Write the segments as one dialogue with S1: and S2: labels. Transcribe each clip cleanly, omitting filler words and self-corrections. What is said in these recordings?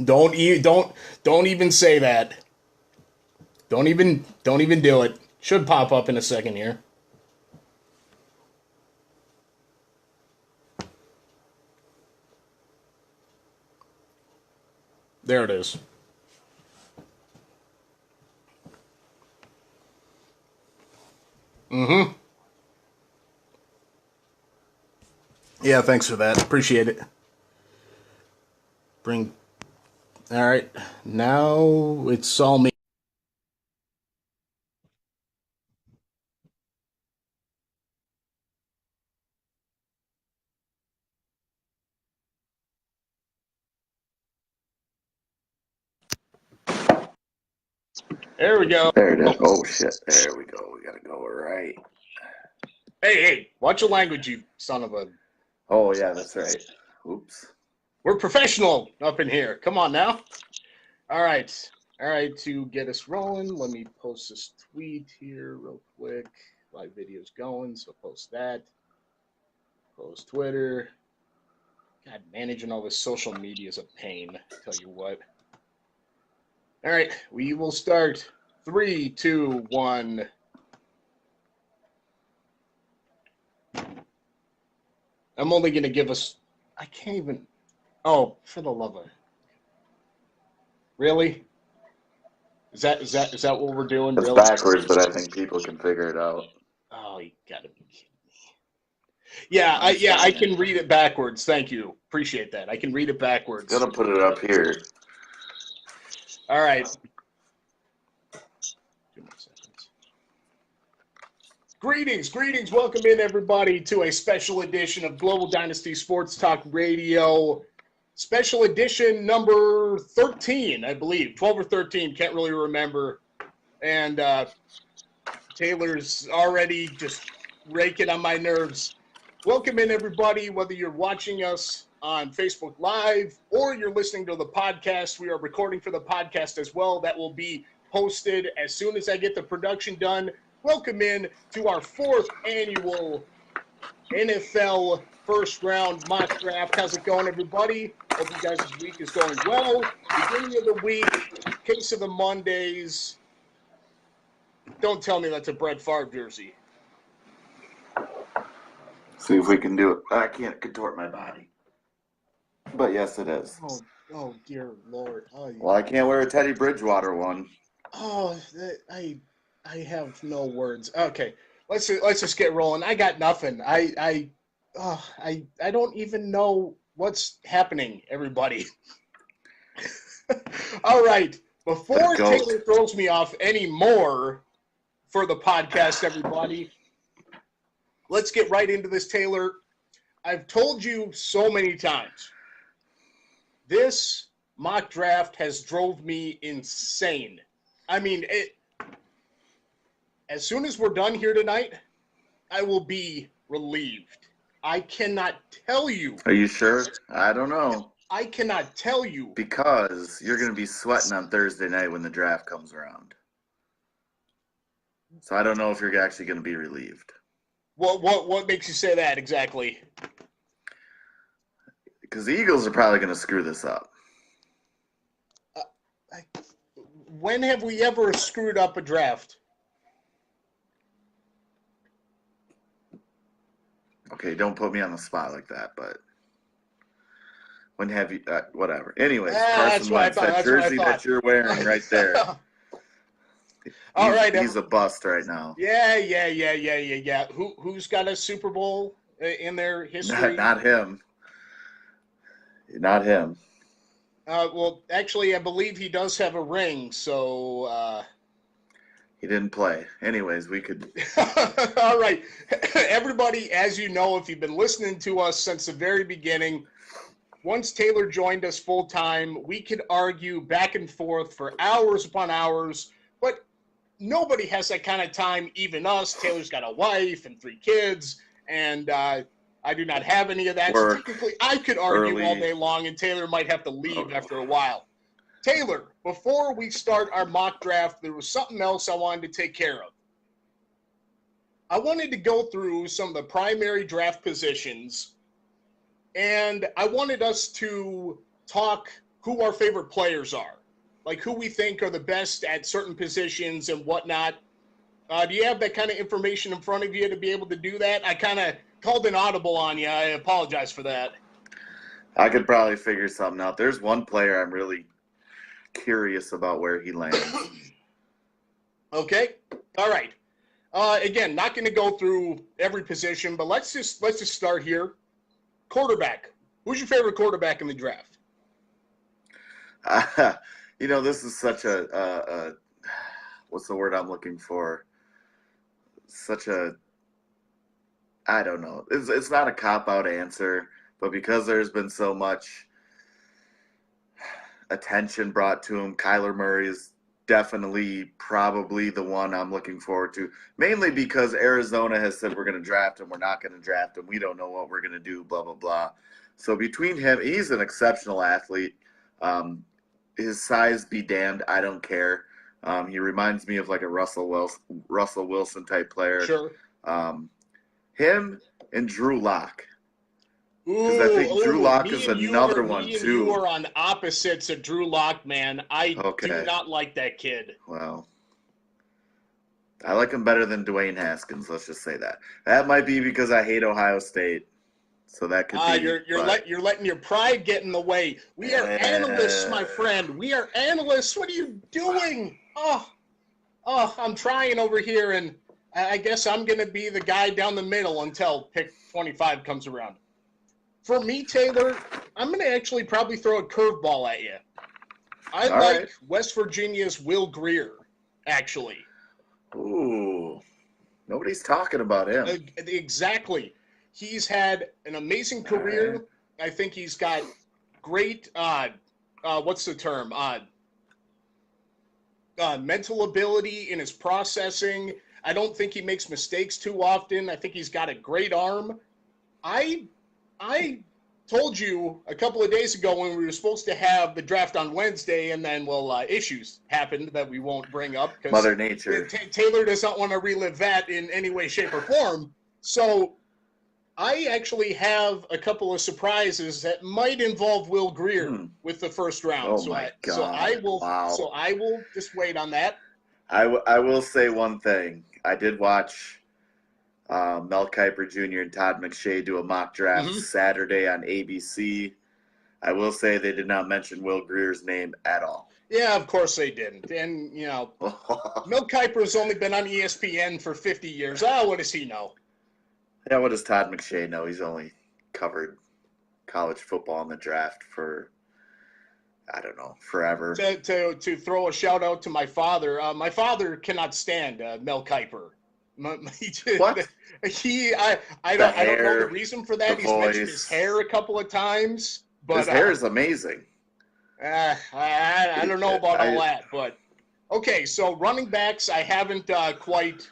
S1: Don't even say that. Don't even do it. Should pop up in a second here. There it is. Mm-hmm. Yeah, thanks for that. Appreciate it. Bring. All right. Now it's all me. There we go.
S2: There it is. Oh, shit. There we go. We got to go right.
S1: Hey, watch your language, you son of a.
S2: Oh, yeah, that's right. Oops.
S1: We're professional up in here. Come on now. All right. All right, to get us rolling, let me post this tweet here real quick. Live video's going, so post that. Post Twitter. God, managing all this social media is a pain, tell you what. All right, we will start. 3, 2, 1. I'm only going to give us. I can't even. Oh, for the love of. Really? Is that what we're doing?
S2: It's
S1: Really?
S2: backwards, but I think people can figure it out.
S1: Oh, you gotta be kidding me. Yeah, I can read it backwards. Thank you. Appreciate that. I can read it backwards.
S2: Gonna put it up here.
S1: All right. 2 more seconds. Greetings. Welcome in, everybody, to a special edition of Global Dynasty Sports Talk Radio. Special edition number 13, I believe. 12 or 13, can't really remember. And Taylor's already just raking on my nerves. Welcome in, everybody, whether you're watching us on Facebook Live or you're listening to the podcast. We are recording for the podcast as well. That will be posted as soon as I get the production done. Welcome in to our 4th annual NFL first round mock draft. How's it going, everybody? Hope you guys' week is going well. Beginning of the week, case of the Mondays. Don't tell me that's a Brett Favre jersey.
S2: See if we can do it. I can't contort my body. But yes, it is.
S1: Oh dear Lord. Oh,
S2: well, I can't wear a Teddy Bridgewater one.
S1: Oh, I have no words. Okay, let's just get rolling. I got nothing. I don't even know what's happening, everybody. All right, before Taylor throws me off anymore for the podcast, everybody, let's get right into this, Taylor. I've told you so many times, this mock draft has drove me insane. I mean, as soon as we're done here tonight, I will be relieved. I cannot tell you.
S2: Are you sure? I don't know.
S1: I cannot tell you.
S2: Because you're going to be sweating on Thursday night when the draft comes around. So I don't know if you're actually going to be relieved.
S1: What makes you say that exactly?
S2: Because the Eagles are probably going to screw this up.
S1: When have we ever screwed up a draft?
S2: Okay, don't put me on the spot like that, but when have you, whatever. Anyways, Carson Wentz, that jersey that you're wearing right there.
S1: All right,
S2: he's a bust right now.
S1: Yeah. Who's got a Super Bowl in their history?
S2: Not him. Not him.
S1: Well, actually, I believe he does have a ring, so...
S2: He didn't play. Anyways, we could...
S1: All right. Everybody, as you know, if you've been listening to us since the very beginning, once Taylor joined us full-time, we could argue back and forth for hours upon hours, but nobody has that kind of time, even us. Taylor's got a wife and 3 kids, and I do not have any of that. So technically, I could argue all day long, and Taylor might have to leave after a while. Taylor, before we start our mock draft, there was something else I wanted to take care of. I wanted to go through some of the primary draft positions, and I wanted us to talk who our favorite players are, like who we think are the best at certain positions and whatnot. Do you have that kind of information in front of you to be able to do that? I kind of called an audible on you. I apologize for that.
S2: I could probably figure something out. There's one player I'm really curious about where he lands.
S1: Okay. All right. Again, not going to go through every position, but let's just start here. Quarterback. Who's your favorite quarterback in the draft?
S2: This is such a what's the word I'm looking for? I don't know. It's not a cop-out answer, but because there's been so much attention brought to him, Kyler Murray is definitely probably the one I'm looking forward to, mainly because Arizona has said we're going to draft him, we're not going to draft him, we don't know what we're going to do, blah, blah, blah. So between him, he's an exceptional athlete. His size be damned, I don't care. He reminds me of like a Russell Wilson type player.
S1: Sure.
S2: Him and Drew Lock.
S1: Because
S2: I think Drew Lock is another one too.
S1: You are on opposites of Drew Lock, man. I do not like that kid.
S2: Well, I like him better than Dwayne Haskins. Let's just say that. That might be because I hate Ohio State. So that could be.
S1: You're letting your pride get in the way. We are analysts, my friend. We are analysts. What are you doing? Oh, I'm trying over here, and I guess I'm going to be the guy down the middle until pick 25 comes around. For me, Taylor, I'm going to actually probably throw a curveball at you. I like West Virginia's Will Grier, actually.
S2: Ooh, nobody's talking about him.
S1: Exactly. He's had an amazing career. I think he's got great, what's the term? Mental ability in his processing. I don't think he makes mistakes too often. I think he's got a great arm. I told you a couple of days ago when we were supposed to have the draft on Wednesday, and then, issues happened that we won't bring up.
S2: Mother Nature.
S1: Taylor does not want to relive that in any way, shape, or form. So I actually have a couple of surprises that might involve Will Grier with the first round.
S2: Oh, my God.
S1: So I will just wait on that.
S2: I will say one thing. I did watch Mel Kiper Jr. and Todd McShay do a mock draft Saturday on ABC. I will say they did not mention Will Grier's name at all.
S1: Yeah, of course they didn't. And, Mel Kiper's only been on ESPN for 50 years. What does he know?
S2: Yeah, what does Todd McShay know? He's only covered college football in the draft for, I don't know, forever.
S1: To throw a shout out to my father. My father cannot stand Mel Kiper.
S2: What?
S1: I don't know the reason for that. He's mentioned his hair a couple of times. But
S2: his hair is amazing.
S1: I don't know about all that. But, okay, so running backs I haven't quite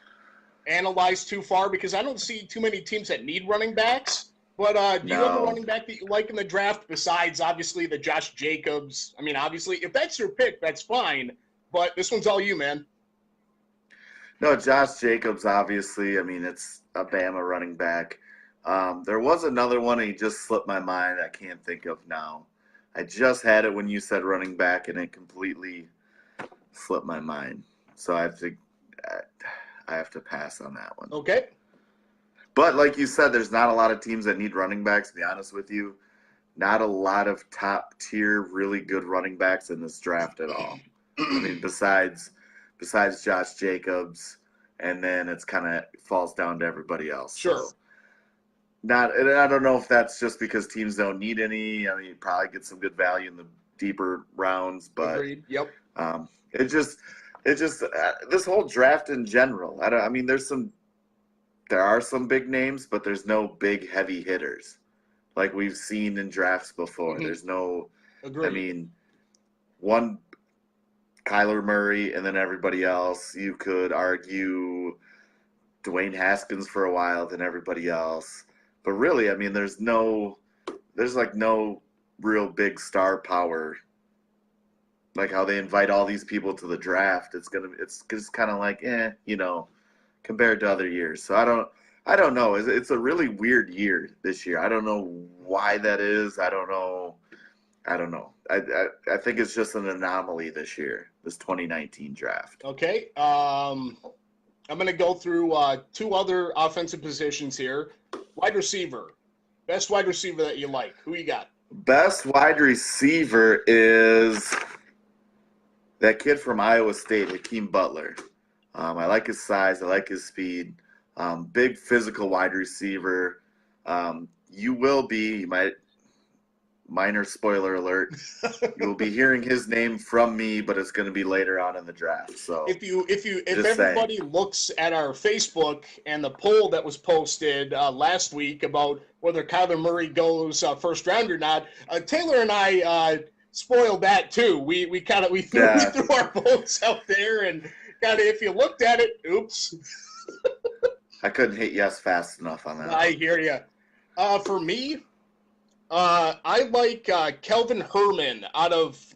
S1: analyzed too far because I don't see too many teams that need running backs. But do you have a running back that you like in the draft besides, obviously, the Josh Jacobs? I mean, obviously, if that's your pick, that's fine. But this one's all you, man.
S2: No, Josh Jacobs, obviously. I mean, it's a Bama running back. There was another one, and he just slipped my mind. I can't think of now. I just had it when you said running back, and it completely slipped my mind. So I have to pass on that one.
S1: Okay.
S2: But like you said, there's not a lot of teams that need running backs, to be honest with you. Not a lot of top-tier, really good running backs in this draft at all. I mean, besides Josh Jacobs, and then it's kind of falls down to everybody else.
S1: Sure.
S2: So and I don't know if that's just because teams don't need any. I mean, you probably get some good value in the deeper rounds, but
S1: agreed. Yep.
S2: It just this whole draft in general. There are some big names, but there's no big heavy hitters like we've seen in drafts before. There's no.
S1: Agreed.
S2: I mean, one. Kyler Murray, and then everybody else. You could argue Dwayne Haskins for a while, then everybody else. But really, I mean, there's no real big star power. Like how they invite all these people to the draft. It's just kind of like, compared to other years. So I don't know. It's a really weird year this year. I don't know why that is. I don't know I don't know. I think it's just an anomaly this year, this 2019 draft.
S1: Okay. I'm going to go through two other offensive positions here. Wide receiver. Best wide receiver that you like. Who you got?
S2: Best wide receiver is that kid from Iowa State, Hakeem Butler. I like his size. I like his speed. Big physical wide receiver. You might, minor spoiler alert, you will be hearing his name from me, but it's going to be later on in the draft. So
S1: if everybody looks at our Facebook and the poll that was posted last week about whether Kyler Murray goes first round or not, Taylor and I spoiled that too. We threw our votes out there, and kind of, if you looked at it, oops.
S2: I couldn't hit yes fast enough on that.
S1: I hear you. For me, I like Kelvin Herman out of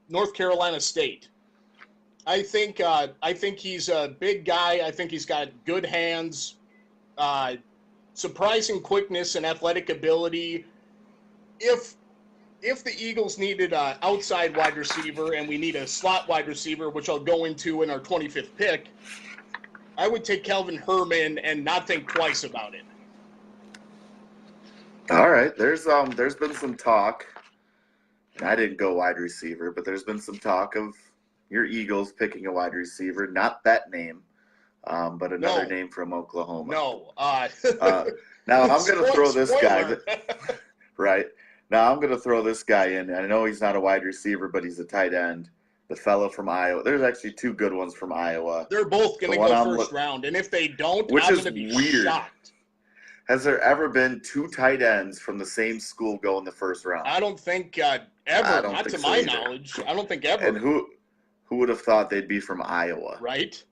S1: North Carolina State. I think he's a big guy. I think he's got good hands, surprising quickness and athletic ability. If the Eagles needed an outside wide receiver and we need a slot wide receiver, which I'll go into in our 25th pick, I would take Kelvin Herman and not think twice about it.
S2: All right, there's been some talk, and I didn't go wide receiver, but there's been some talk of your Eagles picking a wide receiver, not that name, but another name from Oklahoma.
S1: No.
S2: Now I'm going to throw this guy. Right. Now I'm going to throw this guy in. I know he's not a wide receiver, but he's a tight end. The fellow from Iowa. There's actually two good ones from Iowa.
S1: They're both going to go first round, and if they don't, I'm going to be shocked.
S2: Has there ever been two tight ends from the same school go in the first round?
S1: I don't think ever. Not to my knowledge. I don't think ever.
S2: And who would have thought they'd be from Iowa?
S1: Right.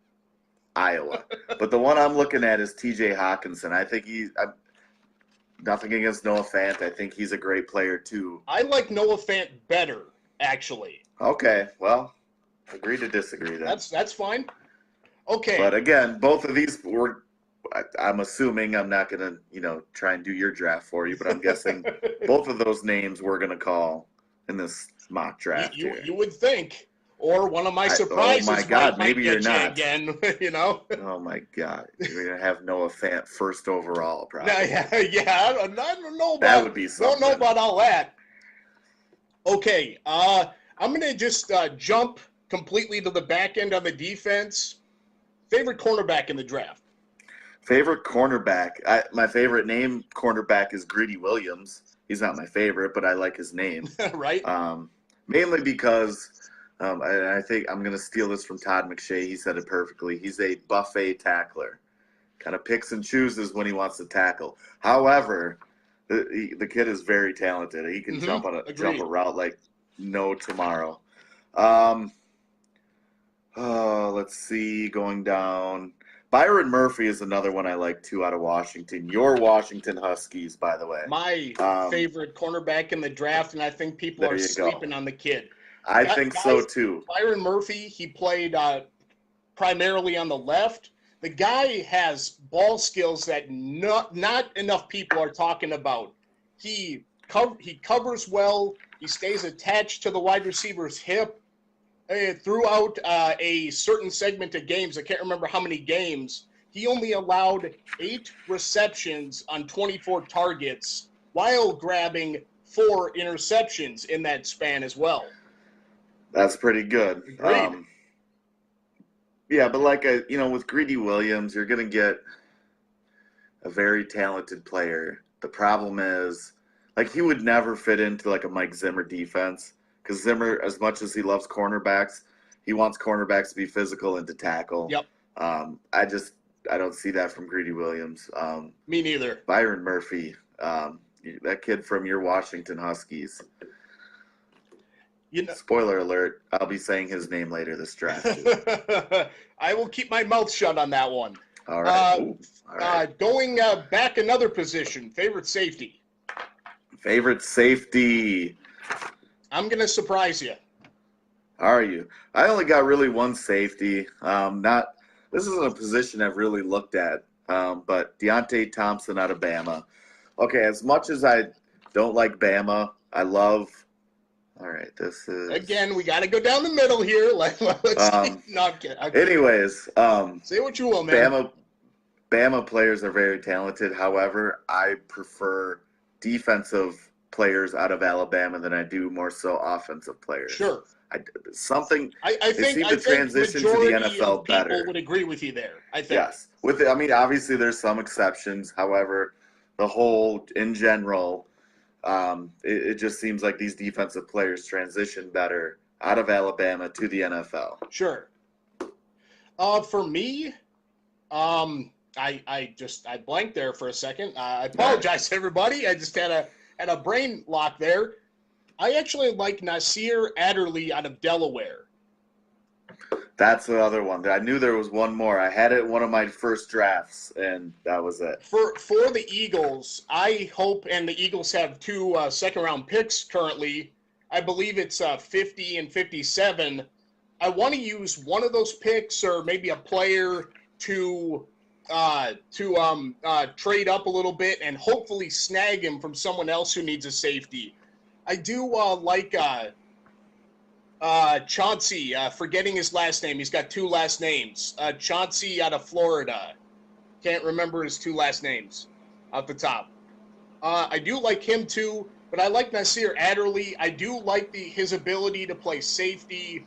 S2: Iowa. But the one I'm looking at is T.J. Hawkinson. I think nothing against Noah Fant. I think he's a great player too.
S1: I like Noah Fant better, actually.
S2: Okay, well, agree to disagree then.
S1: That's fine. Okay.
S2: But again, both of these were. I'm assuming I'm not going to, try and do your draft for you, but I'm guessing both of those names we're going to call in this mock draft.
S1: You would think, or one of my surprises.
S2: Oh my God, maybe you're not
S1: again.
S2: Oh my God, you're going to have Noah Fant first overall, probably.
S1: Yeah. I don't know about
S2: that. Would be something.
S1: Don't know about all that. Okay, I'm going to just jump completely to the back end on the defense. Favorite cornerback in the draft.
S2: Favorite cornerback. My favorite name cornerback is Greedy Williams. He's not my favorite, but I like his name.
S1: Right.
S2: Mainly because I think I'm going to steal this from Todd McShay. He said it perfectly. He's a buffet tackler. Kind of picks and chooses when he wants to tackle. However, the kid is very talented. He can jump a route like no tomorrow. Let's see, going down. Byron Murphy is another one I like too out of Washington. Your Washington Huskies, by the way.
S1: My favorite cornerback in the draft, and I think people are sleeping on the kid.
S2: I think so too.
S1: Byron Murphy, he played primarily on the left. The guy has ball skills that not enough people are talking about. He covers well. He stays attached to the wide receiver's hip. Throughout a certain segment of games, I can't remember how many games, he only allowed 8 receptions on 24 targets while grabbing 4 interceptions in that span as well.
S2: That's pretty good. Yeah, but with Greedy Williams, you're going to get a very talented player. The problem is, he would never fit into a Mike Zimmer defense. Because Zimmer, as much as he loves cornerbacks, he wants cornerbacks to be physical and to tackle.
S1: Yep.
S2: I don't see that from Greedy Williams.
S1: Me neither.
S2: Byron Murphy, that kid from your Washington Huskies. Spoiler alert, I'll be saying his name later this draft.
S1: I will keep my mouth shut on that one.
S2: All right. All right.
S1: Going back another position, favorite safety.
S2: Favorite safety.
S1: I'm going to surprise you.
S2: Are you? I only got really one safety. This isn't a position I've really looked at, but Deionate Thompson out of Bama. Okay, as much as I don't like Bama, I love All right, this is
S1: Again, we got to go down the middle here. Let's no, I'm kidding.
S2: Anyways,
S1: say what you will, man.
S2: Bama players are very talented. However, I prefer defensive players out of Alabama than I do more so offensive players.
S1: Sure.
S2: I
S1: think
S2: they seem to transition to the NFL better.
S1: People would agree with you there. I think.
S2: Yes. Obviously there's some exceptions. However, the whole in general, it just seems like these defensive players transition better out of Alabama to the NFL.
S1: Sure. For me, I blanked there for a second. I apologize, everybody. I just had a brain lock there. I actually like Nasir Adderley out of Delaware.
S2: That's the other one. I knew there was one more. I had it in one of my first drafts, and that was it.
S1: For the Eagles, I hope, and the Eagles have 2 second-round picks currently. I believe it's 50 and 57. I want to use one of those picks or maybe a player to trade up a little bit and hopefully snag him from someone else who needs a safety. I do like Chauncey, forgetting his last name. He's got 2 last names. Chauncey out of Florida. Can't remember his 2 last names off the top. I do like him too, but I like Nasir Adderley. I do like his ability to play safety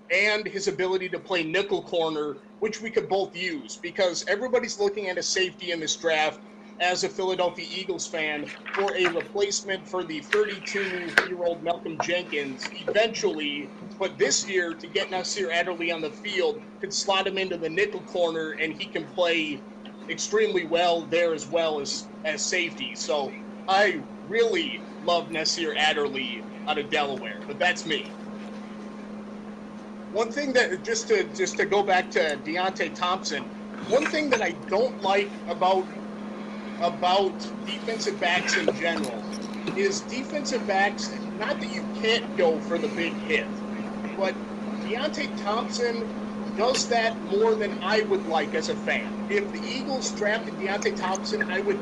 S1: and his ability to play nickel corner, which we could both use because everybody's looking at a safety in this draft as a Philadelphia Eagles fan for a replacement for the 32-year-old Malcolm Jenkins eventually. But this year, to get Nasir Adderley on the field, could slot him into the nickel corner, and he can play extremely well there as well as safety. So I really love Nasir Adderley out of Delaware, but that's me. One thing that, just to go back to Deionate Thompson, one thing that I don't like about defensive backs in general is defensive backs, not that you can't go for the big hit, but Deionate Thompson does that more than I would like as a fan. If the Eagles drafted Deionate Thompson, I would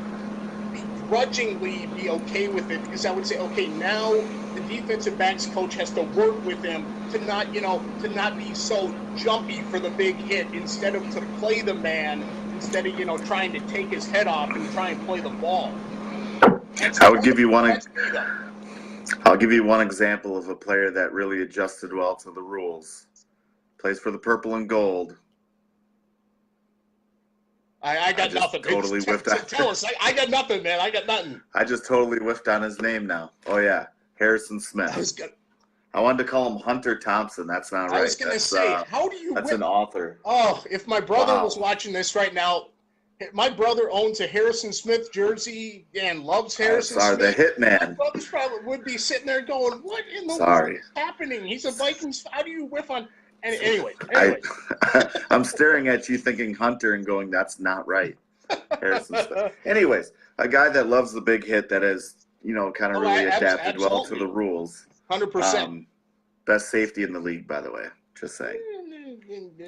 S1: begrudgingly be okay with it because I would say, okay, now the defensive backs coach has to work with him to not be so jumpy for the big hit instead of to play the man instead of trying to take his head off and try and play the ball.
S2: I'll give you one example of a player that really adjusted well to the rules. Plays for the purple and gold.
S1: I got nothing.
S2: Totally whiffed out.
S1: Tell us. I got nothing, man. I got nothing.
S2: I just totally whiffed on his name now. Oh, yeah. Harrison Smith. I wanted to call him Hunter Thompson. That's not right.
S1: I was going to say, how do you
S2: That's an author.
S1: Oh, if my brother was watching this right now, my brother owns a Harrison Smith jersey and loves Harrison Smith.
S2: The hitman.
S1: My brother probably would be sitting there going, what in the world is happening? He's a Vikings. How do you whiff on? Anyway.
S2: I'm staring at you thinking Hunter and going, that's not right. Harrison Smith. Anyways, a guy that loves the big hit that has, kind of really adapted well to the rules.
S1: 100%.
S2: Best safety in the league, by the way. Just saying.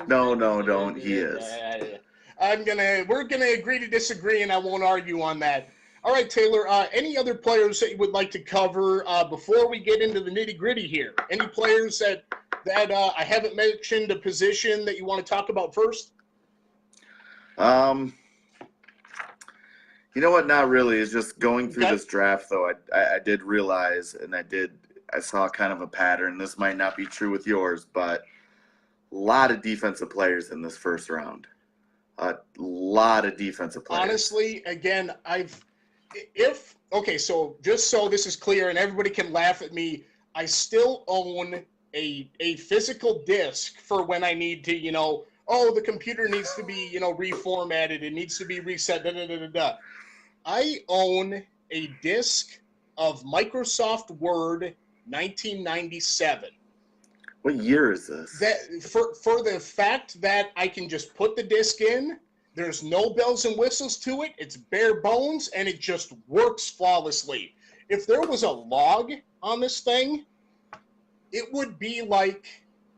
S2: No, don't. He is.
S1: We're gonna agree to disagree, and I won't argue on that. All right, Taylor. Any other players that you would like to cover before we get into the nitty gritty here? Any players that I haven't mentioned, a position that you want to talk about first?
S2: You know what? Not really. It's just going through this draft, though. I did realize, and I saw kind of a pattern. This might not be true with yours, but a lot of defensive players in this first round. A lot of defensive players.
S1: Honestly, again, so just so this is clear and everybody can laugh at me, I still own a physical disc for when I need to, the computer needs to be, reformatted. It needs to be reset, I own a disc of Microsoft Word 1997.
S2: What year is this?
S1: That for the fact that I can just put the disc in, there's no bells and whistles to it, it's bare bones, and it just works flawlessly. If there was a log on this thing, it would be like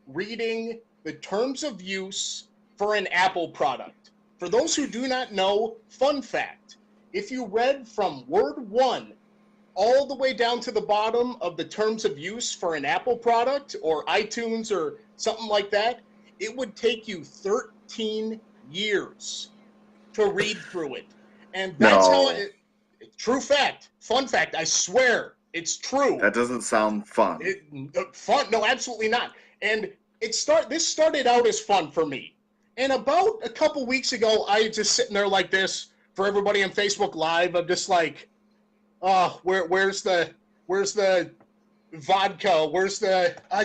S1: reading the terms of use for an Apple product. For those who do not know, fun fact, if you read from word 1 all the way down to the bottom of the terms of use for an Apple product or iTunes or something like that, it would take you 13 years to read through it. And that's true fact, fun fact, I swear, it's true.
S2: That doesn't sound fun.
S1: Fun? No, absolutely not. And this started out as fun for me. And about a couple weeks ago, I was just sitting there like this for everybody on Facebook Live. I'm just like, oh, where's the vodka? Where's the I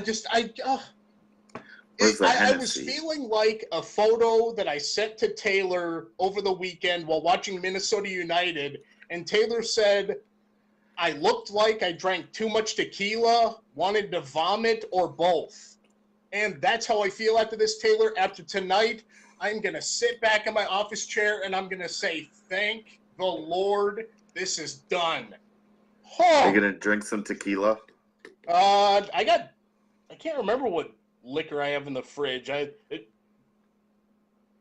S1: was feeling like a photo that I sent to Taylor over the weekend while watching Minnesota United, and Taylor said, I looked like I drank too much tequila, wanted to vomit, or both. And that's how I feel after this, Taylor. After tonight, I'm going to sit back in my office chair, and I'm going to say, thank the Lord, this is done.
S2: Are you going to drink some tequila?
S1: I can't remember what liquor I have in the fridge.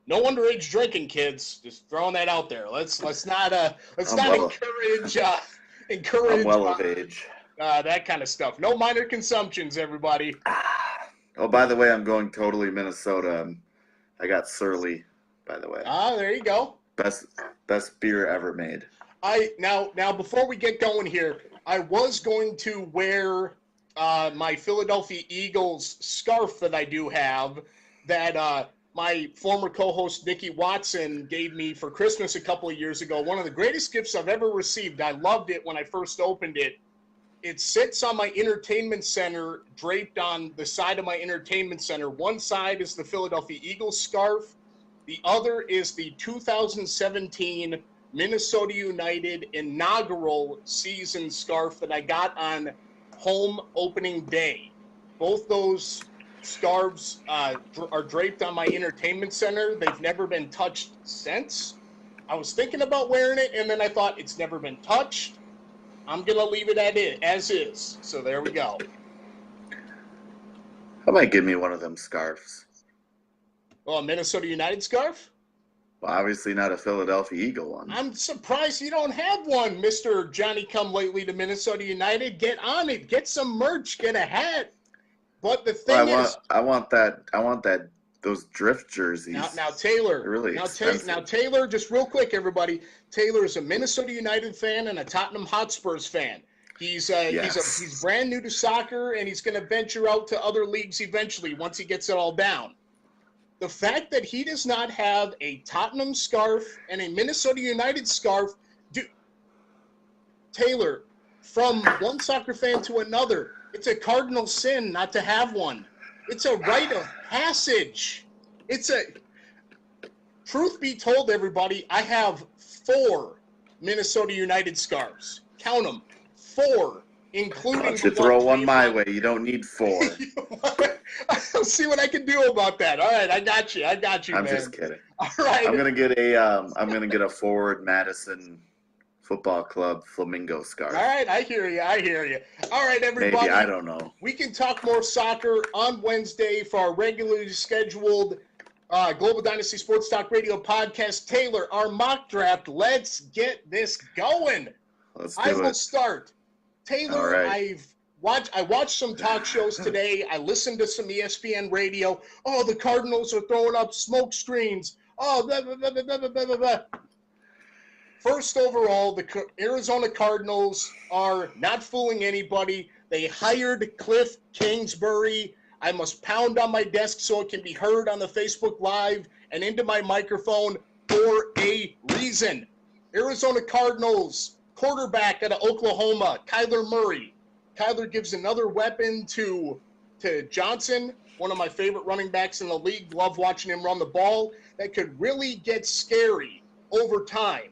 S1: No underage drinking, kids. Just throwing that out there. Let's not encourage
S2: I'm well of age.
S1: That kind of stuff. No minor consumptions, everybody.
S2: Oh, by the way, I'm going totally Minnesota. I got Surly, by the way.
S1: There you go.
S2: Best beer ever made.
S1: Now before we get going here, I was going to wear my Philadelphia Eagles scarf that I do have that my former co-host Nikki Watson gave me for Christmas a couple of years ago. One of the greatest gifts I've ever received. I loved it when I first opened it. It sits on my entertainment center, draped on the side of my entertainment center. One side is the Philadelphia Eagles scarf. The other is the 2017 Minnesota United inaugural season scarf that I got on home opening day. Both those scarves are draped on my entertainment center. They've never been touched since. I was thinking about wearing it, and then I thought it's never been touched. I'm going to leave it as is. So there we go.
S2: How about give me one of them scarves?
S1: Well, a Minnesota United scarf?
S2: Well, obviously not a Philadelphia Eagle one.
S1: I'm surprised you don't have one, Mr. Johnny Come Lately to Minnesota United. Get on it. Get some merch. Get a hat. But the thing is,
S2: I want those drift jerseys.
S1: Now Taylor.
S2: They're really expensive.
S1: Now Taylor, just real quick, everybody. Taylor is a Minnesota United fan and a Tottenham Hotspurs fan. He's brand new to soccer, and he's going to venture out to other leagues eventually once he gets it all down. The fact that he does not have a Tottenham scarf and a Minnesota United scarf, Taylor, from one soccer fan to another, it's a cardinal sin not to have one. It's a rite of passage. Truth be told, everybody, I have 4 Minnesota United scarves. Count them. 4, including.
S2: Why don't you throw one my way? You don't need 4.
S1: I'll see what I can do about that. All right, I got you,
S2: I'm
S1: man.
S2: just kidding.
S1: All right.
S2: I'm gonna get a Forward Madison Football Club flamingo scarf.
S1: All right, I hear you. All right, everybody.
S2: Maybe, I don't know.
S1: We can talk more soccer on Wednesday for our regularly scheduled Global Dynasty Sports Talk Radio podcast. Taylor, our mock draft. Let's get this going. I will start. Taylor,
S2: right.
S1: I watched some talk shows today. I listened to some ESPN radio. Oh, the Cardinals are throwing up smoke screens. Oh, blah, blah, blah, blah, blah, blah, blah. First overall, the Arizona Cardinals are not fooling anybody. They hired Cliff Kingsbury. I must pound on my desk so it can be heard on the Facebook Live and into my microphone for a reason. Arizona Cardinals quarterback out of Oklahoma, Kyler Murray. Kyler gives another weapon to Johnson, one of my favorite running backs in the league. Love watching him run the ball. That could really get scary over time.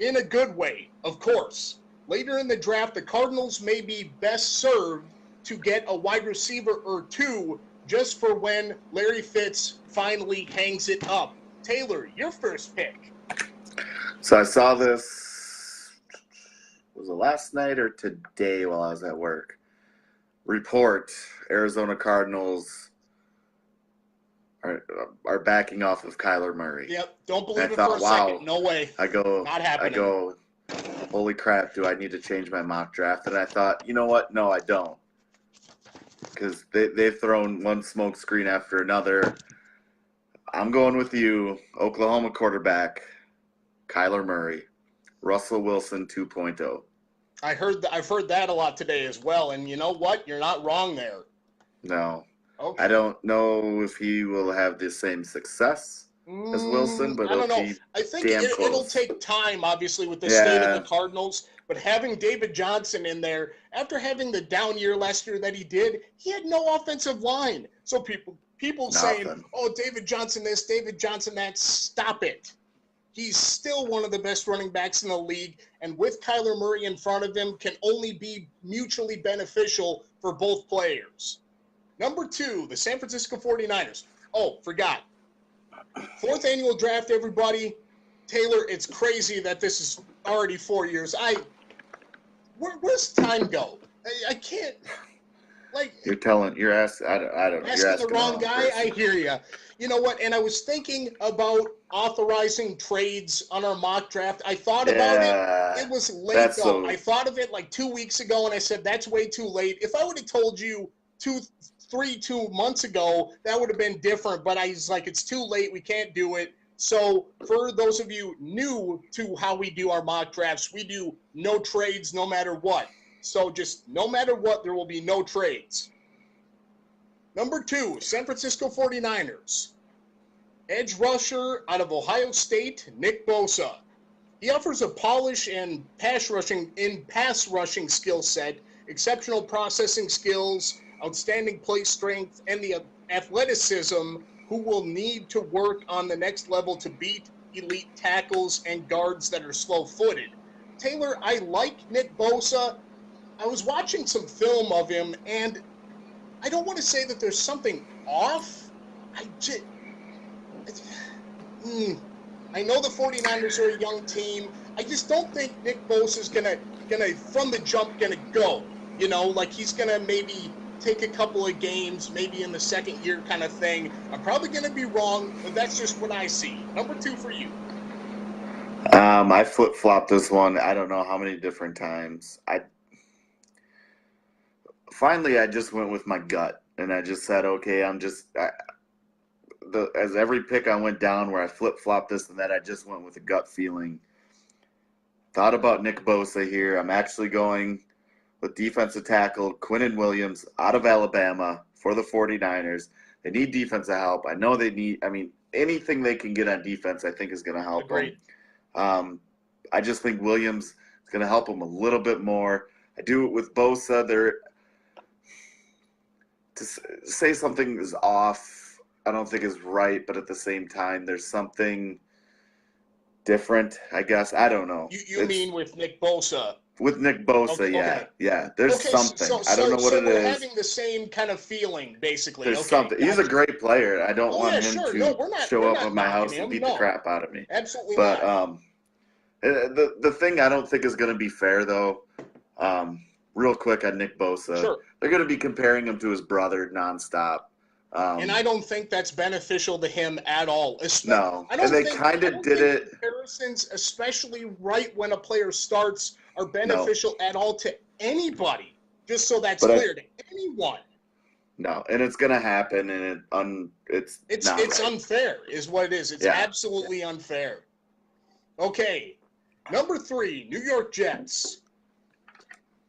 S1: In a good way, of course. Later in the draft, the Cardinals may be best served to get a wide receiver or 2 just for when Larry Fitz finally hangs it up. Taylor, your first pick.
S2: So I saw this, was it last night or today while I was at work? Report, Arizona Cardinals are backing off of Kyler Murray.
S1: Yep, don't believe it for a second. No way.
S2: Not happening. holy crap, do I need to change my mock draft? And I thought, you know what? No, I don't. Because they've thrown one smoke screen after another. I'm going with you, Oklahoma quarterback, Kyler Murray, Russell Wilson 2.0.
S1: I've heard that a lot today as well, and you know what? You're not wrong there.
S2: No.
S1: Okay.
S2: I don't know if he will have the same success as Wilson, but
S1: I don't know.
S2: be
S1: I think
S2: damn
S1: it'll
S2: close.
S1: take time, obviously, with the state of the Cardinals. But having David Johnson in there, after having the down year last year that he did, he had no offensive line. So people saying, "Oh, David Johnson this, David Johnson that," stop it. He's still one of the best running backs in the league, and with Kyler Murray in front of him, can only be mutually beneficial for both players. Number 2, the San Francisco 49ers. Oh, forgot. 4th annual draft, everybody. Taylor, it's crazy that this is already 4 years. Where's time go? I can't. Like,
S2: you're asking, I don't know. You're
S1: asking the wrong guy.
S2: person.
S1: I hear you. You know what? And I was thinking about authorizing trades on our mock draft. I thought about it. It was late though. I thought of it like 2 weeks ago, and I said that's way too late. If I would have told you 2 months ago, that would have been different. But I was like, it's too late. We can't do it. So for those of you new to how we do our mock drafts, we do no trades no matter what. So just no matter what, there will be no trades. Number 2, San Francisco 49ers. Edge rusher out of Ohio State, Nick Bosa. He offers a polish and pass rushing skill set, exceptional processing skills, outstanding play strength, and the athleticism who will need to work on the next level to beat elite tackles and guards that are slow-footed. Taylor, I like Nick Bosa. I was watching some film of him, and I don't want to say that there's something off. I know the 49ers are a young team. I just don't think Nick Bosa is gonna from the jump gonna go. You know, like he's gonna maybe take a couple of games, maybe in the second year kind of thing. I'm probably gonna be wrong, but that's just what I see. Number 2 for you.
S2: I flip-flopped this one. I don't know how many different times. Finally, I just went with my gut, and I just said, okay, as every pick I went down where I flip-flopped this and that, I just went with a gut feeling. Thought about Nick Bosa here. I'm actually going with defensive tackle Quinnen Williams out of Alabama for the 49ers. They need defensive help. I know they need – anything they can get on defense I think is going to help them. I just think Williams is going to help them a little bit more. I do it with Bosa. To say something is off, I don't think is right, but at the same time, there's something different, I guess. I don't know.
S1: You mean with Nick Bosa?
S2: With Nick Bosa,
S1: okay.
S2: Yeah. There's something. I don't know what it is. So
S1: we're having the same kind of feeling, basically.
S2: There's something. He's a great player. I don't want him to show up at my house and beat the crap out of me.
S1: Absolutely
S2: not.
S1: But
S2: the thing I don't think is going to be fair, though, real quick on Nick Bosa.
S1: Sure.
S2: They're going to be comparing him to his brother nonstop.
S1: And I don't think that's beneficial to him at all.
S2: No, and they kind of did it.
S1: Comparisons, especially right when a player starts, are beneficial at all to anybody. Just so that's clear to anyone.
S2: No, and it's going to happen, and it's right.
S1: Unfair, is what it is. It's absolutely unfair. Okay, number 3, New York Jets.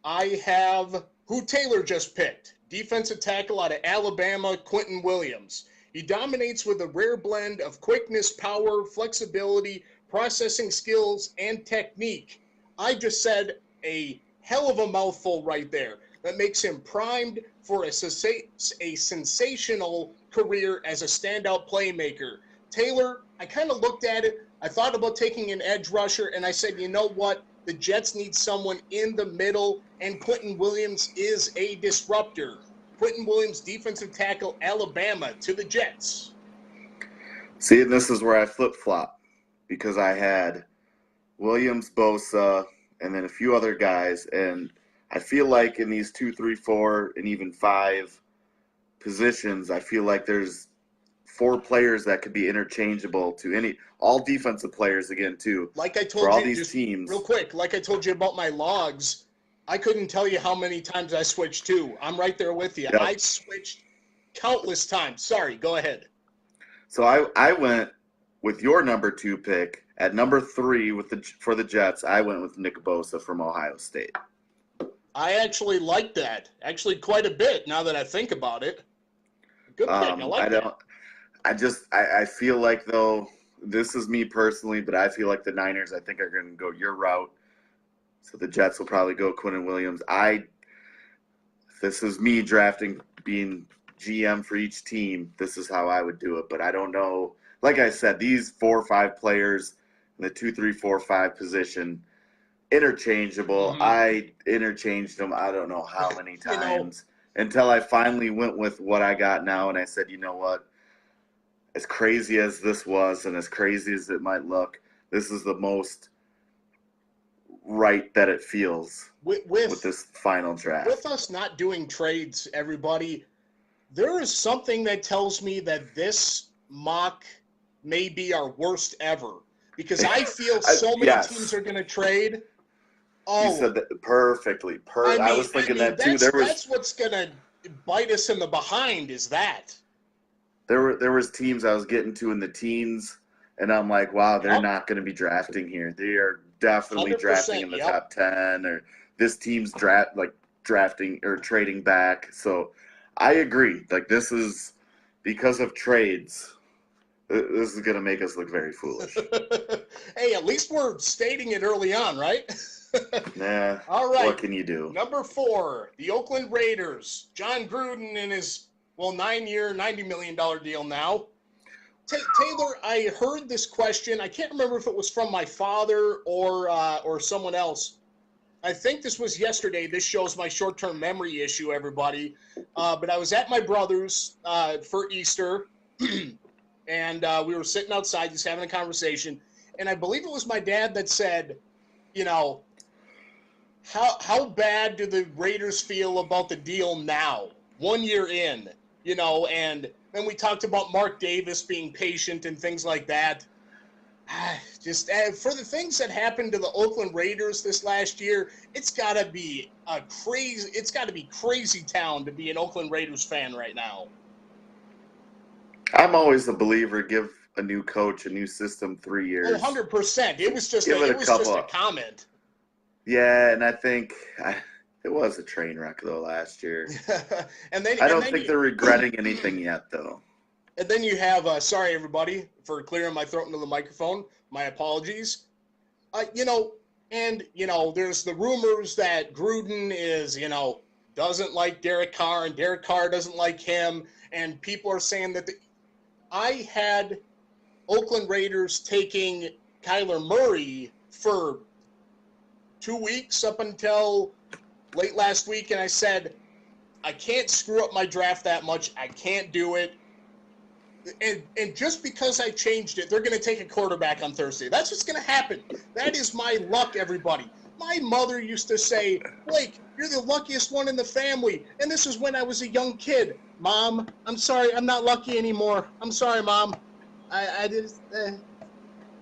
S1: I have who Taylor just picked. Defensive tackle out of Alabama, Quinnen Williams. He dominates with a rare blend of quickness, power, flexibility, processing skills, and technique. I just said a hell of a mouthful right there. That makes him primed for a sensational career as a standout playmaker. Taylor, I kind of looked at it. I thought about taking an edge rusher, and I said, you know what? The Jets need someone in the middle, and Quinnen Williams is a disruptor. Quinnen Williams, defensive tackle, Alabama, to the Jets.
S2: See, and this is where I flip-flop, because I had Williams, Bosa, and then a few other guys, and I feel like in these 2, 3, 4, and even 5 positions, I feel like there's 4 players that could be interchangeable to all defensive players again too.
S1: Like I told
S2: for all
S1: you,
S2: these
S1: just
S2: teams.
S1: real quick, like I told you about my logs, I couldn't tell you how many times I switched too. I'm right there with you.
S2: Yep.
S1: I switched countless times. Sorry, go ahead.
S2: So I went with your number 2 pick at number 3 for the Jets. I went with Nick Bosa from Ohio State.
S1: I actually like that. Actually, quite a bit now that I think about it. Good pick. I like that.
S2: I feel like, though, this is me personally, but I feel like the Niners, I think, are going to go your route. So the Jets will probably go Quinnen Williams. This is me drafting, being GM for each team. This is how I would do it, but I don't know. Like I said, these 4 or 5 players in the 2, 3, 4, 5 position, interchangeable.
S1: Mm-hmm.
S2: I interchanged them I don't know how many times until I finally went with what I got now, and I said, you know what? As crazy as this was and as crazy as it might look, this is the most right that it feels with this final draft.
S1: With us not doing trades, everybody, there is something that tells me that this mock may be our worst ever, because I feel so many teams are going to trade.
S2: You said that perfectly. I was thinking that too.
S1: That's what's going to bite us in the behind, is that.
S2: There was teams I was getting to in the teens, and I'm like, wow, they're not going to be drafting here. They are definitely drafting in the top 10, or this team's drafting or trading back. So I agree. Like, this is because of trades. This is going to make us look very foolish.
S1: Hey, at least we're stating it early on, right?
S2: Nah.
S1: All right.
S2: What can you do?
S1: Number 4, the Oakland Raiders. John Gruden in his 9-year, $90 million deal now. Taylor, I heard this question. I can't remember if it was from my father or someone else. I think this was yesterday. This shows my short-term memory issue, everybody. But I was at my brother's for Easter, and we were sitting outside just having a conversation. And I believe it was my dad that said, you know, how bad do the Raiders feel about the deal now, 1 year in? You know, and then we talked about Mark Davis being patient and things like that. Just for the things that happened to the Oakland Raiders this last year, it's got to be crazy town to be an Oakland Raiders fan right now.
S2: I'm always a believer. Give a new coach, a new system, 3 years.
S1: 100%. It was just a comment.
S2: Yeah, and I think it was a train wreck though last year.
S1: I
S2: don't think they're regretting anything yet though.
S1: And then you have sorry everybody for clearing my throat into the microphone. My apologies. There's the rumors that Gruden is, doesn't like Derek Carr, and Derek Carr doesn't like him, and people are saying that I had Oakland Raiders taking Kyler Murray for 2 weeks up until late last week, and I said, I can't screw up my draft that much. I can't do it. And just because I changed it, they're going to take a quarterback on Thursday. That's what's going to happen. That is my luck, everybody. My mother used to say, Blake, you're the luckiest one in the family. And this is when I was a young kid. Mom, I'm sorry, I'm not lucky anymore. I'm sorry, Mom. I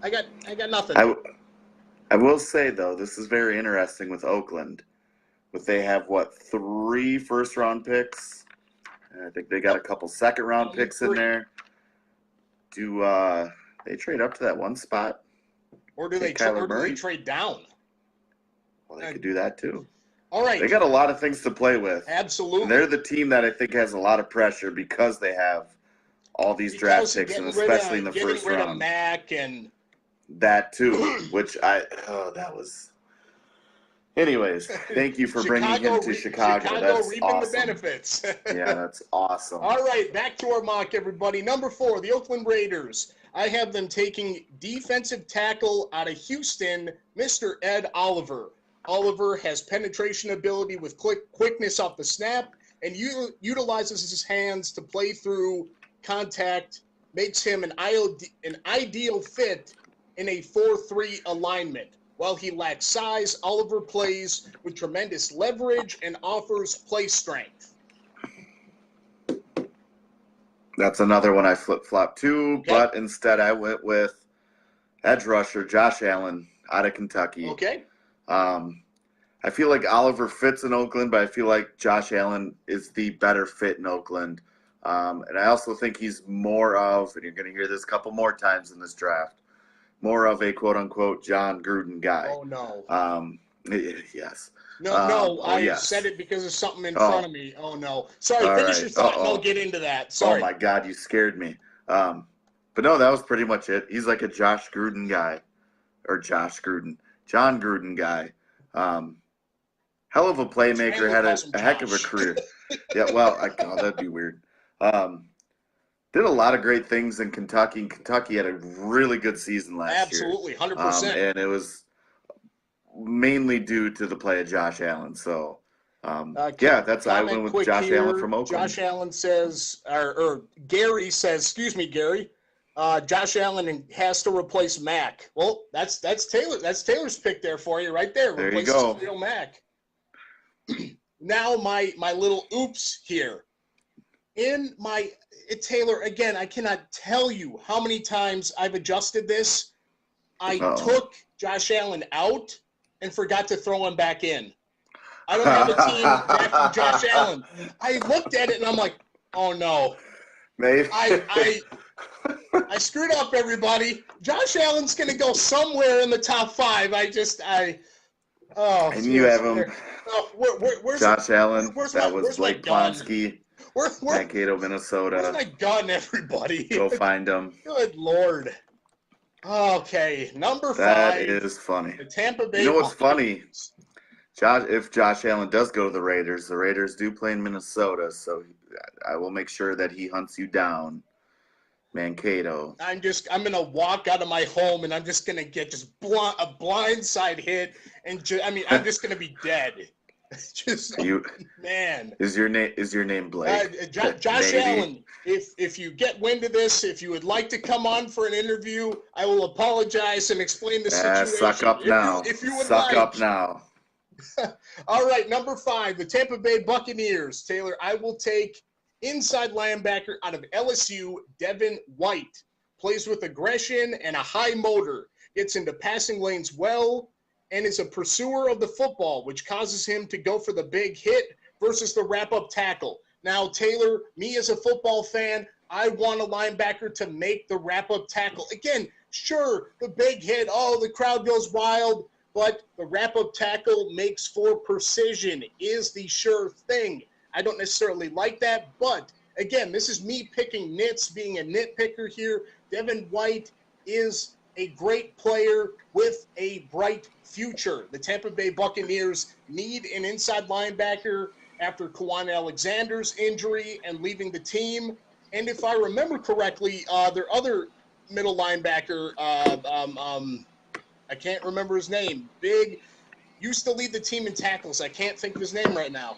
S1: got nothing.
S2: I will say, though, this is very interesting with Oakland. They have, 3 first-round picks? I think they got a couple second-round picks in there. Do they trade up to that one spot?
S1: Or do they trade down?
S2: Well, they could do that, too.
S1: All right.
S2: They got a lot of things to play with.
S1: Absolutely.
S2: And they're the team that I think has a lot of pressure because they have all these draft picks, and especially in the first round.
S1: Getting rid of Mac and
S2: that too, which that was. Anyways, thank you for bringing him to Chicago. That's
S1: reaping
S2: awesome.
S1: The benefits.
S2: Yeah, that's awesome.
S1: All right, back to our mock, everybody. Number 4, the Oakland Raiders. I have them taking defensive tackle out of Houston, Mr. Ed Oliver. Oliver has penetration ability with quickness off the snap and utilizes his hands to play through contact, makes him an ideal fit in a 4-3 alignment. While he lacks size, Oliver plays with tremendous leverage and offers play strength.
S2: That's another one I flip-flopped too,
S1: Okay.
S2: but instead I went with edge rusher Josh Allen out of Kentucky.
S1: Okay.
S2: I feel like Oliver fits in Oakland, but I feel like Josh Allen is the better fit in Oakland. And I also think he's more of, and you're going to hear this a couple more times in this draft, more of a quote-unquote John Gruden guy.
S1: Oh, no.
S2: Yes.
S1: No, I
S2: yes.
S1: said it because of something in front of me. Oh, no. Sorry, finish your thought and I'll get into that. Sorry.
S2: Oh, my God, you scared me. But no, that was pretty much it. He's like a John Gruden guy. Hell of a playmaker, had a heck of a career. Yeah, well, that'd be weird. Did a lot of great things in Kentucky. Kentucky had a really good season last year.
S1: Absolutely, 100%.
S2: And it was mainly due to the play of Josh Allen. So, I went with Josh Allen from Oakland.
S1: Josh Allen says, or Gary says, excuse me, Gary. Josh Allen has to replace Mac. Well, that's Taylor. That's Taylor's pick there for you, right there.
S2: There you go.
S1: Real Mac. Now my little oops here. Taylor, again, I cannot tell you how many times I've adjusted this. I took Josh Allen out and forgot to throw him back in. I don't have a team back from Josh Allen. I looked at it and I'm like, oh no.
S2: Maybe.
S1: I screwed up, everybody. Josh Allen's going to go somewhere in the top 5.
S2: And you have him.
S1: Where's
S2: Josh Allen.
S1: Where's
S2: Blake Plonsky. Mankato, Minnesota.
S1: Where's my gun, everybody?
S2: Go find him.
S1: Good Lord. Okay, number 5.
S2: That is funny.
S1: The Tampa Bay.
S2: You know what's funny? If Josh Allen does go to the Raiders do play in Minnesota, so I will make sure that he hunts you down. Mankato.
S1: I'm gonna walk out of my home and I'm just gonna get a blindside hit and I'm just gonna be dead. Man.
S2: Is your name Blake?
S1: Josh Allen. If you get wind of this, if you would like to come on for an interview, I will apologize and explain the situation.
S2: Suck up now.
S1: If you would
S2: suck
S1: like.
S2: up now.
S1: All right, number 5, the Tampa Bay Buccaneers. Taylor, I will take inside linebacker out of LSU, Devin White. Plays with aggression and a high motor. Gets into passing lanes well and is a pursuer of the football, which causes him to go for the big hit versus the wrap-up tackle. Now, Taylor, me as a football fan, I want a linebacker to make the wrap-up tackle. Again, sure, the big hit, the crowd goes wild, but the wrap-up tackle makes for precision, is the sure thing. I don't necessarily like that, but again, this is me picking nits, being a nitpicker here. Devin White is a great player with a bright future. The Tampa Bay Buccaneers need an inside linebacker after Kwan Alexander's injury and leaving the team. And if I remember correctly, their other middle linebacker, I can't remember his name. Big, used to lead the team in tackles. I can't think of his name right now.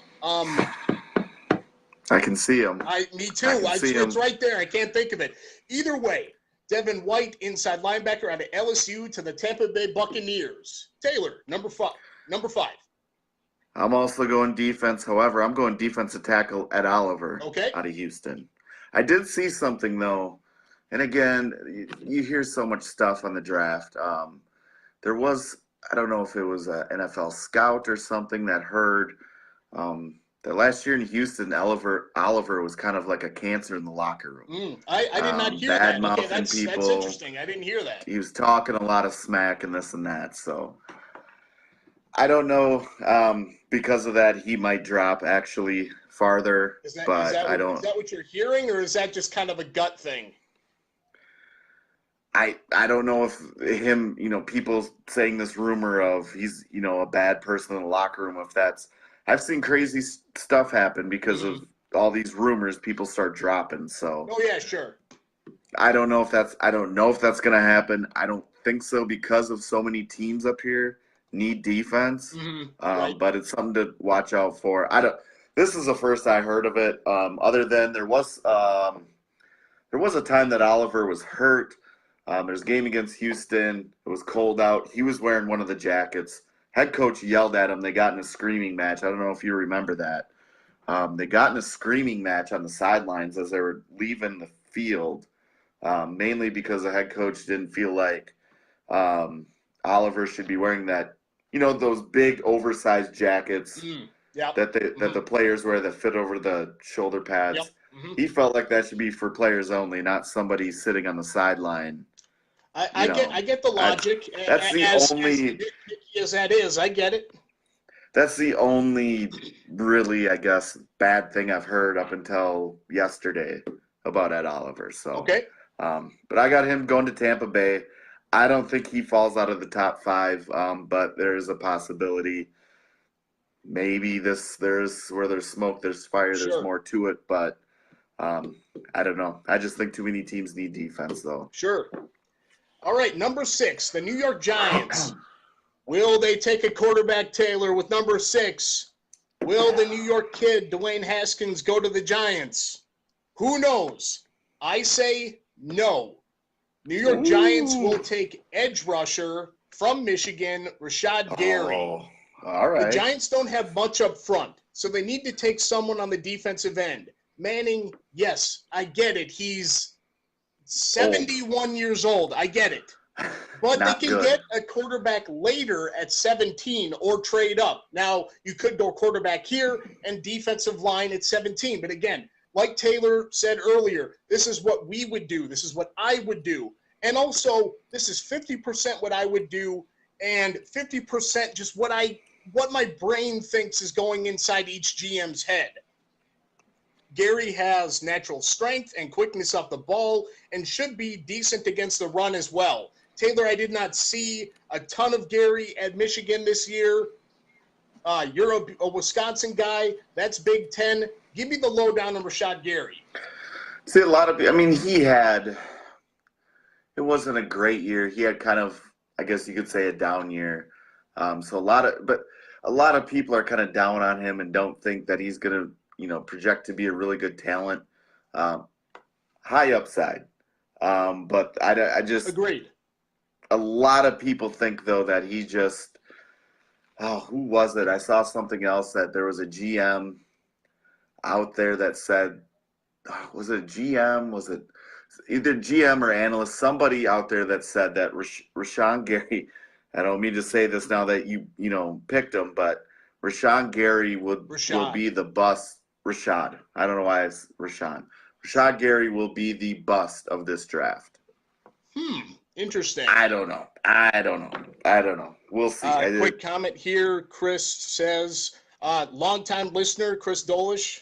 S2: I can see him.
S1: Me too. It's right there. I can't think of it. Either way, Devin White, inside linebacker out of LSU to the Tampa Bay Buccaneers. Taylor, number 5.
S2: I'm also going defense. However, I'm going defensive tackle Ed Oliver out of Houston. I did see something, though. And again, you hear so much stuff on the draft. There was, I don't know if it was an NFL scout or something that heard that last year in Houston, Oliver was kind of like a cancer in the locker room.
S1: I did not hear that. Okay, that's
S2: people.
S1: interesting. I didn't hear that.
S2: He was talking a lot of smack and this and that. So I don't know. Because of that, he might drop actually farther. I don't.
S1: Is that what you're hearing, or is that just kind of a gut thing?
S2: I don't know if him, people saying this rumor of he's, a bad person in the locker room, if that's. I've seen crazy stuff happen because of all these rumors. People start dropping. So.
S1: Oh yeah, sure.
S2: I don't know if that's going to happen. I don't think so because of so many teams up here need defense.
S1: Right.
S2: But it's something to watch out for. This is the first I heard of it. Other than there was a time that Oliver was hurt. There's a game against Houston. It was cold out. He was wearing one of the jackets. Head coach yelled at him. They got in a screaming match. I don't know if you remember that. They got in a screaming match on the sidelines as they were leaving the field, mainly because the head coach didn't feel like Oliver should be wearing that, those big oversized jackets that the players wear that fit over the shoulder pads.
S1: Yep. Mm-hmm.
S2: He felt like that should be for players only, not somebody sitting on the sideline.
S1: I get the logic.
S2: That's the only.
S1: As that is, I get it.
S2: That's the only really, I guess, bad thing I've heard up until yesterday about Ed Oliver. So
S1: okay.
S2: But I got him going to Tampa Bay. I don't think he falls out of the top 5, but there is a possibility. Maybe there's where there's smoke, there's fire, there's more to it, but I don't know. I just think too many teams need defense, though.
S1: Sure. All right, number 6, the New York Giants. Will they take a quarterback, Taylor, with number 6? Will the New York kid, Dwayne Haskins, go to the Giants? Who knows? I say no. New York Giants will take edge rusher from Michigan, Rashad Gary.
S2: Oh, all right.
S1: The Giants don't have much up front, so they need to take someone on the defensive end. Manning, yes, I get it. He's 71 years old. I get it. But they can get a quarterback later at 17 or trade up. Now, you could go quarterback here and defensive line at 17. But again, like Taylor said earlier, this is what we would do. This is what I would do. And also, this is 50% what I would do and 50% just what my brain thinks is going inside each GM's head. Gary has natural strength and quickness off the ball and should be decent against the run as well. Taylor, I did not see a ton of Gary at Michigan this year. You're a Wisconsin guy. That's Big Ten. Give me the lowdown on Rashad Gary.
S2: See, it wasn't a great year. He had kind of, I guess you could say, a down year. So a lot of people are kind of down on him and don't think that he's going to, project to be a really good talent. High upside. But I just
S1: agreed.
S2: A lot of people think, though, that he just who was it? I saw something else that there was a GM out there that said, was it a GM? Was it either GM or analyst? Somebody out there that said that Rashawn Gary, I don't mean to say this now that you picked him, but Rashawn Gary will be the bust. Rashad. I don't know why it's Rashawn. Rashad Gary will be the bust of this draft.
S1: Interesting.
S2: I don't know. We'll see.
S1: Quick comment here. Chris says, longtime listener, Chris Dolish,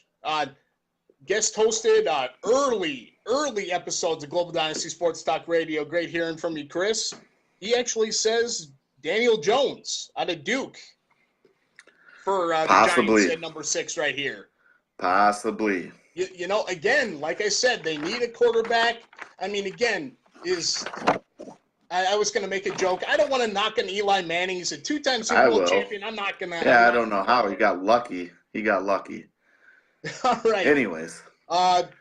S1: guest hosted early episodes of Global Dynasty Sports Talk Radio. Great hearing from you, Chris. He actually says Daniel Jones out of Duke for the Giants at number 6 right here.
S2: Possibly.
S1: Again, like I said, they need a quarterback. I mean, again, I was going to make a joke. I don't want to knock on Eli Manning. He's a 2-time Super Bowl champion. I'm not going to.
S2: Yeah, I don't know how. He got lucky.
S1: All right.
S2: Anyways.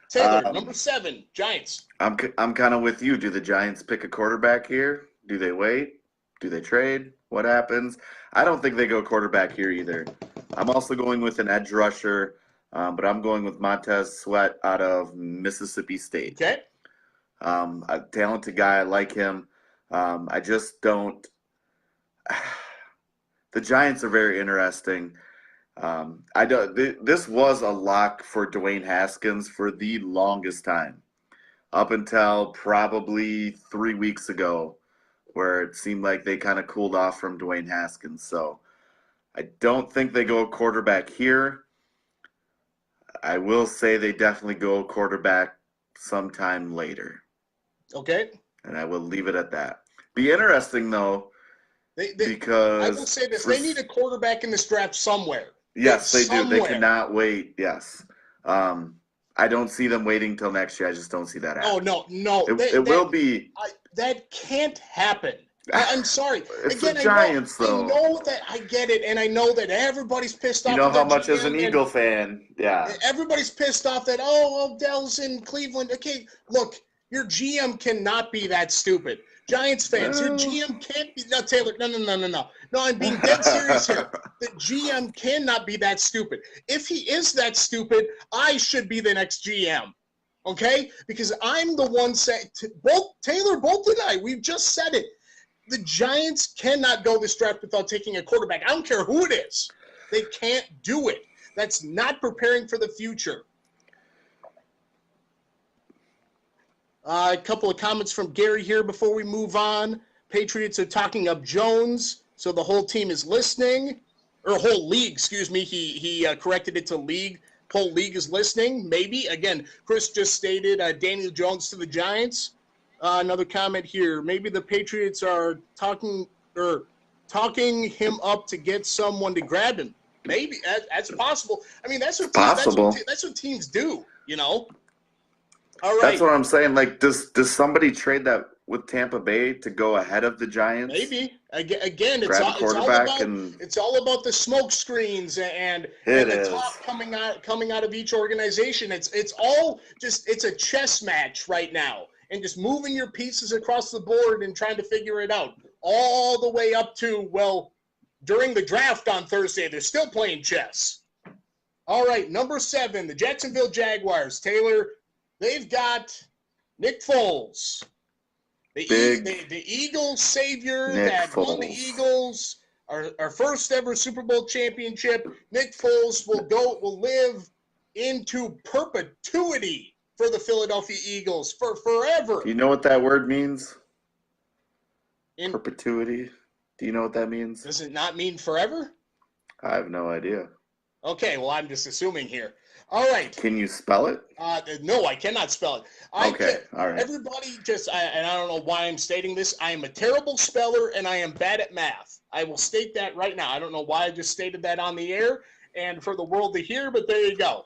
S1: Taylor, number 7, Giants.
S2: I'm kind of with you. Do the Giants pick a quarterback here? Do they wait? Do they trade? What happens? I don't think they go quarterback here either. I'm also going with an edge rusher, but I'm going with Montez Sweat out of Mississippi State.
S1: Okay.
S2: A talented guy. I like him. I just don't. The Giants are very interesting. This was a lock for Dwayne Haskins for the longest time, up until probably 3 weeks ago, where it seemed like they kind of cooled off from Dwayne Haskins. So I don't think they go quarterback here. I will say they definitely go quarterback sometime later.
S1: Okay.
S2: And I will leave it at that. Be interesting, though, because
S1: I will say this. They need a quarterback in this draft somewhere.
S2: Yes, they do. They cannot wait. Yes. I don't see them waiting till next year. I just don't see that happening.
S1: Oh, no.
S2: It will be.
S1: That can't happen. I'm sorry.
S2: It's the Giants, though.
S1: I know that. I get it, and I know that everybody's pissed off.
S2: You know how much as an Eagle fan, yeah.
S1: Everybody's pissed off that, Odell's in Cleveland. Okay, look, your GM cannot be that stupid. Giants fans, your GM can't be – no, Taylor, no. No, I'm being dead serious here. The GM cannot be that stupid. If he is that stupid, I should be the next GM, okay? Because I'm the one saying – Taylor, Bolt and I, we've just said it. The Giants cannot go this draft without taking a quarterback. I don't care who it is. They can't do it. That's not preparing for the future. A couple of comments from Gary here before we move on. Patriots are talking up Jones, so the whole team is listening. Or whole league, excuse me. He corrected it to league. Whole league is listening, maybe. Again, Chris just stated Daniel Jones to the Giants. Another comment here. Maybe the Patriots are talking him up to get someone to grab him. Maybe. That's possible. I mean, that's what teams do, you know. All right.
S2: That's what I'm saying. Like, does somebody trade that with Tampa Bay to go ahead of the Giants?
S1: Maybe. Again, it's all about the smoke screens and the talk coming out of each organization. It's all just it's a chess match right now, and just moving your pieces across the board and trying to figure it out. All the way up to during the draft on Thursday, they're still playing chess. All right, number 7, the Jacksonville Jaguars. Taylor. They've got Nick Foles, the Eagles savior that won the Eagles, our first ever Super Bowl championship. Nick Foles will live into perpetuity for the Philadelphia Eagles for forever.
S2: Do you know what that word means? Perpetuity. Do you know what that means?
S1: Does it not mean forever?
S2: I have no idea.
S1: Okay, well, I'm just assuming here. All right.
S2: Can you spell it?
S1: No, I cannot spell it.
S2: All right.
S1: Everybody and I don't know why I'm stating this. I am a terrible speller, and I am bad at math. I will state that right now. I don't know why I just stated that on the air and for the world to hear, but there you go.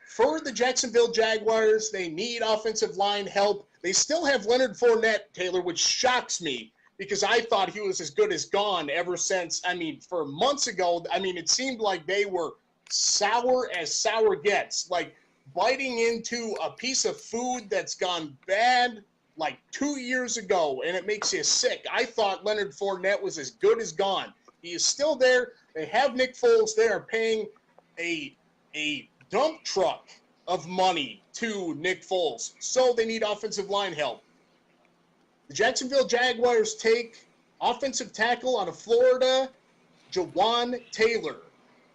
S1: For the Jacksonville Jaguars, they need offensive line help. They still have Leonard Fournette, Taylor, which shocks me because I thought he was as good as gone ever since. I mean, for months ago, it seemed like they were sour as sour gets, like biting into a piece of food that's gone bad like 2 years ago, and it makes you sick. I thought Leonard Fournette was as good as gone. He is still there. They have Nick Foles. They are paying a dump truck of money to Nick Foles, so they need offensive line help. The Jacksonville Jaguars take offensive tackle out of Florida, Jawan Taylor.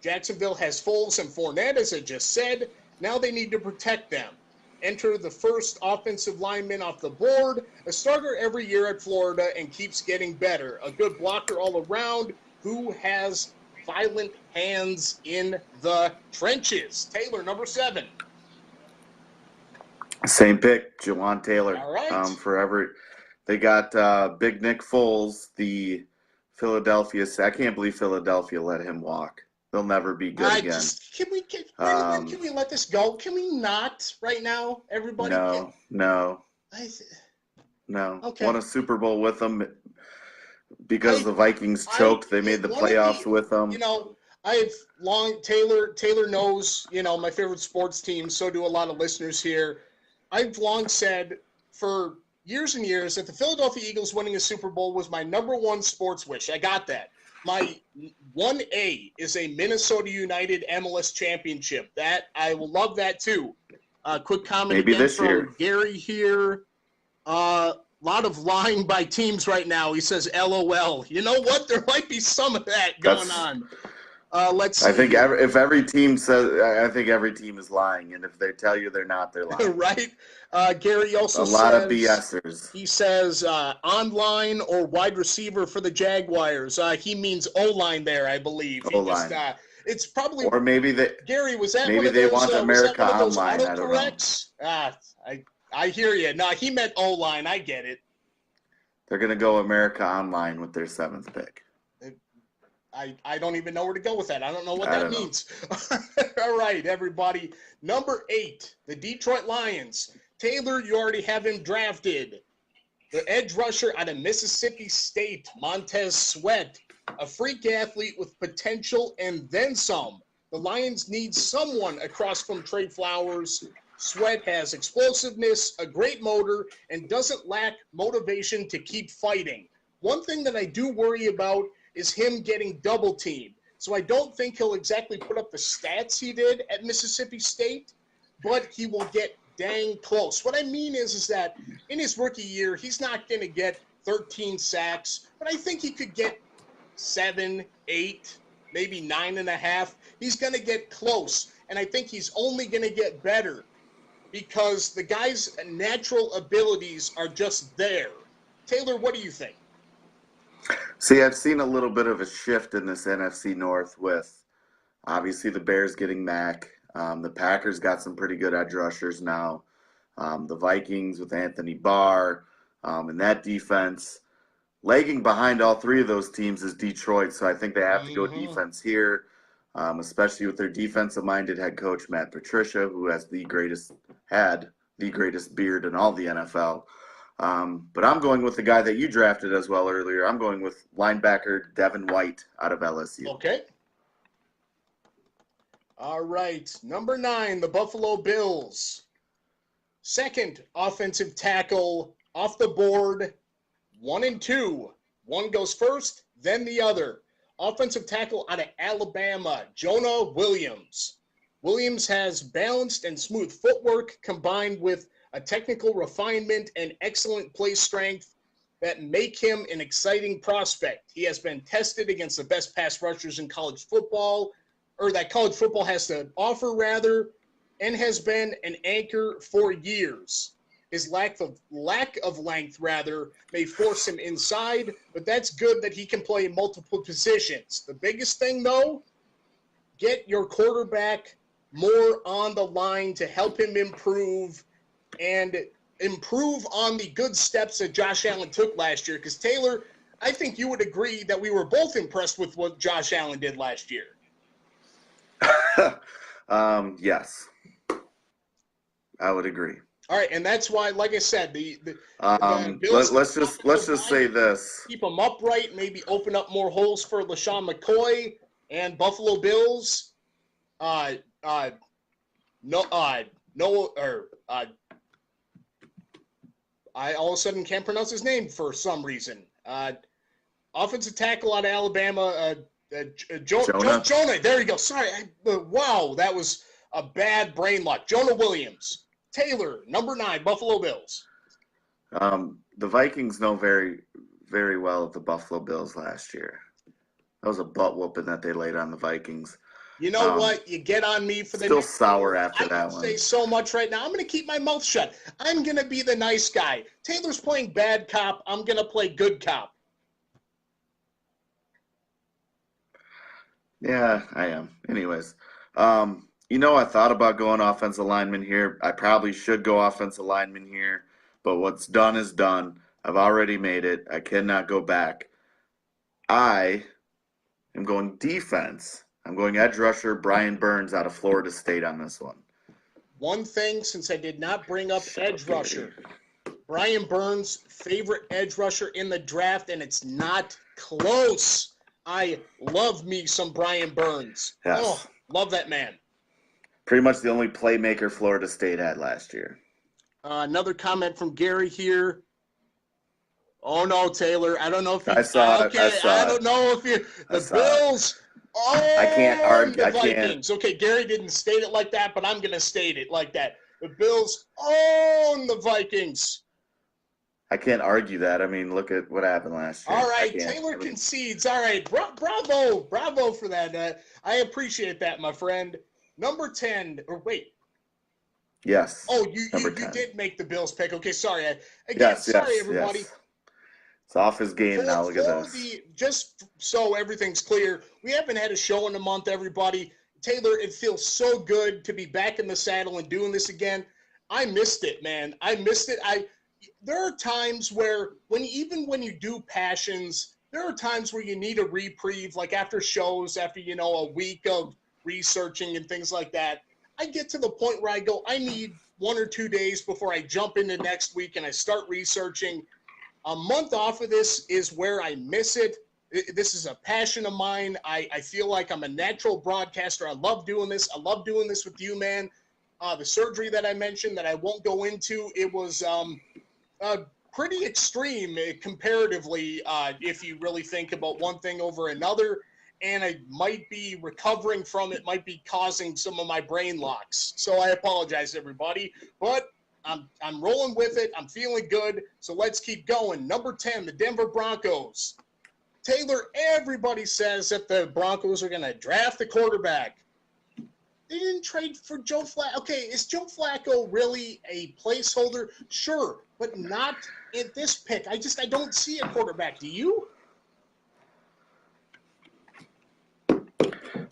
S1: Jacksonville has Foles and Fournette, as I just said. Now they need to protect them. Enter the first offensive lineman off the board, a starter every year at Florida and keeps getting better. A good blocker all around who has violent hands in the trenches. Taylor, number 7.
S2: Same pick, Jawan Taylor.
S1: All right.
S2: Forever. They got Big Nick Foles, the Philadelphia. I can't believe Philadelphia let him walk. They'll never be good again.
S1: Can we let this go? Can we not right now, everybody?
S2: No.
S1: Okay.
S2: Won a Super Bowl with them because the Vikings choked. They made the playoffs with them.
S1: You know, Taylor knows, my favorite sports team. So do a lot of listeners here. I've long said for years and years that the Philadelphia Eagles winning a Super Bowl was my number 1 sports wish. I got that. My 1A is a Minnesota United MLS championship. That I will love that too. Quick comment
S2: Maybe
S1: again
S2: this
S1: from
S2: year.
S1: Gary here. A lot of lying by teams right now. He says, LOL. You know what? There might be some of that going on. Let's see.
S2: I think if every team says, I think every team is lying, and if they tell you they're not, they're lying.
S1: Right. Gary also says,
S2: a lot of BSers.
S1: He says online or wide receiver for the Jaguars. He means O-line there, I believe.
S2: O-line.
S1: It's probably,
S2: or maybe they.
S1: Gary, was that
S2: maybe
S1: one of
S2: they
S1: those,
S2: want America
S1: was that one of those
S2: Online. I don't know.
S1: autocorrects? I hear you. No, he meant O-line. I get it.
S2: They're gonna go America Online with their 7th pick.
S1: I don't even know where to go with that. I don't know what that means. All right, everybody. Number 8, the Detroit Lions. Taylor, you already have him drafted. The edge rusher out of Mississippi State, Montez Sweat, a freak athlete with potential and then some. The Lions need someone across from Trey Flowers, Sweat has explosiveness, a great motor, and doesn't lack motivation to keep fighting. One thing that I do worry about is him getting double teamed. So I don't think he'll exactly put up the stats he did at Mississippi State, but he will get dang close. What I mean is that in his rookie year, he's not going to get 13 sacks, but I think he could get 7, 8, maybe 9.5. He's going to get close, and I think he's only going to get better because the guy's natural abilities are just there. Taylor, what do you think?
S2: See, I've seen a little bit of a shift in this NFC North with obviously the Bears getting Mac. The Packers got some pretty good edge rushers now. The Vikings with Anthony Barr and that defense. Lagging behind all three of those teams is Detroit, so I think they have to go defense here, especially with their defensive-minded head coach, Matt Patricia, who had the greatest beard in all the NFL. But I'm going with the guy that you drafted as well earlier. I'm going with linebacker Devin White out of LSU.
S1: Okay. All right. Number 9, the Buffalo Bills. Second offensive tackle off the board, 1 and 2. One goes first, then the other. Offensive tackle out of Alabama, Jonah Williams. Williams has balanced and smooth footwork combined with a technical refinement and excellent play strength that make him an exciting prospect. He has been tested against the best pass rushers in college football, or that college football has to offer, rather, and has been an anchor for years. His lack of length, rather, may force him inside, but that's good that he can play in multiple positions. The biggest thing, though, get your quarterback more on the line to help him improve and improve on the good steps that Josh Allen took last year. Because, Taylor, I think you would agree that we were both impressed with what Josh Allen did last year.
S2: Yes. I would agree.
S1: All right, and that's why, like I said, the
S2: Bills let's just say this.
S1: Keep them upright, maybe open up more holes for LaShawn McCoy and Buffalo Bills. I all of a sudden can't pronounce his name for some reason. Offensive tackle out of Alabama, Jonah. There you go. Sorry. Wow, that was a bad brain lock. Jonah Williams. Taylor, number 9, Buffalo Bills.
S2: The Vikings know very, very well of the Buffalo Bills last year. That was a butt whooping that they laid on the Vikings.
S1: You know what? You get on me for the
S2: still sour after that one.
S1: I say so much right now. I'm going to keep my mouth shut. I'm going to be the nice guy. Taylor's playing bad cop. I'm going to play good cop.
S2: Yeah, I am. Anyways, I thought about going offensive lineman here. I probably should go offensive lineman here, but what's done is done. I've already made it. I cannot go back. I am going defense. I'm going edge rusher Brian Burns out of Florida State on this one.
S1: One thing, since I did not bring up edge rusher, Brian Burns, favorite edge rusher in the draft, and it's not close. I love me some Brian Burns.
S2: Yes.
S1: Oh, love that man.
S2: Pretty much the only playmaker Florida State had last year.
S1: Another comment from Gary here. Oh, no, Taylor. I don't know if you –
S2: I saw it.
S1: I don't know if you – the Bills –
S2: I can't argue.
S1: The Vikings. Okay, Gary didn't state it like that, but I'm going to state it like that. The Bills own the Vikings.
S2: I can't argue that. I mean, look at what happened last year.
S1: All right, Taylor concedes. All right, bravo for that. I appreciate that, my friend. Number 10, or wait.
S2: Yes.
S1: Oh, you did make the Bills pick. Okay, sorry. Sorry, everybody.
S2: Yes. It's off his game now. Look at this.
S1: Just so everything's clear, we haven't had a show in a month, everybody. Taylor, it feels so good to be back in the saddle and doing this again. I missed it, man. I missed it. There are times where when you do passions, there are times where you need a reprieve, like after shows, after, a week of researching and things like that. I get to the point where I go, I need 1 or 2 days before I jump into next week and I start researching. A month off of this is where I miss it. This is a passion of mine. I feel like I'm a natural broadcaster. I love doing this. I love doing this with you, man. the surgery that I mentioned that I won't go into. It was pretty extreme comparatively if you really think about one thing over another. And I might be recovering from it, might be causing some of my brain locks. So I apologize, everybody. But I'm rolling with it. I'm feeling good. So let's keep going. Number 10, the Denver Broncos. Taylor, everybody says that the Broncos are going to draft the quarterback. They didn't trade for Joe Flacco. Okay, is Joe Flacco really a placeholder? Sure, but not in this pick. I don't see a quarterback. Do you?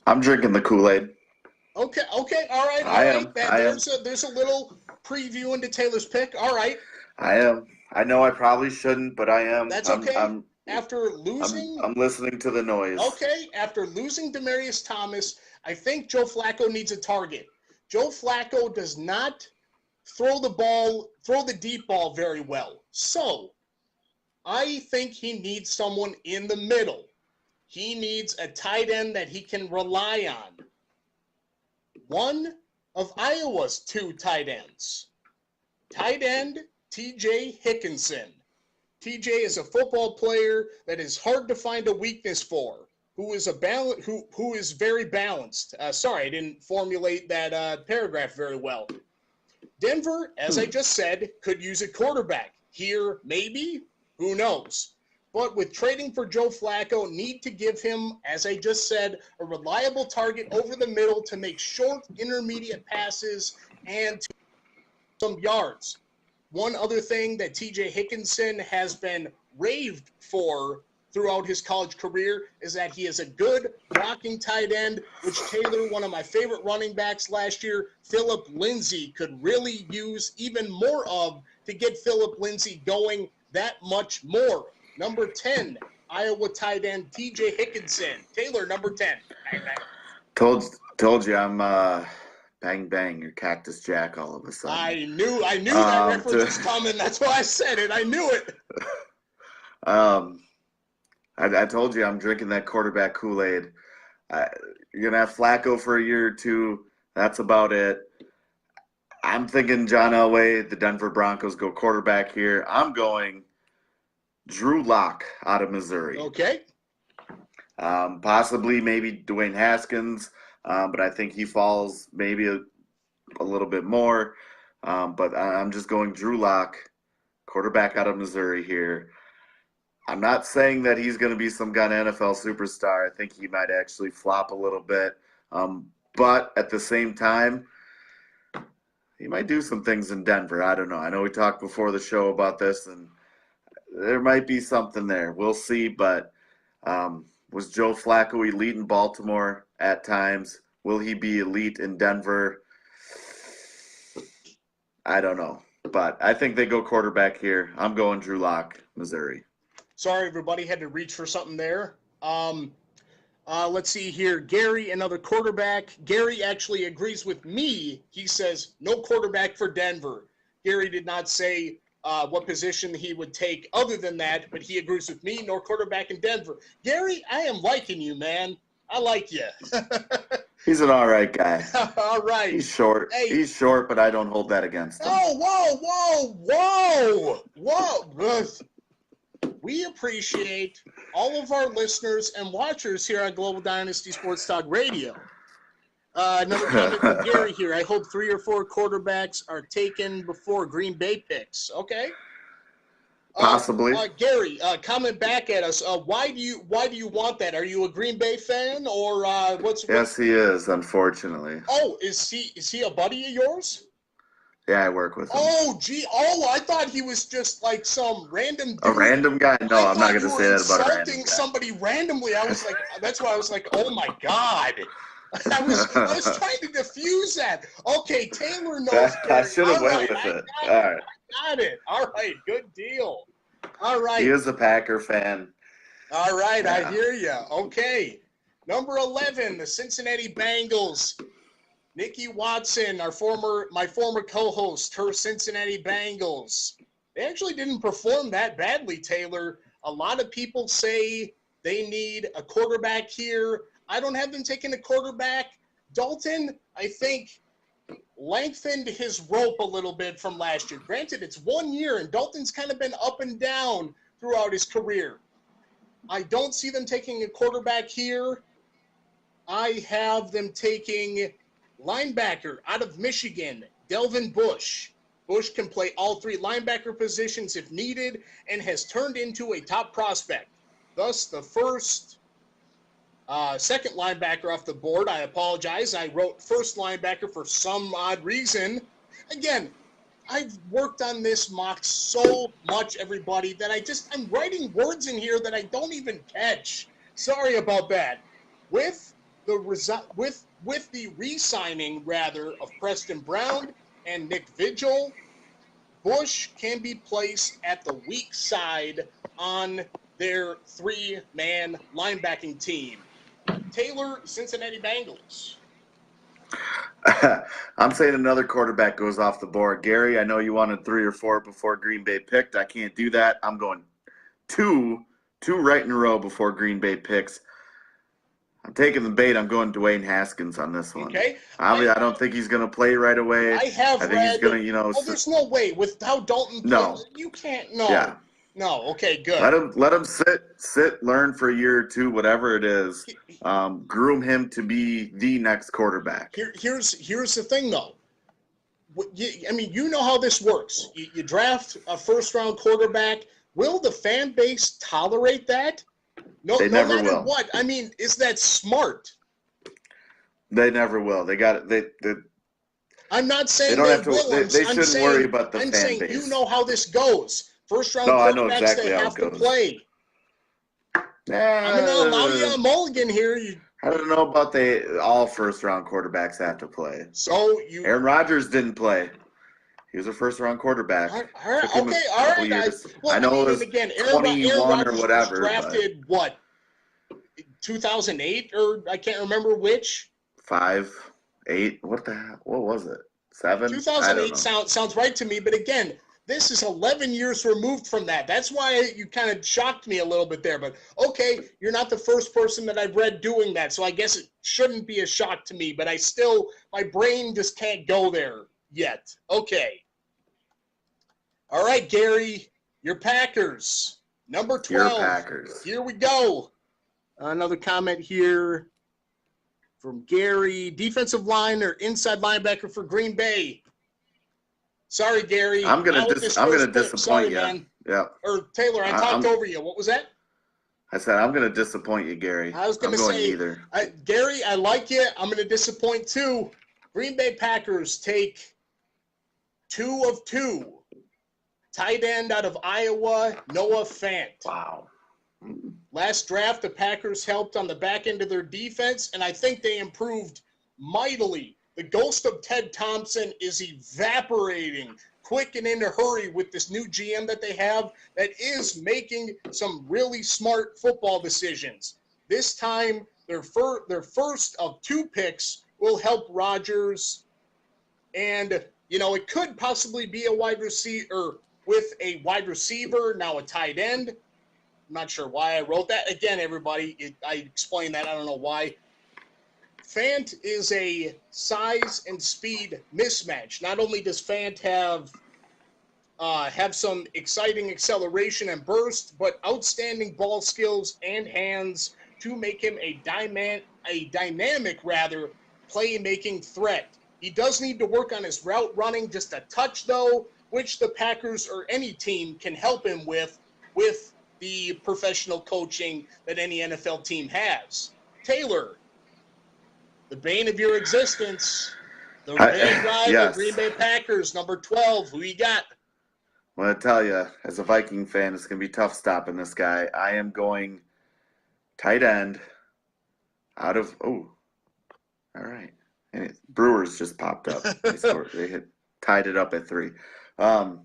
S2: I'm drinking the Kool-Aid.
S1: Okay, all right.
S2: I am.
S1: There's a little preview into Taylor's pick. All right.
S2: I am. I know I probably shouldn't, but I am.
S1: That's okay. After losing,
S2: I'm listening to the noise.
S1: Okay, after losing Demaryius Thomas, I think Joe Flacco needs a target. Joe Flacco does not throw the deep ball very well. So, I think he needs someone in the middle. He needs a tight end that he can rely on. One of Iowa's 2 tight ends. Tight end T.J. Hickenson. TJ is a football player that is hard to find a weakness for, who is very balanced. Sorry, I didn't formulate that paragraph very well. Denver, as I just said, could use a quarterback. Here, maybe, who knows? But with trading for Joe Flacco, need to give him, as I just said, a reliable target over the middle to make short, intermediate passes and some yards. One other thing that T.J. Hickenson has been raved for throughout his college career is that he is a good blocking tight end, which Taylor, one of my favorite running backs last year, Phillip Lindsay, could really use even more of to get Phillip Lindsay going that much more. Number 10, Iowa tight end T.J. Hickenson. Taylor, number 10. Bang, bang.
S2: Told you I'm bang bang your Cactus Jack all of a sudden.
S1: I knew that reference was coming. That's why I said it. I knew it.
S2: I told you I'm drinking that quarterback Kool-Aid. You're gonna have Flacco for a year or two. That's about it. I'm thinking John Elway, the Denver Broncos go quarterback here. I'm going Drew Lock out of Missouri.
S1: Okay.
S2: Possibly maybe Dwayne Haskins, but I think he falls maybe a little bit more. But I'm just going Drew Lock, quarterback out of Missouri here. I'm not saying that he's going to be some kind of NFL superstar. I think he might actually flop a little bit. But at the same time, he might do some things in Denver. I don't know. I know we talked before the show about this, and there might be something there. We'll see. But was Joe Flacco elite in Baltimore at times? Will he be elite in Denver? I don't know. But I think they go quarterback here. I'm going Drew Lock, Missouri.
S1: Sorry, everybody, had to reach for something there. Let's see here. Gary, another quarterback. Gary actually agrees with me. He says no quarterback for Denver. Gary did not say what position he would take other than that, but he agrees with me, no quarterback in Denver. Gary, I am liking you, man. I like you.
S2: He's an all right guy.
S1: All right.
S2: He's short. Hey. He's short, but I don't hold that against him.
S1: Oh, whoa. We appreciate all of our listeners and watchers here on Global Dynasty Sports Talk Radio. Another comment from Gary here. I hope 3 or 4 quarterbacks are taken before Green Bay picks. Okay.
S2: Possibly.
S1: Gary, comment back at us. Why do you want that? Are you a Green Bay fan or what's?
S2: Yes, he is. Unfortunately.
S1: Oh, is he a buddy of yours?
S2: Yeah, I work with him.
S1: Oh, gee. Oh, I thought he was just like some random dude.
S2: A random guy? No, I'm not going to say that about a random guy.
S1: Insulting somebody randomly. I was like, that's why I was like, oh my God. I was trying to diffuse that. Okay, Taylor knows.
S2: I should have went with it. All right.
S1: I got it. All right, good deal. All right.
S2: He is a Packer fan.
S1: All right, yeah. I hear you. Okay. Number 11, the Cincinnati Bengals. Nikki Watson, my former co-host, her Cincinnati Bengals. They actually didn't perform that badly, Taylor. A lot of people say they need a quarterback here. I don't have them taking a quarterback. Dalton, I think lengthened his rope a little bit from last year. Granted, it's 1 year, and Dalton's kind of been up and down throughout his career. I don't see them taking a quarterback here. I have them taking linebacker out of Michigan, Delvin Bush. Bush can play all three linebacker positions if needed and has turned into a top prospect. Thus, the second linebacker off the board. I apologize. I wrote first linebacker for some odd reason. Again, I've worked on this mock so much, everybody, that I'm writing words in here that I don't even catch. Sorry about that. With the re-signing, rather, of Preston Brown and Nick Vigil, Bush can be placed at the weak side on their three-man linebacking team. Taylor, Cincinnati Bengals.
S2: I'm saying another quarterback goes off the board. Gary, I know you wanted 3 or 4 before Green Bay picked. I can't do that. I'm going two right in a row before Green Bay picks. I'm taking the bait. I'm going Dwayne Haskins on this one.
S1: Okay.
S2: I don't think he's going to play right away.
S1: I think he's going to, there's no way. With how Dalton plays,
S2: no.
S1: You can't, no.
S2: Yeah.
S1: No, okay, good.
S2: Let him sit, learn for a year or two, whatever it is. Groom him to be the next quarterback.
S1: Here's the thing, though. You know how this works. You draft a first-round quarterback. Will the fan base tolerate that? No matter will. What. Is that smart?
S2: They never will. They got it.
S1: I'm not saying
S2: they don't have to.
S1: will.
S2: They shouldn't worry about the fan base. I'm saying
S1: you know how this goes. First-round quarterbacks, exactly they have to play. I'm going to allow you a mulligan here.
S2: I don't know about all first-round quarterbacks have to play.
S1: So
S2: Aaron Rodgers didn't play. He was a first-round quarterback.
S1: All right.
S2: I know it was
S1: again,
S2: 21 or whatever.
S1: Drafted, what, 2008 or I can't remember which?
S2: 5, 8, what the hell? What was it? 7?
S1: 2008 sounds right to me, but again, this is 11 years removed from that. That's why you kind of shocked me a little bit there. But, okay, you're not the first person that I've read doing that, so I guess it shouldn't be a shock to me. But my brain just can't go there yet. Okay. All right, Gary, your Packers. Number 12.
S2: Your Packers.
S1: Here we go. Another comment here from Gary. Defensive line or inside linebacker for Green Bay. Sorry, Gary.
S2: I'm gonna disappoint
S1: Sorry,
S2: you.
S1: Man.
S2: Yeah.
S1: Or Taylor, I talked over you. What was that?
S2: I said I'm gonna disappoint you, Gary.
S1: I was gonna say either. Gary, I like you. I'm gonna disappoint too. Green Bay Packers take 2 of 2. Tight end out of Iowa, Noah Fant.
S2: Wow.
S1: Last draft, the Packers helped on the back end of their defense, and I think they improved mightily. The ghost of Ted Thompson is evaporating quick and in a hurry with this new GM that they have that is making some really smart football decisions. This time, their first of 2 picks will help Rodgers, and, it could possibly be a wide receiver with a wide receiver, now a tight end. I'm not sure why I wrote that. Again, everybody, I explained that. I don't know why. Fant is a size and speed mismatch. Not only does Fant have some exciting acceleration and burst, but outstanding ball skills and hands to make him a dynamic playmaking threat. He does need to work on his route running just a touch, though, which the Packers or any team can help him with the professional coaching that any NFL team has. Taylor, the bane of your existence, the red ride of Green Bay Packers, number 12. Who you got?
S2: I want to tell you, as a Viking fan, it's going to be tough stopping this guy. I am going tight end out of – all right. And Brewers just popped up. They scored. They tied it up at 3. I'm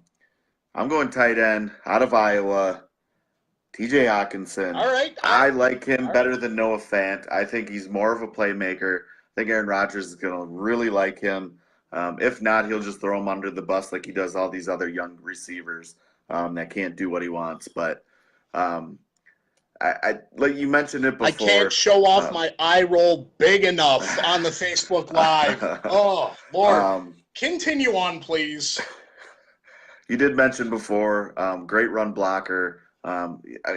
S2: going tight end out of Iowa, TJ Hawkinson.
S1: All right.
S2: I like him better than Noah Fant. I think he's more of a playmaker. I think Aaron Rodgers is going to really like him. If not, he'll just throw him under the bus like he does all these other young receivers that can't do what he wants. But I like you mentioned it before.
S1: I can't show off my eye roll big enough on the Facebook Live. Oh, Lord. Continue on, please.
S2: You did mention before, great run blocker.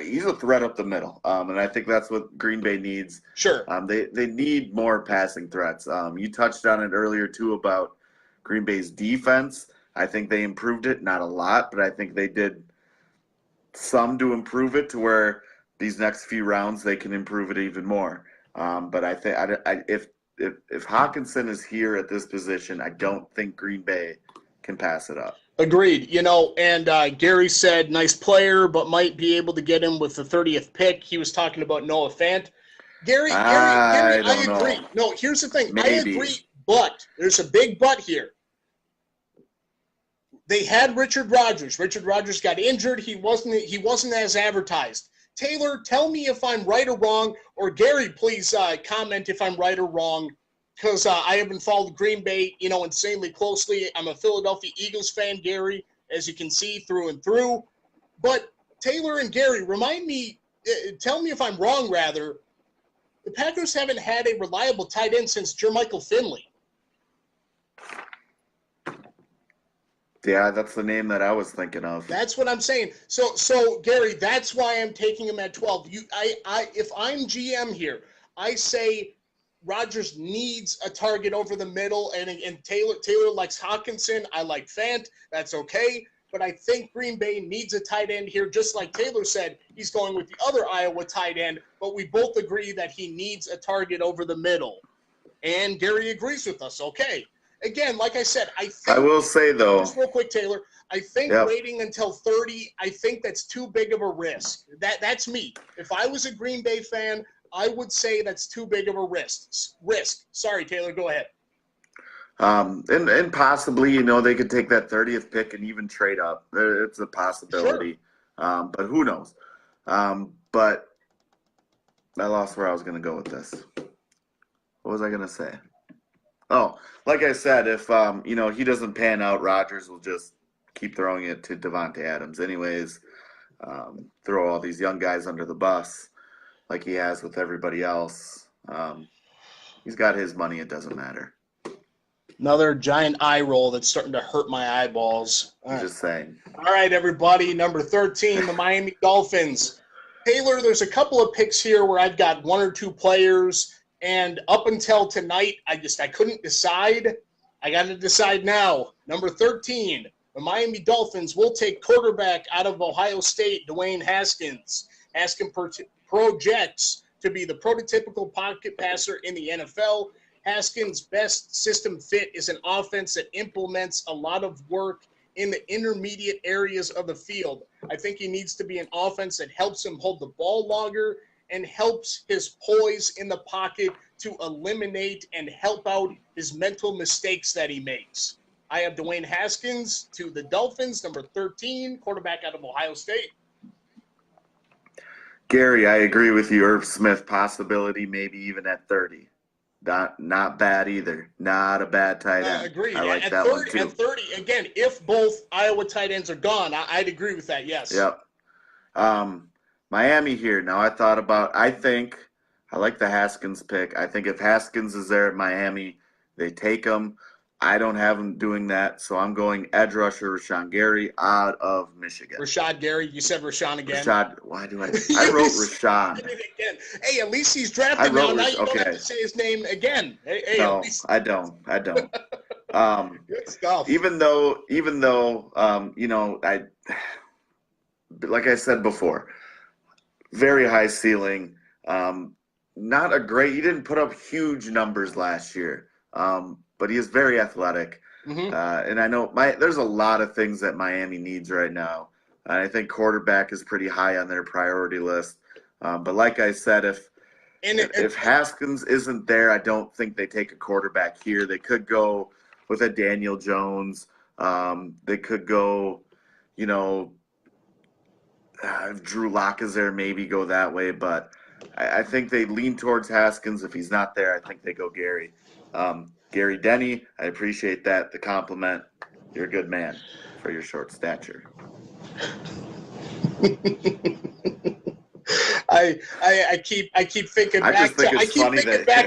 S2: He's a threat up the middle, and I think that's what Green Bay needs.
S1: Sure.
S2: They need more passing threats. You touched on it earlier, too, about Green Bay's defense. I think they improved it, not a lot, but I think they did some to improve it to where these next few rounds they can improve it even more. But I think if Hawkinson is here at this position, I don't think Green Bay can pass it up.
S1: Agreed. And Gary said nice player, but might be able to get him with the 30th pick. He was talking about Noah Fant. Gary, I agree. No, here's the thing. Maybe. I agree, but there's a big but here. They had Richard Rodgers. Richard Rodgers got injured. He wasn't as advertised. Taylor, tell me if I'm right or wrong, or Gary, please comment if I'm right or wrong, because I haven't followed Green Bay, insanely closely. I'm a Philadelphia Eagles fan, Gary, as you can see through and through. But Taylor and Gary, tell me if I'm wrong, rather. The Packers haven't had a reliable tight end since Jermichael Finley.
S2: Yeah, that's the name that I was thinking of.
S1: That's what I'm saying. So Gary, that's why I'm taking him at 12. If I'm GM here, I say Rodgers needs a target over the middle, and Taylor likes Hawkinson. I like Fant. That's okay. But I think Green Bay needs a tight end here, just like Taylor said. He's going with the other Iowa tight end, but we both agree that he needs a target over the middle. And Gary agrees with us. Okay. Again, like I said,
S2: I will say, though.
S1: Just real quick, Taylor. I think waiting until 30, I think that's too big of a risk. That's me. If I was a Green Bay fan, I would say that's too big of a risk. Sorry, Taylor, go ahead.
S2: And possibly, they could take that 30th pick and even trade up. It's a possibility. Sure. But who knows? But I lost where I was going to go with this. What was I going to say? Oh, like I said, if, he doesn't pan out, Rodgers will just keep throwing it to Davante Adams anyways, throw all these young guys under the bus like he has with everybody else. He's got his money. It doesn't matter.
S1: Another giant eye roll that's starting to hurt my eyeballs.
S2: I'm just saying.
S1: All right, everybody. Number 13, the Miami Dolphins. Taylor, there's a couple of picks here where I've got one or two players. And up until tonight, I couldn't decide. I got to decide now. Number 13, the Miami Dolphins will take quarterback out of Ohio State, Dwayne Haskins. Haskins projects to be the prototypical pocket passer in the NFL. Haskins' best system fit is an offense that implements a lot of work in the intermediate areas of the field. I think he needs to be an offense that helps him hold the ball longer and helps his poise in the pocket to eliminate and help out his mental mistakes that he makes. I have Dwayne Haskins to the Dolphins, number 13, quarterback out of Ohio State.
S2: Gary, I agree with you. Irv Smith, possibility maybe even at 30. Not bad either. Not a bad tight end.
S1: Agreed.
S2: I like
S1: at
S2: that
S1: 30,
S2: one too.
S1: At 30, again, if both Iowa tight ends are gone, I'd agree with that, yes.
S2: Yep. Miami here. Now I like the Haskins pick. I think if Haskins is there at Miami, they take him. I don't have him doing that, so I'm going edge rusher Rashawn Gary out of Michigan.
S1: Rashad Gary, you said Rashawn again.
S2: Why do I wrote Rashawn.
S1: Again. Hey, at least he's drafted now. Now you don't have to say his name again. Hey,
S2: no, I don't.
S1: Good stuff.
S2: Even though, like I said before, very high ceiling. Not a great. He didn't put up huge numbers last year, but he is very athletic.
S1: Mm-hmm.
S2: And I know there's a lot of things that Miami needs right now. And I think quarterback is pretty high on their priority list. But like I said, if Haskins isn't there, I don't think they take a quarterback here. They could go with a Daniel Jones. They could go, if Drew Lock is there, maybe go that way. But I think they lean towards Haskins. If he's not there, I think they go Gary. Gary Denny, I appreciate that, the compliment. You're a good man for your short stature.
S1: I keep thinking back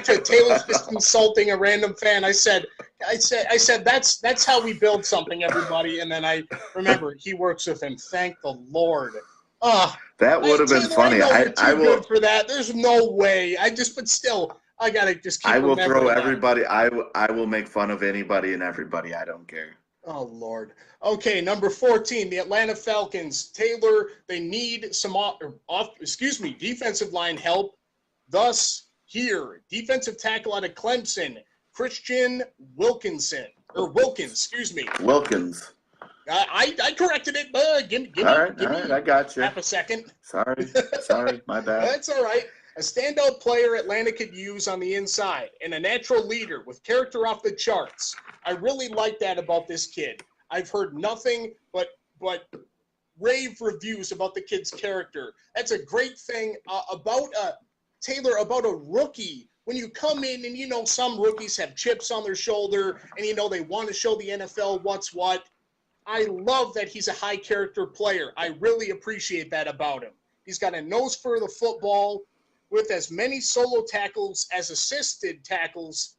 S1: to Taylor's just insulting a random fan. I said that's how we build something, everybody. And then I remember he works with him. Thank the Lord.
S2: That would have been funny.
S1: I will. Good for that. There's no way. But still, I gotta just keep.
S2: I will throw everybody. I will make fun of anybody and everybody. I don't care.
S1: Oh Lord. Okay, number 14, the Atlanta Falcons. Taylor, they need some defensive line help. Thus, here, defensive tackle out of Clemson, Christian Wilkins.
S2: Wilkins.
S1: I corrected it. Give me.
S2: All right, I got you.
S1: Half a second.
S2: Sorry, my bad.
S1: That's all right. A standout player Atlanta could use on the inside, and a natural leader with character off the charts. I really like that about this kid. I've heard nothing but rave reviews about the kid's character. That's a great thing about Taylor, about a rookie. When you come in and, some rookies have chips on their shoulder and, they want to show the NFL what's what. I love that he's a high character player. I really appreciate that about him. He's got a nose for the football with as many solo tackles as assisted tackles.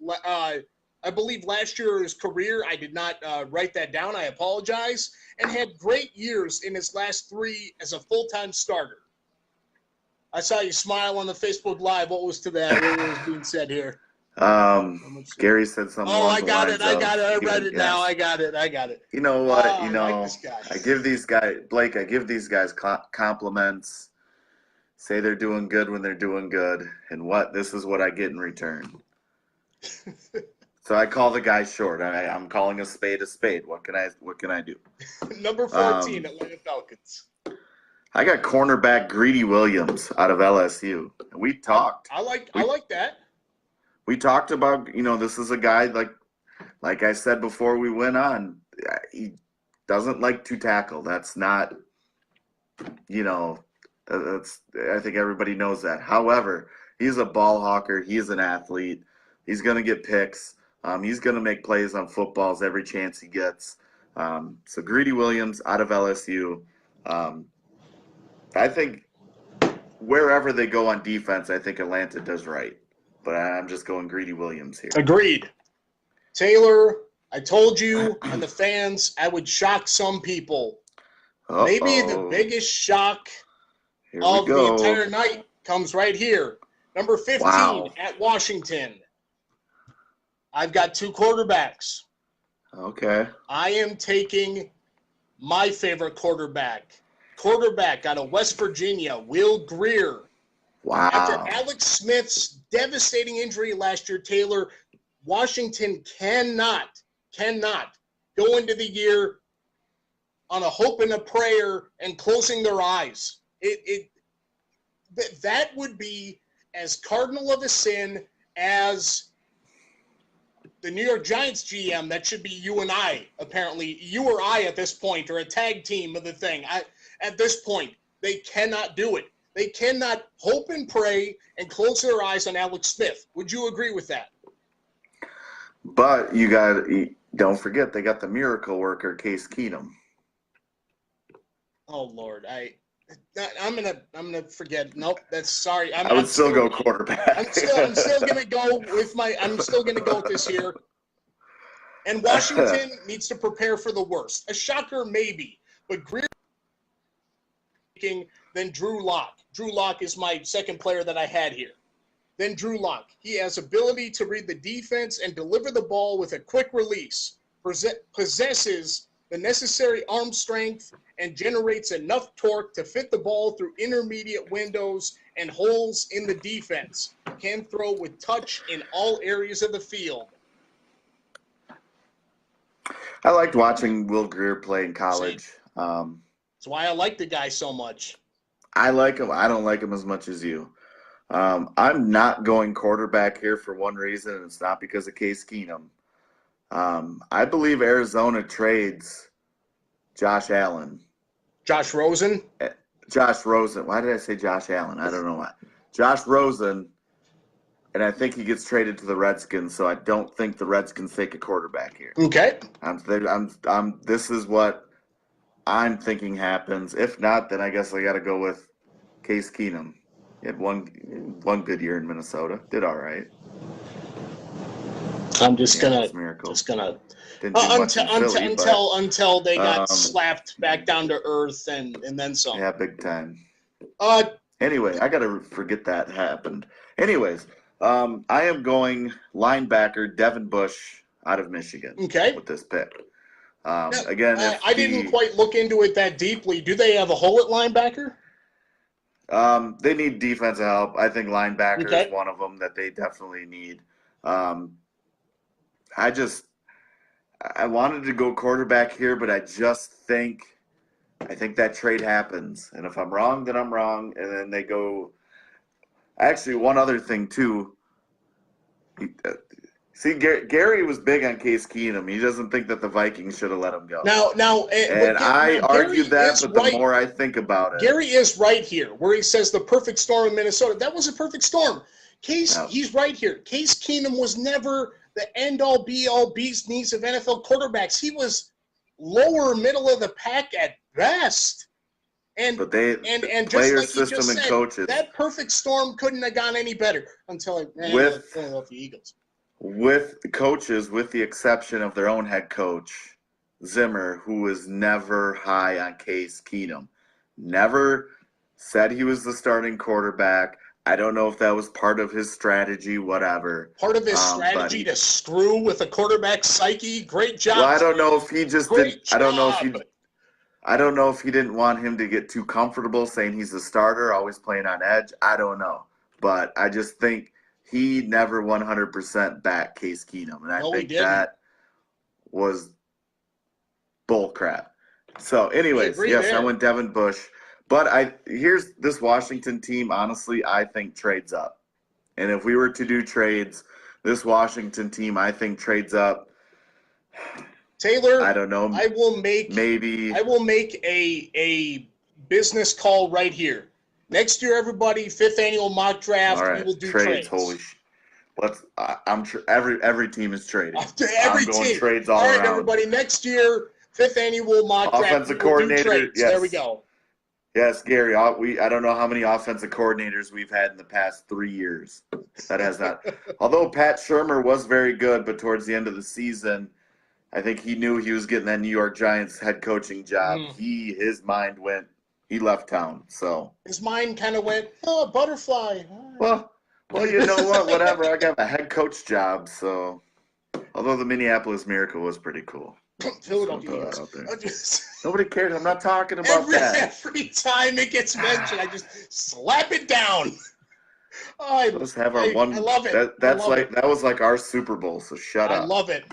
S1: I believe last year of his career, I did not write that down. I apologize. And had great years in his last 3 as a full-time starter. I saw you smile on the Facebook Live. What was to that? What was being said here?
S2: Gary said something.
S1: Oh, I got it. I read it now. I got it.
S2: You know what?
S1: I
S2: give these guys, Blake, compliments. Say they're doing good when they're doing good. And this is what I get in return. So I call the guy short. I'm calling a spade a spade. What can I do?
S1: Number 14, Atlanta Falcons.
S2: I got cornerback Greedy Williams out of LSU. We talked.
S1: I like that.
S2: We talked about, this is a guy like I said before we went on, he doesn't like to tackle. That's not, I think everybody knows that. However, he's a ball hawker. He's an athlete. He's going to get picks. He's going to make plays on footballs every chance he gets. So Greedy Williams out of LSU. I think wherever they go on defense, I think Atlanta does right. But I'm just going Greedy Williams here.
S1: Agreed. Taylor, I told you and the fans I would shock some people. Maybe the biggest shock of the entire night comes right here. Number 15 at Washington. I've got 2 quarterbacks.
S2: Okay. I
S1: am taking my favorite quarterback out of West Virginia, Will Grier.
S2: Wow.
S1: After Alex Smith's devastating injury last year, Taylor, Washington cannot go into the year on a hope and a prayer and closing their eyes. That would be as cardinal of a sin as the New York Giants GM. That should be you and I, apparently. You or I at this point, or a tag team of the thing. At this point, they cannot do it. They cannot hope and pray and close their eyes on Alex Smith. Would you agree with that?
S2: But don't forget, they got the miracle worker, Case Keenum.
S1: Oh Lord, I'm gonna forget. Nope, that's sorry.
S2: I would still go quarterback.
S1: I'm still gonna go with this here. And Washington needs to prepare for the worst. A shocker, maybe, but Greer than Drew Lock. Drew Lock is my second player that I had here. Then Drew Lock. He has ability to read the defense and deliver the ball with a quick release. Possesses the necessary arm strength and generates enough torque to fit the ball through intermediate windows and holes in the defense. Can throw with touch in all areas of the field.
S2: I liked watching Will Grier play in college.
S1: That's why I like the guy so much.
S2: I like him. I don't like him as much as you. I'm not going quarterback here for one reason, and it's not because of Case Keenum. I believe Arizona trades Josh Allen.
S1: Josh Rosen?
S2: Josh Rosen. Why did I say Josh Allen? I don't know why. Josh Rosen, and I think he gets traded to the Redskins, so I don't think the Redskins take a quarterback here.
S1: Okay.
S2: This is what I'm thinking happens. If not, then I guess I got to go with Case Keenum. He had one good year in Minnesota. Did all right.
S1: I'm just gonna
S2: Didn't do much in Philly,
S1: until they got slapped back down to earth and then some.
S2: Yeah, big time.
S1: Anyway,
S2: I gotta forget that happened. Anyways, I am going linebacker Devin Bush out of Michigan.
S1: Okay.
S2: With this pick. I
S1: didn't quite look into it that deeply. Do they have a hole at linebacker?
S2: They need defensive help. I think linebacker is one of them that they definitely need. I wanted to go quarterback here, but I think that trade happens. And if I'm wrong, then I'm wrong. And then they go. Actually, one other thing too. See, Gary was big on Case Keenum. He doesn't think that the Vikings should have let him go. I argued that, but the more I think about it,
S1: Gary is right here, where he says the perfect storm in Minnesota. That was a perfect storm. He's right here. Case Keenum was never the end-all, be-all, beast knees of NFL quarterbacks. He was lower middle of the pack at best. And just
S2: player
S1: like
S2: system
S1: just
S2: and
S1: said,
S2: coaches.
S1: That perfect storm couldn't have gone any better until
S2: with
S1: Philadelphia Eagles.
S2: With coaches, with the exception of their own head coach, Zimmer, who was never high on Case Keenum. Never said he was the starting quarterback. I don't know if that was part of his strategy, whatever.
S1: Part of his strategy to screw with a quarterback psyche. Great job.
S2: Well, I don't know if he just didn't. I don't know if he didn't want him to get too comfortable saying he's the starter, always playing on edge. I don't know. But I just think he never 100% backed Case Keenum. And I think that was bull crap. So, anyways, I went Devin Bush. But here's this Washington team, honestly, I think trades up. And if we were to do trades, this Washington team, I think trades up.
S1: Taylor,
S2: I don't know.
S1: I will make a business call right here. Next year, everybody, 5th annual mock draft.
S2: Right.
S1: We will do trades.
S2: Holy I'm sure every team is trading.
S1: Every
S2: I'm going
S1: team.
S2: Trades all around.
S1: Everybody. Next year, 5th annual mock draft.
S2: Offensive coordinator.
S1: Yes. There we go.
S2: Yes, Gary. I don't know how many offensive coordinators we've had in the past 3 years. That has not. Although Pat Shurmur was very good, but towards the end of the season, I think he knew he was getting that New York Giants head coaching job. His mind went. He left town. So
S1: his mind kind of went, butterfly.
S2: Well, you know what? Whatever. I got a head coach job. So, although the Minneapolis Miracle was pretty cool.
S1: Philadelphia.
S2: Nobody cares. I'm not talking about that.
S1: Every time it gets mentioned, I just slap it down.
S2: Let's have our one.
S1: I love it.
S2: That was like our Super Bowl. So shut up.
S1: I love it.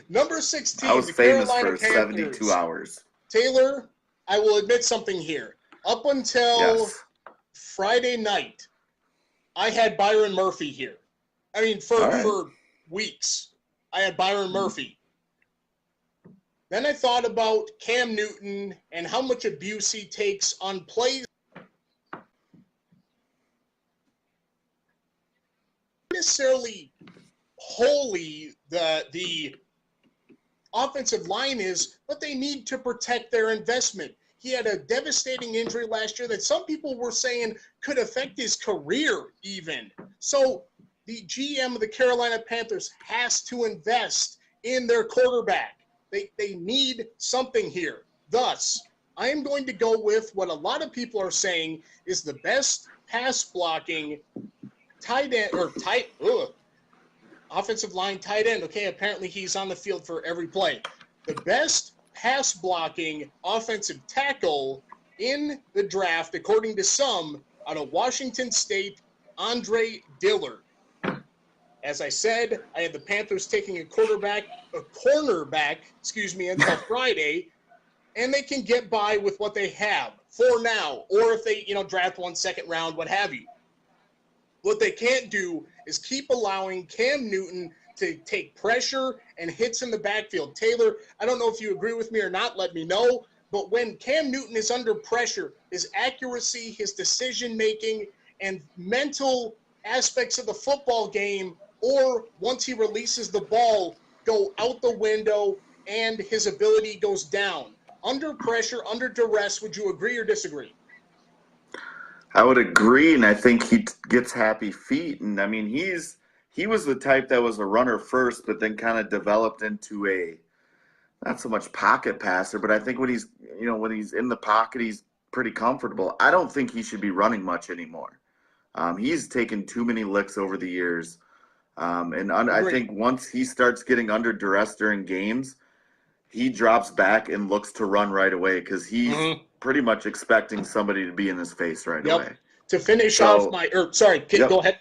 S1: Number 16.
S2: I was famous
S1: Carolina
S2: for 72 hours.
S1: Taylor, I will admit something here. Up until Friday night, I had Byron Murphy here. I mean, for weeks, I had Byron Murphy. Then I thought about Cam Newton and how much abuse he takes on plays. Not necessarily wholly the offensive line is, but they need to protect their investment. He had a devastating injury last year that some people were saying could affect his career even. So the GM of the Carolina Panthers has to invest in their quarterback. They need something here. Thus, I am going to go with what a lot of people are saying is the best pass blocking tight end or offensive line tight end. Okay, apparently he's on the field for every play. The best pass blocking offensive tackle in the draft, according to some, out of Washington State, Andre Dillard. As I said, I had the Panthers taking a cornerback, until Friday, and they can get by with what they have for now, or if they, draft 1 second round, what have you. What they can't do is keep allowing Cam Newton to take pressure and hits in the backfield. Taylor, I don't know if you agree with me or not, let me know, but when Cam Newton is under pressure, his accuracy, his decision-making, and mental aspects of the football game, or once he releases the ball, go out the window and his ability goes down. Under pressure, under duress, would you agree or disagree?
S2: I would agree, and I think he gets happy feet. And I mean, he was the type that was a runner first, but then kind of developed into a not so much pocket passer. But I think when he's in the pocket, he's pretty comfortable. I don't think he should be running much anymore. He's taken too many licks over the years, I think once he starts getting under duress during games, he drops back and looks to run right away because he's pretty much expecting somebody to be in his face right away.
S1: To finish off my – go ahead.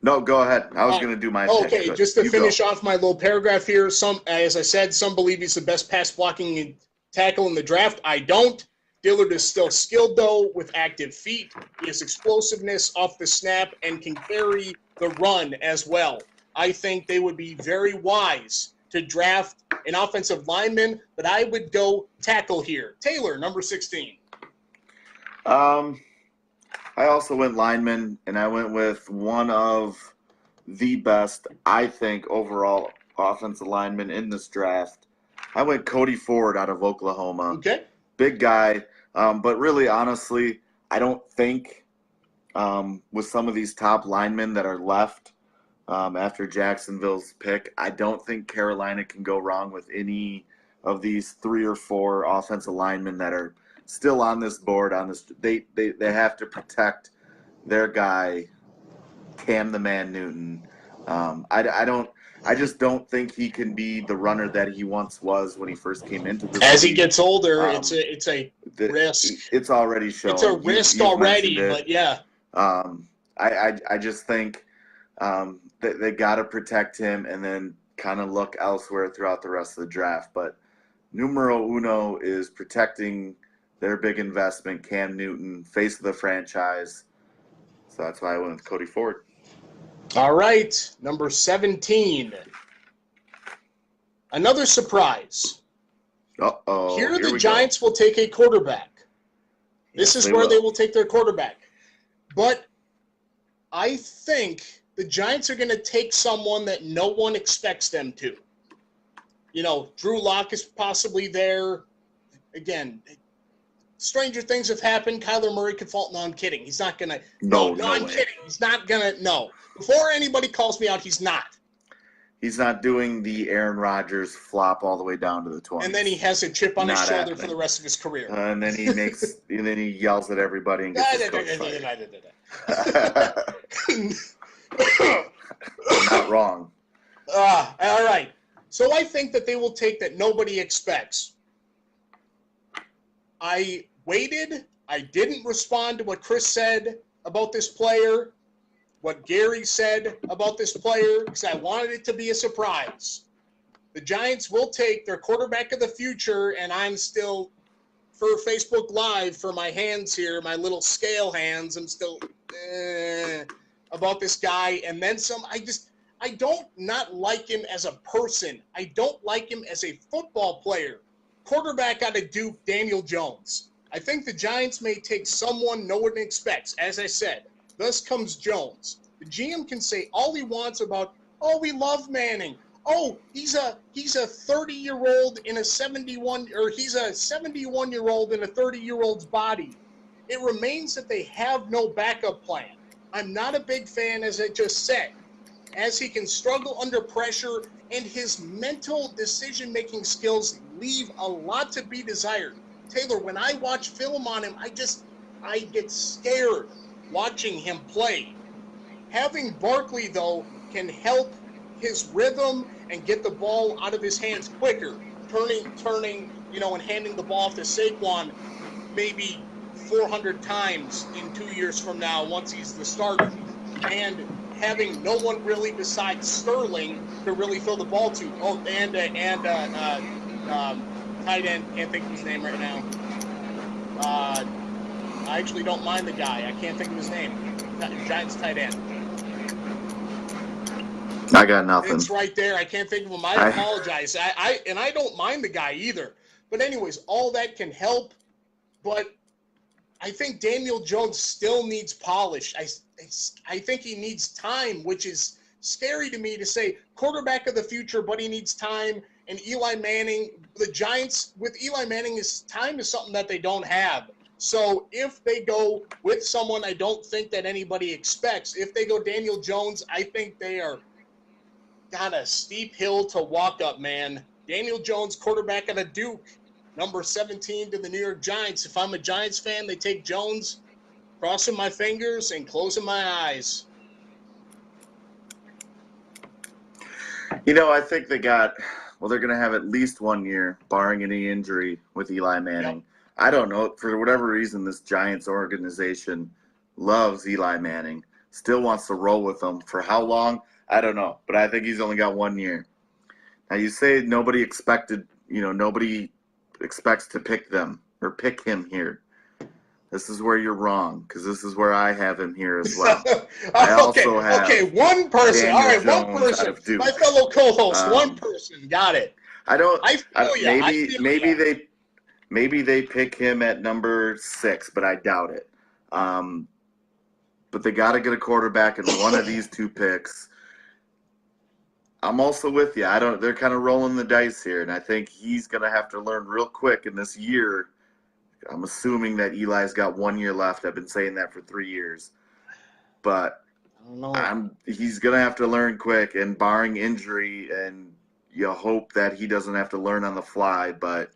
S2: No, go ahead. I was going to do my
S1: okay, pick, just to finish off my little paragraph here, as I said, some believe he's the best pass blocking tackle in the draft. I don't. Dillard is still skilled, though, with active feet. He has explosiveness off the snap and can carry the run as well. I think they would be very wise to draft an offensive lineman, but I would go tackle here. Taylor, number 16.
S2: I also went lineman, and I went with one of the best, I think, overall offensive linemen in this draft. I went Cody Ford out of Oklahoma.
S1: Okay.
S2: Big guy, but really, honestly, I don't think with some of these top linemen that are left after Jacksonville's pick, I don't think Carolina can go wrong with any of these 3 or 4 offensive linemen that are still on this board. They have to protect their guy, Cam the Man Newton. I just don't think he can be the runner that he once was when he first came into this.
S1: As he gets older, it's a risk.
S2: It's already shown.
S1: It's a risk already, but yeah.
S2: I just think they got to protect him and then kind of look elsewhere throughout the rest of the draft. But numero uno is protecting their big investment, Cam Newton, face of the franchise. So that's why I went with Cody Ford.
S1: All right, number 17. Another surprise.
S2: Uh-oh.
S1: Here the Giants will take a quarterback. This is where they will take their quarterback. But I think the Giants are going to take someone that no one expects them to. Drew Lock is possibly there. Again, stranger things have happened. Kyler Murray could fall. No, I'm kidding. He's not going to. No, I'm kidding. He's not going to. No. Before anybody calls me out, he's not.
S2: He's not doing the Aaron Rodgers flop all the way down to the 20s.
S1: And then he has a chip on his shoulder for the rest of his career.
S2: And then he and then he yells at everybody and gets not wrong.
S1: All right. So I think that they will take that nobody expects. I waited. I didn't respond to what Chris said about this player, what Gary said about this player, because I wanted it to be a surprise. The Giants will take their quarterback of the future, and I'm still, for Facebook Live, for my hands here, my little scale hands, I'm still about this guy. And then some. I don't not like him as a person. I don't like him as a football player. Quarterback out of Duke, Daniel Jones. I think the Giants may take someone no one expects. As I said, thus comes Jones. The GM can say all he wants about, we love Manning. He's a 30-year-old in a 71, or he's a 71-year-old in a 30-year-old's body. It remains that they have no backup plan. I'm not a big fan, as I just said, as he can struggle under pressure and his mental decision-making skills leave a lot to be desired. Taylor, when I watch film on him, I get scared watching him play. Having Barkley, though, can help his rhythm and get the ball out of his hands quicker, turning, and handing the ball off to Saquon maybe 400 times in 2 years from now once he's the starter. And having no one really besides Sterling to really throw the ball to. Tight end, can't think of his name right now. I actually don't mind the guy. I can't think of his name. Giants tight end.
S2: I got nothing.
S1: It's right there. I can't think of him. I apologize. I don't mind the guy either. But anyways, all that can help. But I think Daniel Jones still needs polish. I think he needs time, which is scary to me to say quarterback of the future, but he needs time. And Eli Manning, the Giants with Eli Manning, time is something that they don't have. So if they go with someone I don't think that anybody expects, if they go Daniel Jones, I think they are got a steep hill to walk up, man. Daniel Jones, quarterback out of Duke, number 17 to the New York Giants. If I'm a Giants fan, they take Jones, crossing my fingers and closing my eyes.
S2: You know, I think they're going to have at least 1 year, barring any injury, with Eli Manning. Yep. I don't know. For whatever reason, this Giants organization loves Eli Manning, still wants to roll with him. For how long? I don't know. But I think he's only got 1 year. Now, you say nobody expects to pick them or pick him here. This is where you're wrong, because this is where I have him here as well. I also have
S1: one person.
S2: Daniel
S1: All right,
S2: Jones
S1: one person.
S2: out of Duke.
S1: My fellow co-host, one person. Got it.
S2: Maybe they pick him at number 6, but I doubt it. But they got to get a quarterback in one of these two picks. I'm also with you. They're kind of rolling the dice here, and I think he's going to have to learn real quick in this year. I'm assuming that Eli's got 1 year left. I've been saying that for 3 years. But he's going to have to learn quick, and barring injury, and you hope that he doesn't have to learn on the fly. But,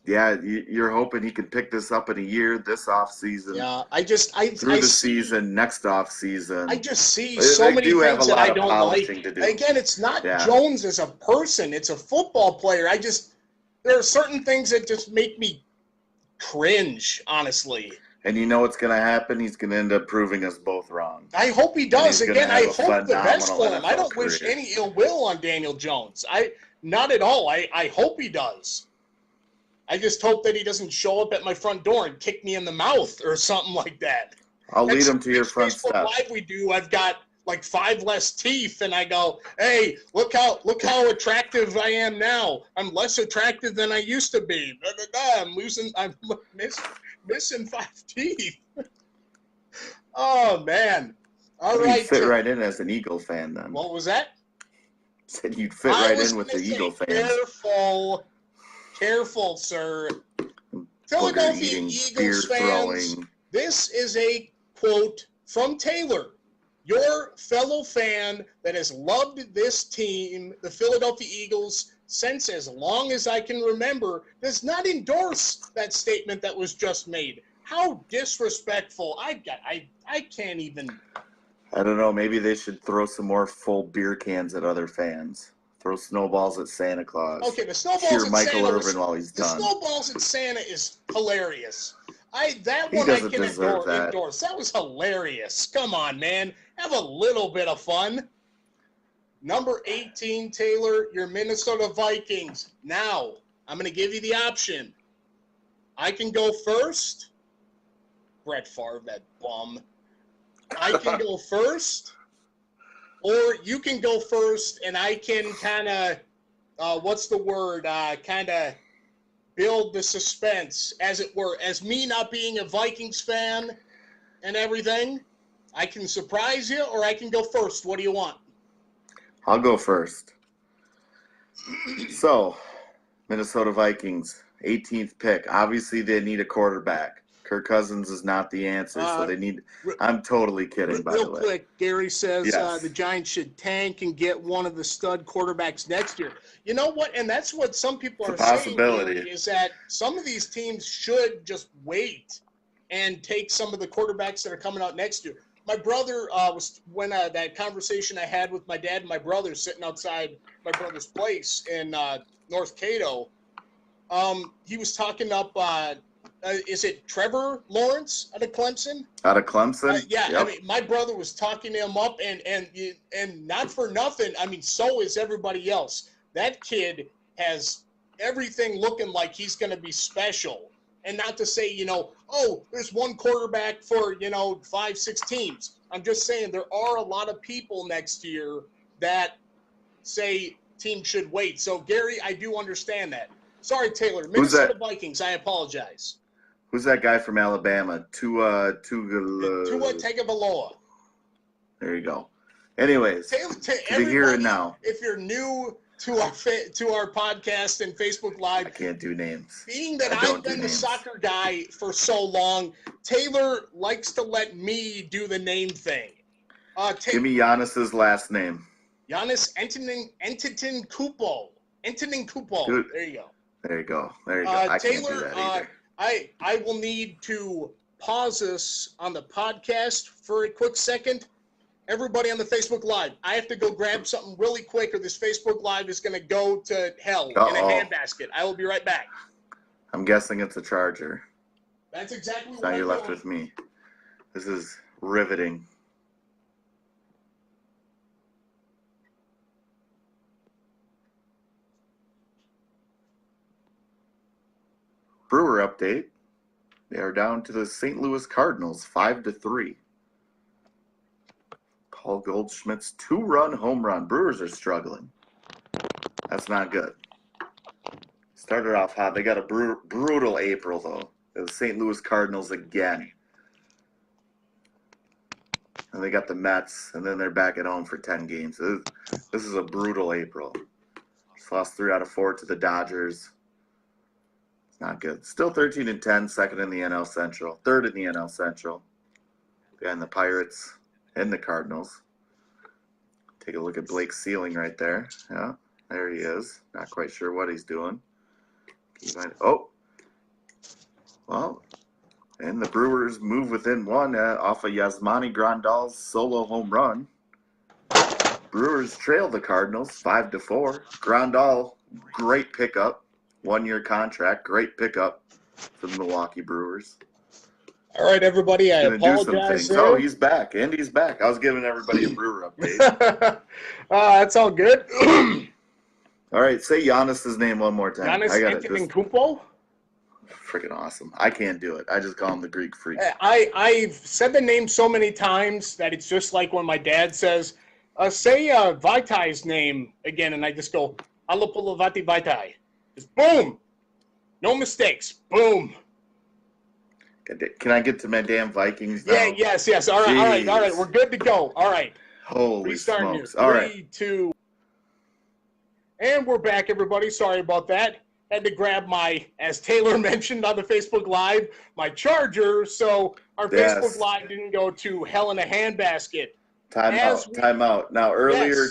S2: yeah, you're hoping he can pick this up in a year, this offseason.
S1: Yeah,
S2: season, next offseason.
S1: I just see so many things that I don't like. Again, it's not Jones as a person. It's a football player. There are certain things that just make me cringe, honestly.
S2: And you know what's going to happen? He's going to end up proving us both wrong.
S1: I hope he does. Again, I hope the best for him. I don't wish any ill will on Daniel Jones. Not at all. I hope he does. I just hope that he doesn't show up at my front door and kick me in the mouth or something like that.
S2: I'll lead him to your front step.
S1: Live we do. I've got like 5 less teeth, and I go, hey, look how attractive I am now. I'm less attractive than I used to be. I'm missing 5 teeth. Oh man! All right,
S2: you'd fit right in as an Eagle fan then.
S1: What was that?
S2: Said you'd fit right in with the Eagle fans. Careful, sir. Philadelphia Eagles fans.
S1: This is a quote from Taylor. Your fellow fan that has loved this team, the Philadelphia Eagles, since as long as I can remember, does not endorse that statement that was just made. How disrespectful. I can't even.
S2: I don't know. Maybe they should throw some more full beer cans at other fans. Throw snowballs at Santa Claus.
S1: Okay, the snowballs
S2: Cheer
S1: at
S2: Michael
S1: Santa
S2: Irvin while he's done.
S1: The snowballs at Santa is hilarious. That one I can endorse. That was hilarious. Come on, man. Have a little bit of fun. Number 18, Taylor, your Minnesota Vikings. Now, I'm going to give you the option. I can go first. Brett Favre, that bum. I can go first. Or you can go first, and I can kind of, kind of build the suspense, as it were. As me not being a Vikings fan and everything, I can surprise you, or I can go first. What do you want?
S2: I'll go first. So, Minnesota Vikings, 18th pick. Obviously, they need a quarterback. Kirk Cousins is not the answer, so they need – I'm totally kidding, by the way.
S1: Real quick, Gary says
S2: yes.
S1: The Giants should tank and get one of the stud quarterbacks next year. You know what? And that's what some people are saying, Gary, is that some of these teams should just wait and take some of the quarterbacks that are coming out next year. My brother that conversation I had with my dad and my brother sitting outside my brother's place in North Cato, he was talking up is it Trevor Lawrence out of Clemson?
S2: Out of Clemson?
S1: Yeah.
S2: Yep.
S1: I mean, my brother was talking him up, and not for nothing. I mean, so is everybody else. That kid has everything looking like he's going to be special. And not to say, there's one quarterback for, 5-6 teams. I'm just saying there are a lot of people next year that say teams should wait. So, Gary, I do understand that. Sorry, Taylor. Minnesota Vikings, I apologize.
S2: Who's that guy from Alabama? Tua
S1: Tagovailoa.
S2: There you go. Anyways,
S1: Taylor,
S2: here and now.
S1: If you're new to our podcast and Facebook Live.
S2: I can't do names.
S1: Being that I've been the soccer guy for so long, Taylor likes to let me do the name thing.
S2: Give me Giannis's last name.
S1: Giannis Antetokounmpo. Antetokounmpo.
S2: Dude.
S1: There you go.
S2: There you go. I
S1: Taylor,
S2: can't do that either.
S1: I will need to pause this on the podcast for a quick second. Everybody on the Facebook Live, I have to go grab something really quick or this Facebook Live is going to go to hell in a handbasket. I will be right back.
S2: I'm guessing it's a charger.
S1: That's exactly what
S2: now
S1: I'm
S2: you're left
S1: doing.
S2: with me. This is riveting. Brewer update. They are down to the St. Louis Cardinals, 5-3. Paul Goldschmidt's 2-run home run. Brewers are struggling. That's not good. Started off hot. They got a brutal April, though. The St. Louis Cardinals again. And they got the Mets, and then they're back at home for 10 games. This is a brutal April. Just lost 3 out of 4 to the Dodgers. Not good. Still 13-10, second in the NL Central, third in the NL Central, behind the Pirates and the Cardinals. Take a look at Blake's ceiling right there. Yeah, there he is. Not quite sure what he's doing. Oh, well, and the Brewers move within one off of Yasmani Grandal's solo home run. Brewers trail the Cardinals 5-4. Grandal, great pickup. 1-year contract, great pickup for the Milwaukee Brewers.
S1: All right, everybody, I apologize.
S2: Oh, he's back. Andy's back. I was giving everybody a Brewer update.
S1: That's all good.
S2: All right, say Giannis's name one more time.
S1: Giannis Antetokounmpo?
S2: Freaking awesome. I can't do it. I just call him the Greek freak.
S1: I've said the name so many times that it's just like when my dad says, say Vitai's name again, and I just go, Alapulavati Vitai. Just boom. No mistakes. Boom.
S2: Can I get to my damn Vikings now?
S1: Yeah, yes. All right. We're good to go. All right.
S2: Holy smokes.
S1: All right. 3, 2. And we're back, everybody. Sorry about that. Had to grab my, as Taylor mentioned on the Facebook Live, my charger, so our Facebook Live didn't go to hell in a handbasket.
S2: Time out. Now, earlier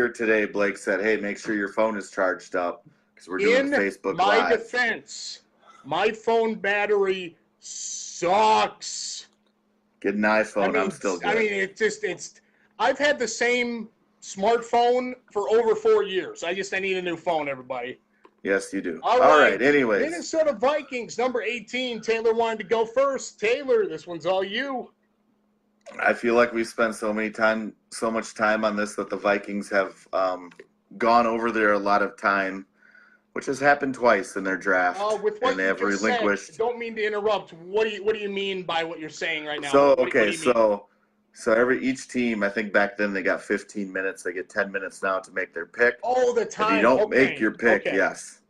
S2: today, Blake said, hey, make sure your phone is charged up because we're doing Facebook Live.
S1: In my defense, my phone battery sucks.
S2: Get an iPhone, I'm still good.
S1: I mean, I've had the same smartphone for over 4 years. I need a new phone, everybody.
S2: Yes, you do.
S1: All right.
S2: Anyways.
S1: Minnesota Vikings, number 18. Taylor wanted to go first. Taylor, this one's all you.
S2: I feel like we've spent so much time on this that the Vikings have gone over there a lot of time, which has happened twice in their draft.
S1: With what
S2: and they have relinquished.
S1: Said, don't mean to interrupt. What do you mean by what you're saying right now?
S2: So each team, I think back then they got 15 minutes. They get 10 minutes now to make their pick.
S1: Oh, the time.
S2: If you don't make your pick, yes.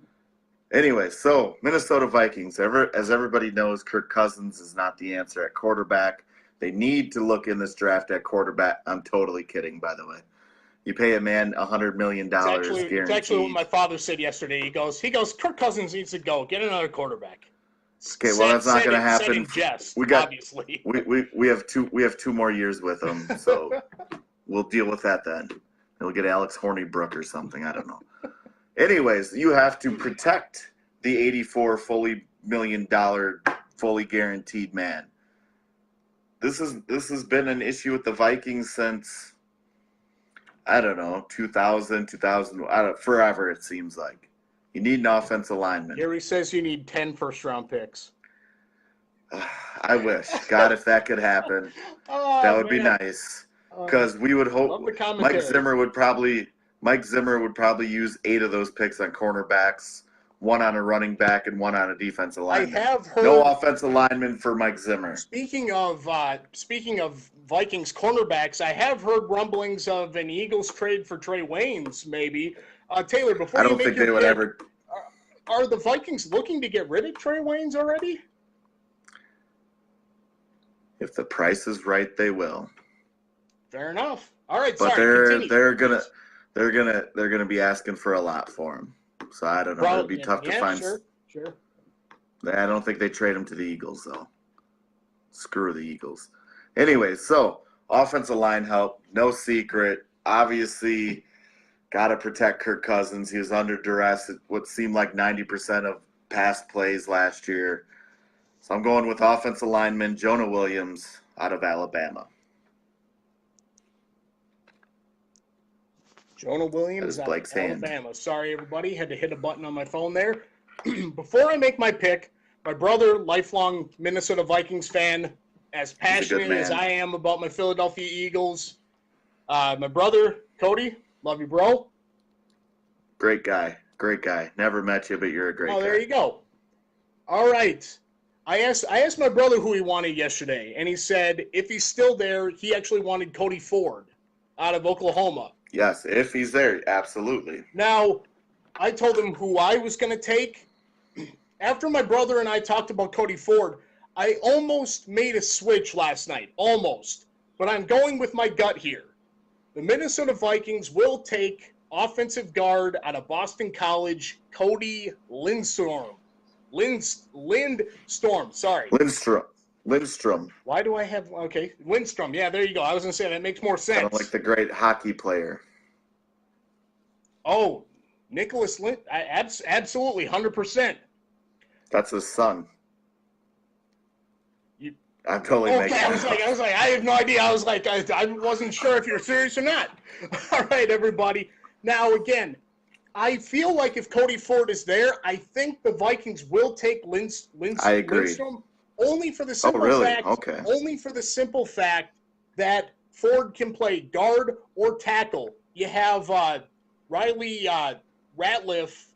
S2: Anyway, so Minnesota Vikings. As everybody knows, Kirk Cousins is not the answer at quarterback. They need to look in this draft at quarterback. I'm totally kidding, by the way. You pay a man $100 million guaranteed.
S1: It's actually what my father said yesterday. He goes, Kirk Cousins needs to go. Get another quarterback.
S2: Okay, well that's not going to happen.
S1: Obviously.
S2: We have two more years with him, so we'll deal with that then. We'll get Alex Hornibrook or something. I don't know. Anyways, you have to protect the $84 million fully guaranteed man. This has been an issue with the Vikings since, I don't know, 2000, forever it seems like. You need an offensive lineman.
S1: Gary says you need 10 first-round picks.
S2: I wish. God, if that could happen, that would be nice. Because we would hope Mike Zimmer would probably use 8 of those picks on cornerbacks, 1 on a running back, and 1 on a defensive lineman.
S1: I have heard
S2: no offensive lineman for Mike Zimmer.
S1: Speaking of Vikings cornerbacks, I have heard rumblings of an Eagles trade for Trey Waynes, maybe. Taylor, before
S2: I don't think they would ever.
S1: Are the Vikings looking to get rid of Trey Waynes already?
S2: If the price is right, they will.
S1: Fair enough. All right,
S2: but they're gonna they're gonna be asking for a lot for him. So I don't know. It'd be tough to find.
S1: Sure.
S2: I don't think they trade him to the Eagles though. Screw the Eagles. Anyway, so offensive line help, no secret. Obviously, got to protect Kirk Cousins. He was under duress at what seemed like 90% of past plays last year. So I'm going with offensive lineman Jonah Williams out of Alabama.
S1: Jonah Williams out of Alabama. Sorry, everybody. Had to hit a button on my phone there. Before I make my pick, my brother, lifelong Minnesota Vikings fan, as passionate as I am about my Philadelphia Eagles. My brother, Cody, love you, bro.
S2: Great guy. Never met you, but you're a great guy.
S1: Oh, there you go. All right. I asked my brother who he wanted yesterday, and he said if he's still there, he actually wanted Cody Ford out of Oklahoma.
S2: Yes, if he's there, absolutely.
S1: Now, I told him who I was going to take. After my brother and I talked about Cody Ford, I almost made a switch last night. Almost. But I'm going with my gut here. The Minnesota Vikings will take offensive guard out of Boston College, Cody Lindstrom. Lindstrom. Why do I have – okay, Lindstrom. Yeah, there you go. I was going to say that makes more sense.
S2: Kind of like the great hockey player.
S1: Oh, Nicholas Lind. Absolutely, 100%.
S2: That's his son. I'm totally making
S1: I was like, I have no idea. I was like, I wasn't sure if you're serious or not. All right, everybody. Now, again, I feel like if Cody Ford is there, I think the Vikings will take Lindstrom only for the simple fact that Ford can play guard or tackle. You have Riley Ratliff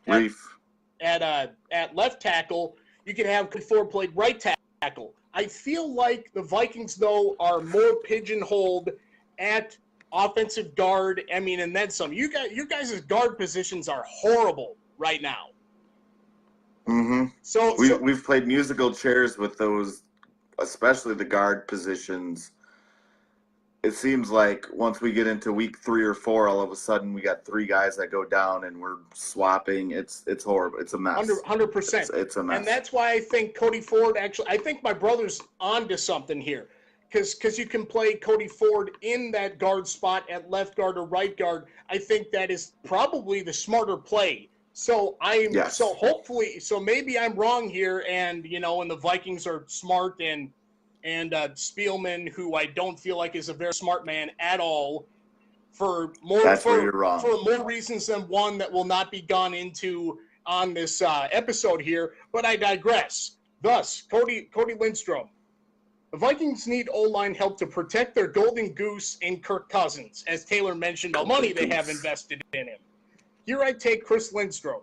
S1: at left tackle. You can have Cody Ford play right tackle. I feel like the Vikings, though, are more pigeonholed at offensive guard. I mean, and then some. You guys' guard positions are horrible right now.
S2: Mm-hmm.
S1: So
S2: we've played musical chairs with those, especially the guard positions. It seems like once we get into week 3 or 4, all of a sudden we got 3 guys that go down and we're swapping. It's horrible. It's a mess.
S1: 100%.
S2: It's a mess.
S1: And that's why I think Cody Ford I think my brother's onto something here. Because you can play Cody Ford in that guard spot at left guard or right guard. I think that is probably the smarter play. So maybe I'm wrong here, and the Vikings are smart and Spielman, who I don't feel like is a very smart man at all, for more reasons than one that will not be gone into on this episode here. But I digress. Thus, Cody Lindstrom. The Vikings need O-line help to protect their golden goose in Kirk Cousins, as Taylor mentioned the money they have invested in him. Here I take Chris Lindstrom.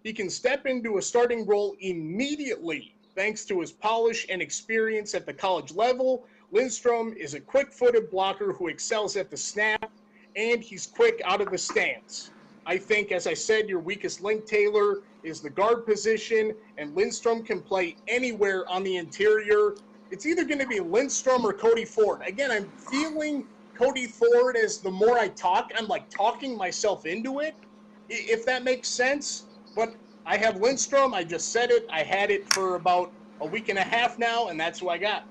S1: He can step into a starting role immediately thanks to his polish and experience at the college level. Lindstrom is a quick-footed blocker who excels at the snap, and he's quick out of the stance. I think, as I said, your weakest link, Taylor, is the guard position, and Lindstrom can play anywhere on the interior. It's either going to be Lindstrom or Cody Ford. Again, I'm feeling Cody Ford as the more I talk, I'm like talking myself into it, if that makes sense. But I have Lindstrom. I just said it. I had it for about a week and a half now, and that's who I got.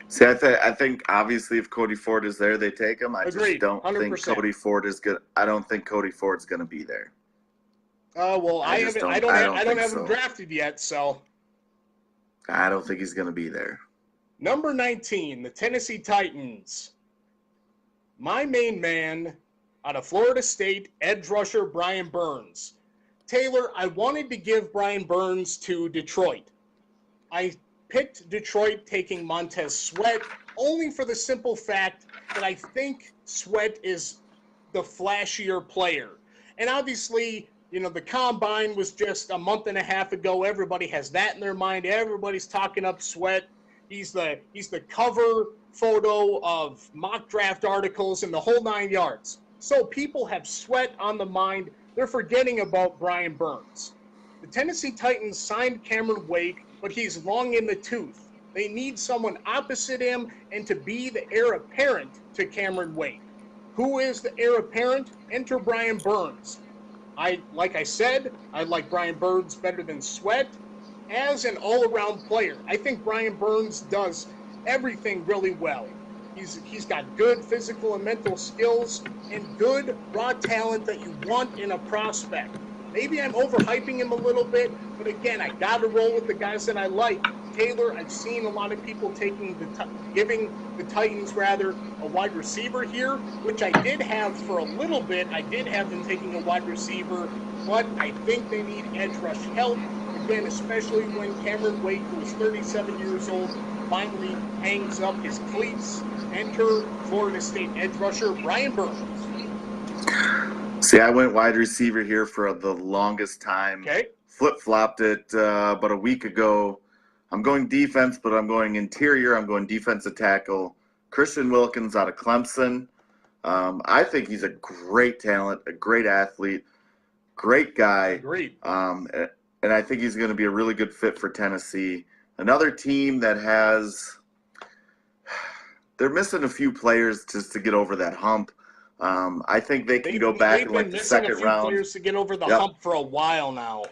S2: See, I think obviously if Cody Ford is there, they take him. I
S1: Agreed,
S2: just don't
S1: 100%.
S2: think Cody Ford is good. I don't think Cody Ford's going to be there.
S1: Well, I don't have him drafted yet, so.
S2: I don't think he's going to be there.
S1: Number 19, the Tennessee Titans. My main man out of Florida State, edge rusher Brian Burns. Taylor, I wanted to give Brian Burns to Detroit. I picked Detroit taking Montez Sweat only for the simple fact that I think Sweat is the flashier player. And obviously, the combine was just a month and a half ago. Everybody has that in their mind. Everybody's talking up Sweat. He's the cover photo of mock draft articles and the whole 9 yards. So people have Sweat on the mind. They're forgetting about Brian Burns. The Tennessee Titans signed Cameron Wake, but he's long in the tooth. They need someone opposite him and to be the heir apparent to Cameron Wake. Who is the heir apparent? Enter Brian Burns. Like I said, I like Brian Burns better than Sweat as an all-around player. I think Brian Burns does everything really well. He's got good physical and mental skills and good raw talent that you want in a prospect. Maybe I'm overhyping him a little bit, but again, I got to roll with the guys that I like. Taylor, I've seen a lot of people giving the Titans a wide receiver here, which I did have for a little bit. I did have them taking a wide receiver, but I think they need edge rush help. Again, especially when Cameron Wake, who is 37 years old, finally hangs up his cleats. Enter Florida State edge rusher Brian Burns.
S2: See, I went wide receiver here for the longest time.
S1: Okay.
S2: Flip-flopped it about a week ago. I'm going defense, but I'm going interior. I'm going defensive tackle. Christian Wilkins out of Clemson. I think he's a great talent, a great athlete, great guy.
S1: Great.
S2: And I think he's going to be a really good fit for Tennessee. Another team that they're missing a few players just to get over that hump. I think they can go back in like the second round.
S1: Players to get over the hump for a while now.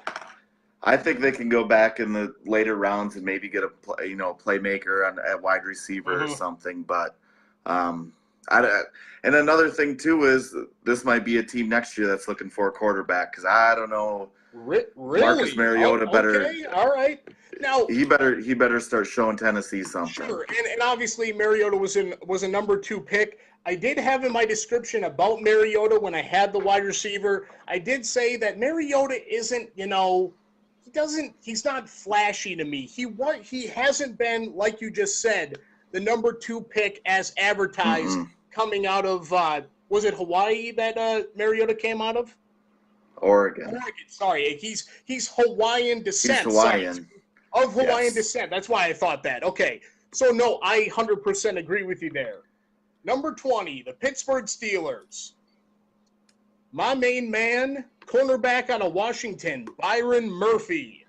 S2: I think they can go back in the later rounds and maybe get a playmaker at wide receiver or something. But and another thing too is this might be a team next year that's looking for a quarterback because I don't know.
S1: Really?
S2: Marcus Mariota better.
S1: Okay, all right. Now
S2: he better start showing Tennessee something.
S1: Sure, and obviously Mariota was a number 2 pick. I did have in my description about Mariota when I had the wide receiver. I did say that Mariota isn't, he's not flashy to me. He hasn't been, like you just said, the number 2 pick as advertised coming out of was it Hawaii that Mariota came out of?
S2: Oregon.
S1: Sorry, he's Hawaiian descent.
S2: He's Hawaiian.
S1: Sorry, of Hawaiian descent. That's why I thought that. Okay. So no, I 100% agree with you there. Number 20, the Pittsburgh Steelers. My main man, cornerback out of Washington, Byron Murphy.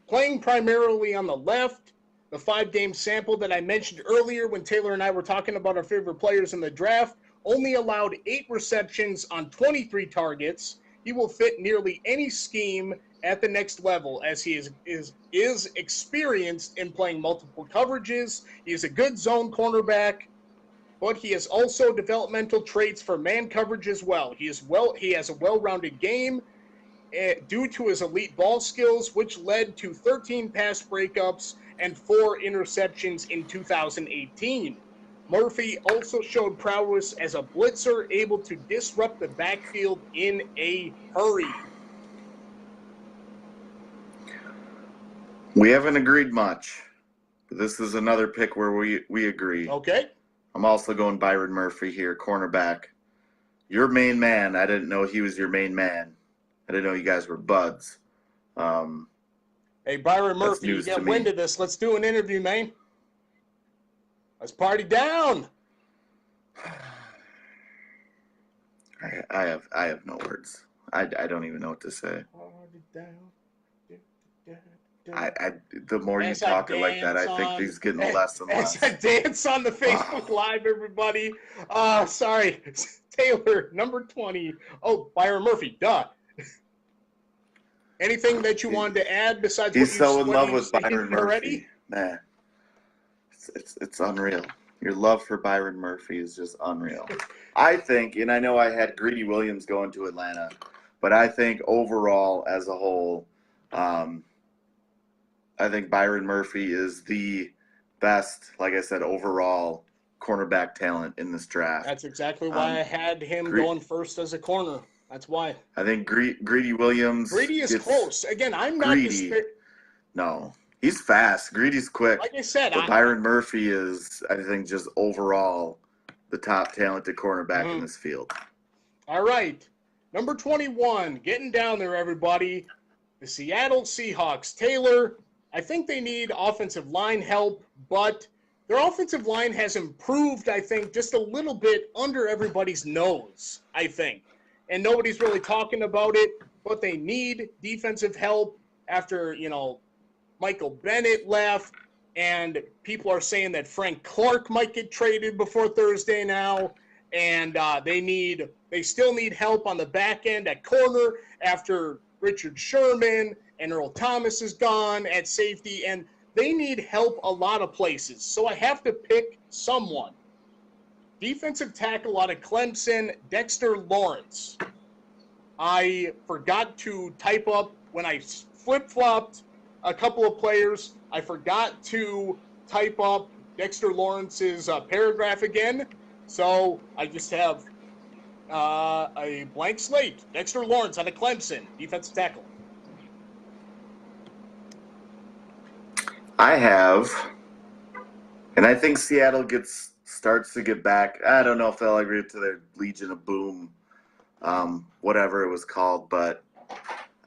S1: Playing primarily on the left, the 5-game sample that I mentioned earlier when Taylor and I were talking about our favorite players in the draft, only allowed 8 receptions on 23 targets. He will fit nearly any scheme at the next level as he is experienced in playing multiple coverages. He is a good zone cornerback, but he has also developmental traits for man coverage as well. He has a well-rounded game due to his elite ball skills, which led to 13 pass breakups and 4 interceptions in 2018. Murphy also showed prowess as a blitzer, able to disrupt the backfield in a hurry.
S2: We haven't agreed much. But this is another pick where we agree.
S1: Okay.
S2: I'm also going Byron Murphy here, cornerback. Your main man. I didn't know he was your main man. I didn't know you guys were buds.
S1: Hey, Byron Murphy, you get wind of this. Let's do an interview, man. Let's party down.
S2: I have no words. I don't even know what to say.
S1: Party down.
S2: The more you talk like that, I think he's getting less and less.
S1: As I dance on the Facebook Live, everybody. Sorry. Taylor, number 20. Oh, Byron Murphy, duh. Anything that you wanted to add besides
S2: he's
S1: what you
S2: so in love with Byron Murphy
S1: already?
S2: Man, it's unreal. Your love for Byron Murphy is just unreal. I think, and I know I had Greedy Williams going to Atlanta, but I think overall as a whole, I think Byron Murphy is the best, like I said, overall cornerback talent in this draft.
S1: That's exactly why I had him going first as a corner. That's why.
S2: I think Greedy Williams.
S1: Greedy is close. Again, I'm not
S2: Greedy. No, he's fast. Greedy's quick.
S1: Like I said,
S2: but Byron Murphy is, I think, just overall the top talented cornerback in this field.
S1: All right. Number 21, getting down there, everybody. The Seattle Seahawks. Taylor, I think they need offensive line help, but their offensive line has improved, I think, just a little bit under everybody's nose, I think. And nobody's really talking about it, but they need defensive help after, Michael Bennett left, and people are saying that Frank Clark might get traded before Thursday now. and they still need help on the back end at corner after Richard Sherman and Earl Thomas is gone at safety, and they need help a lot of places. So I have to pick someone. Defensive tackle out of Clemson, Dexter Lawrence. I forgot to type up when I flip-flopped a couple of players. I forgot to type up Dexter Lawrence's paragraph again. So I just have a blank slate. Dexter Lawrence out of Clemson, defensive tackle.
S2: I have, and I think Seattle starts to get back. I don't know if they'll agree to their Legion of Boom, whatever it was called, but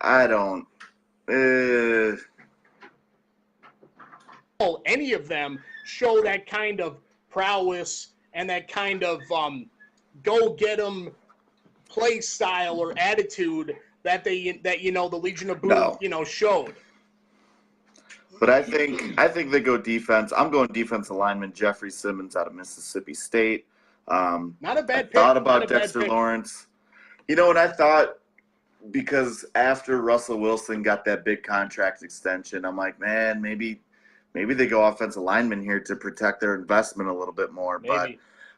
S2: I don't.
S1: Any of them show that kind of prowess and that kind of go get 'em play style or attitude that the Legion of Boom showed.
S2: But I think they go defense. I'm going defensive lineman Jeffrey Simmons out of Mississippi State.
S1: Not a bad pick.
S2: Thought about Dexter Lawrence. And I thought because after Russell Wilson got that big contract extension, I'm like, man, maybe they go offensive lineman here to protect their investment a little bit more.
S1: Maybe.
S2: But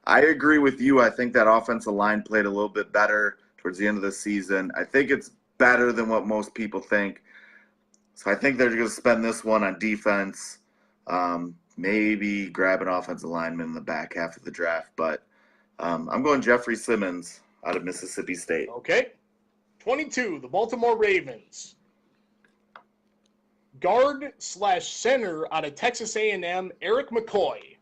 S2: I agree with you. I think that offensive line played a little bit better towards the end of the season. I think it's better than what most people think. So I think they're going to spend this one on defense, maybe grab an offensive lineman in the back half of the draft. But I'm going Jeffrey Simmons out of Mississippi State.
S1: Okay. 22, the Baltimore Ravens. Guard/center out of Texas A&M, Eric McCoy.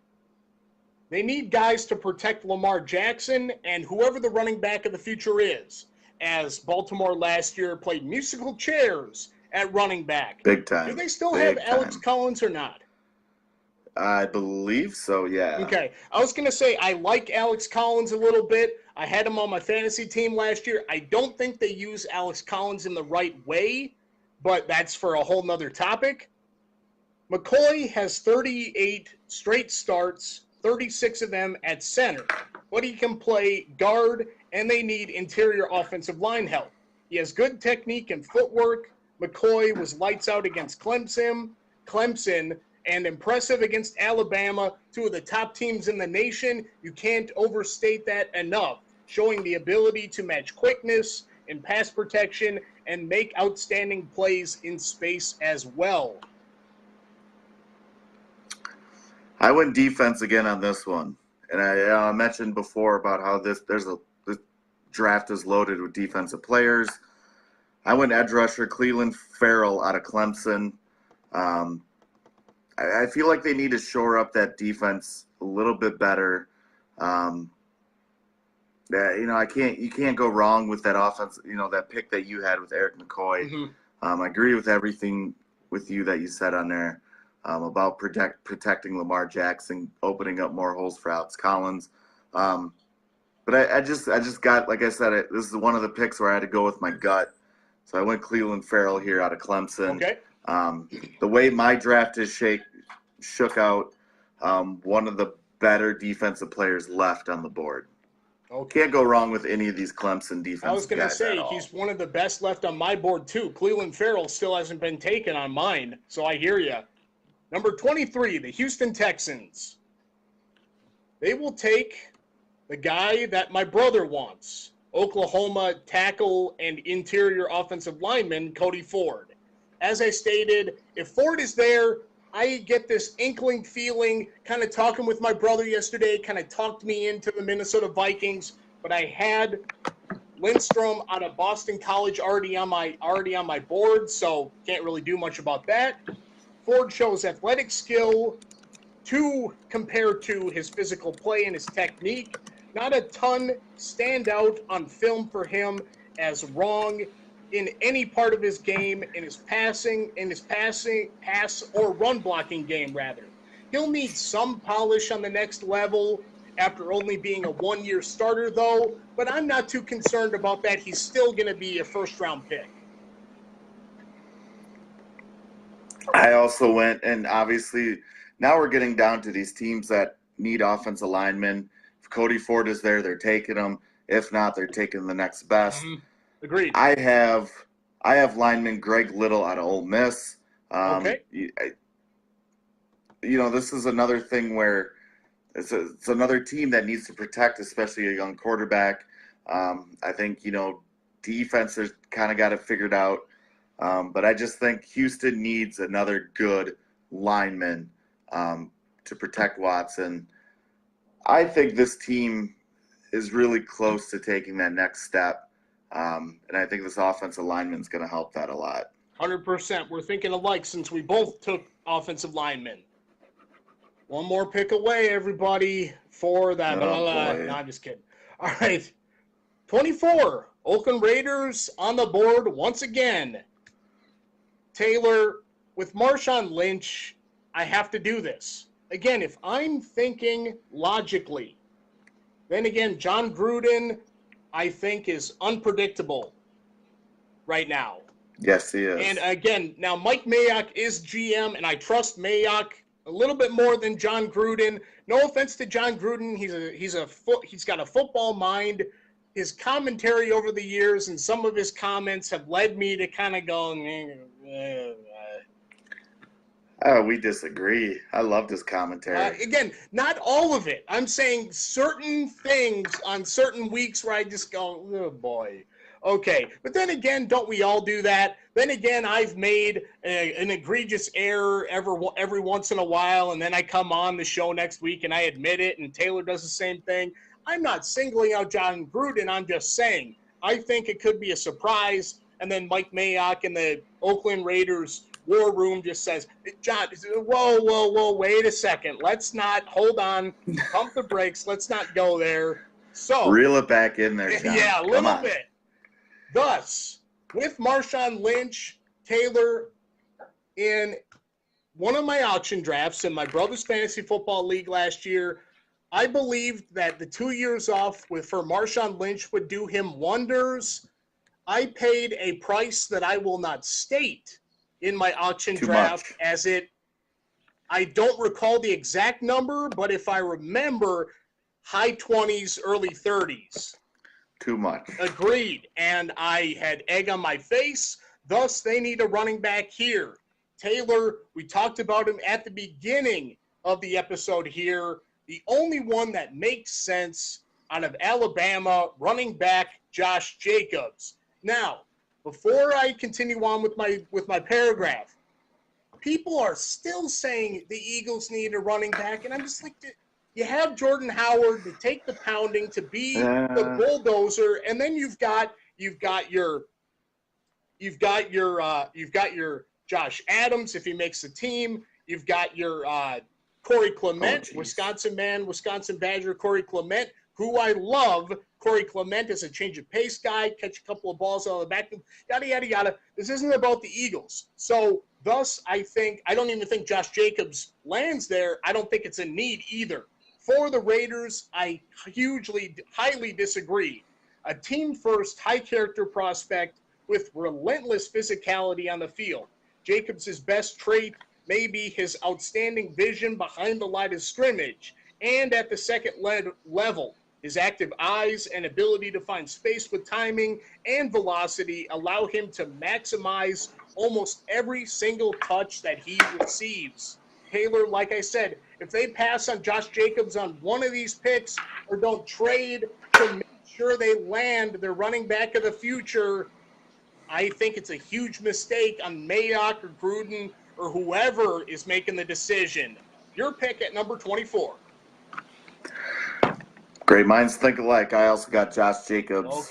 S1: They need guys to protect Lamar Jackson and whoever the running back of the future is, as Baltimore last year played musical chairs at running back.
S2: Big time.
S1: Do they still have Alex Collins or not?
S2: I believe so, yeah.
S1: Okay. I was going to say I like Alex Collins a little bit. I had him on my fantasy team last year. I don't think they use Alex Collins in the right way, but that's for a whole nother topic. McCoy has 38 straight starts, 36 of them at center, but he can play guard, and they need interior offensive line help. He has good technique and footwork. McCoy was lights out against Clemson, and impressive against Alabama, two of the top teams in the nation. You can't overstate that enough, showing the ability to match quickness and pass protection and make outstanding plays in space as well.
S2: I went defense again on this one. And I mentioned before about how this draft is loaded with defensive players. I went edge rusher Clelin Ferrell out of Clemson. I feel like they need to shore up that defense a little bit better. You can't go wrong with that offense. That pick that you had with Eric McCoy.
S1: Mm-hmm.
S2: I agree with everything with you that you said on there about protecting Lamar Jackson, opening up more holes for Alex Collins. But I just got, like I said, this is one of the picks where I had to go with my gut. So I went Clelin Ferrell here out of Clemson.
S1: Okay.
S2: The way my draft is shook out, one of the better defensive players left on the board.
S1: Okay.
S2: Can't go wrong with any of these Clemson defensive guys.
S1: I was going to say, he's one of the best left on my board, too. Clelin Ferrell still hasn't been taken on mine, so I hear you. Number 23, the Houston Texans. They will take the guy that my brother wants, Oklahoma tackle and interior offensive lineman, Cody Ford. As I stated, if Ford is there, I get this inkling feeling, kind of talking with my brother yesterday, kind of talked me into the Minnesota Vikings, but I had Lindstrom out of Boston College already on my board, so can't really do much about that. Ford shows athletic skill compared to his physical play and his technique. Not a ton stand out on film for him as wrong in any part of his game, in his pass or run blocking game, rather. He'll need some polish on the next level after only being a one-year starter, though, but I'm not too concerned about that. He's still going to be a first-round pick.
S2: I also went, and obviously now we're getting down to these teams that need offensive linemen. If Cody Ford is there, they're taking him. If not, they're taking the next best.
S1: Mm-hmm. Agreed.
S2: I have lineman Greg Little out of Ole Miss.
S1: Okay.
S2: This is another thing where it's another team that needs to protect, especially a young quarterback. I think, defense has kind of got it figured out. But I just think Houston needs another good lineman to protect Watson. I think this team is really close to taking that next step. And I think this offensive lineman is going to help that a lot.
S1: 100%. We're thinking alike since we both took offensive linemen. One more pick away, everybody, for that. No, I'm just kidding. All right. 24, Oakland Raiders on the board once again. Taylor, with Marshawn Lynch, I have to do this. Again, if I'm thinking logically, then again, John Gruden, I think, is unpredictable right now.
S2: Yes, he is.
S1: And again, now Mike Mayock is GM, and I trust Mayock a little bit more than John Gruden. No offense to John Gruden, he's got a football mind. His commentary over the years and some of his comments have led me to kind of go.
S2: We disagree. I love this commentary.
S1: Again, not all of it. I'm saying certain things on certain weeks where I just go, oh boy. Okay, but then again, don't we all do that? Then again, I've made an egregious error every once in a while, and then I come on the show next week and I admit it, and Taylor does the same thing. I'm not singling out John Gruden. I'm just saying I think it could be a surprise, and then Mike Mayock and the Oakland Raiders war room just says, John, whoa, wait a second. Let's not, hold on, pump the brakes. Let's not go there. So
S2: reel it back in there, John.
S1: Yeah, a little bit. Thus, with Marshawn Lynch, Taylor, in one of my auction drafts in my brother's fantasy football league last year, I believed that the 2 years off for Marshawn Lynch would do him wonders. I paid a price that I will not state in my auction draft I don't recall the exact number, but if I remember, high 20s, early 30s.
S2: Too much.
S1: Agreed. And I had egg on my face. Thus, they need a running back here. Taylor, we talked about him at the beginning of the episode here. The only one that makes sense out of Alabama, running back Josh Jacobs. Now, before I continue on with my paragraph, people are still saying the Eagles need a running back, and I'm just like, you have Jordan Howard to take the pounding, to be the bulldozer, and then you've got your Josh Adams if he makes the team. You've got your Corey Clement, Wisconsin Badger Corey Clement, who I love. Corey Clement is a change of pace guy, catch a couple of balls out of the back, yada, yada, yada. This isn't about the Eagles. So thus, I don't even think Josh Jacobs lands there. I don't think it's a need either. For the Raiders, I highly disagree. A team-first, high-character prospect with relentless physicality on the field. Jacobs' best trait may be his outstanding vision behind the line of scrimmage and at the second level. His active eyes and ability to find space with timing and velocity allow him to maximize almost every single touch that he receives. Taylor, like I said, if they pass on Josh Jacobs on one of these picks or don't trade to make sure they land their running back of the future, I think it's a huge mistake on Mayock or Gruden or whoever is making the decision. Your pick at number 24.
S2: Great minds think alike. I also got Josh Jacobs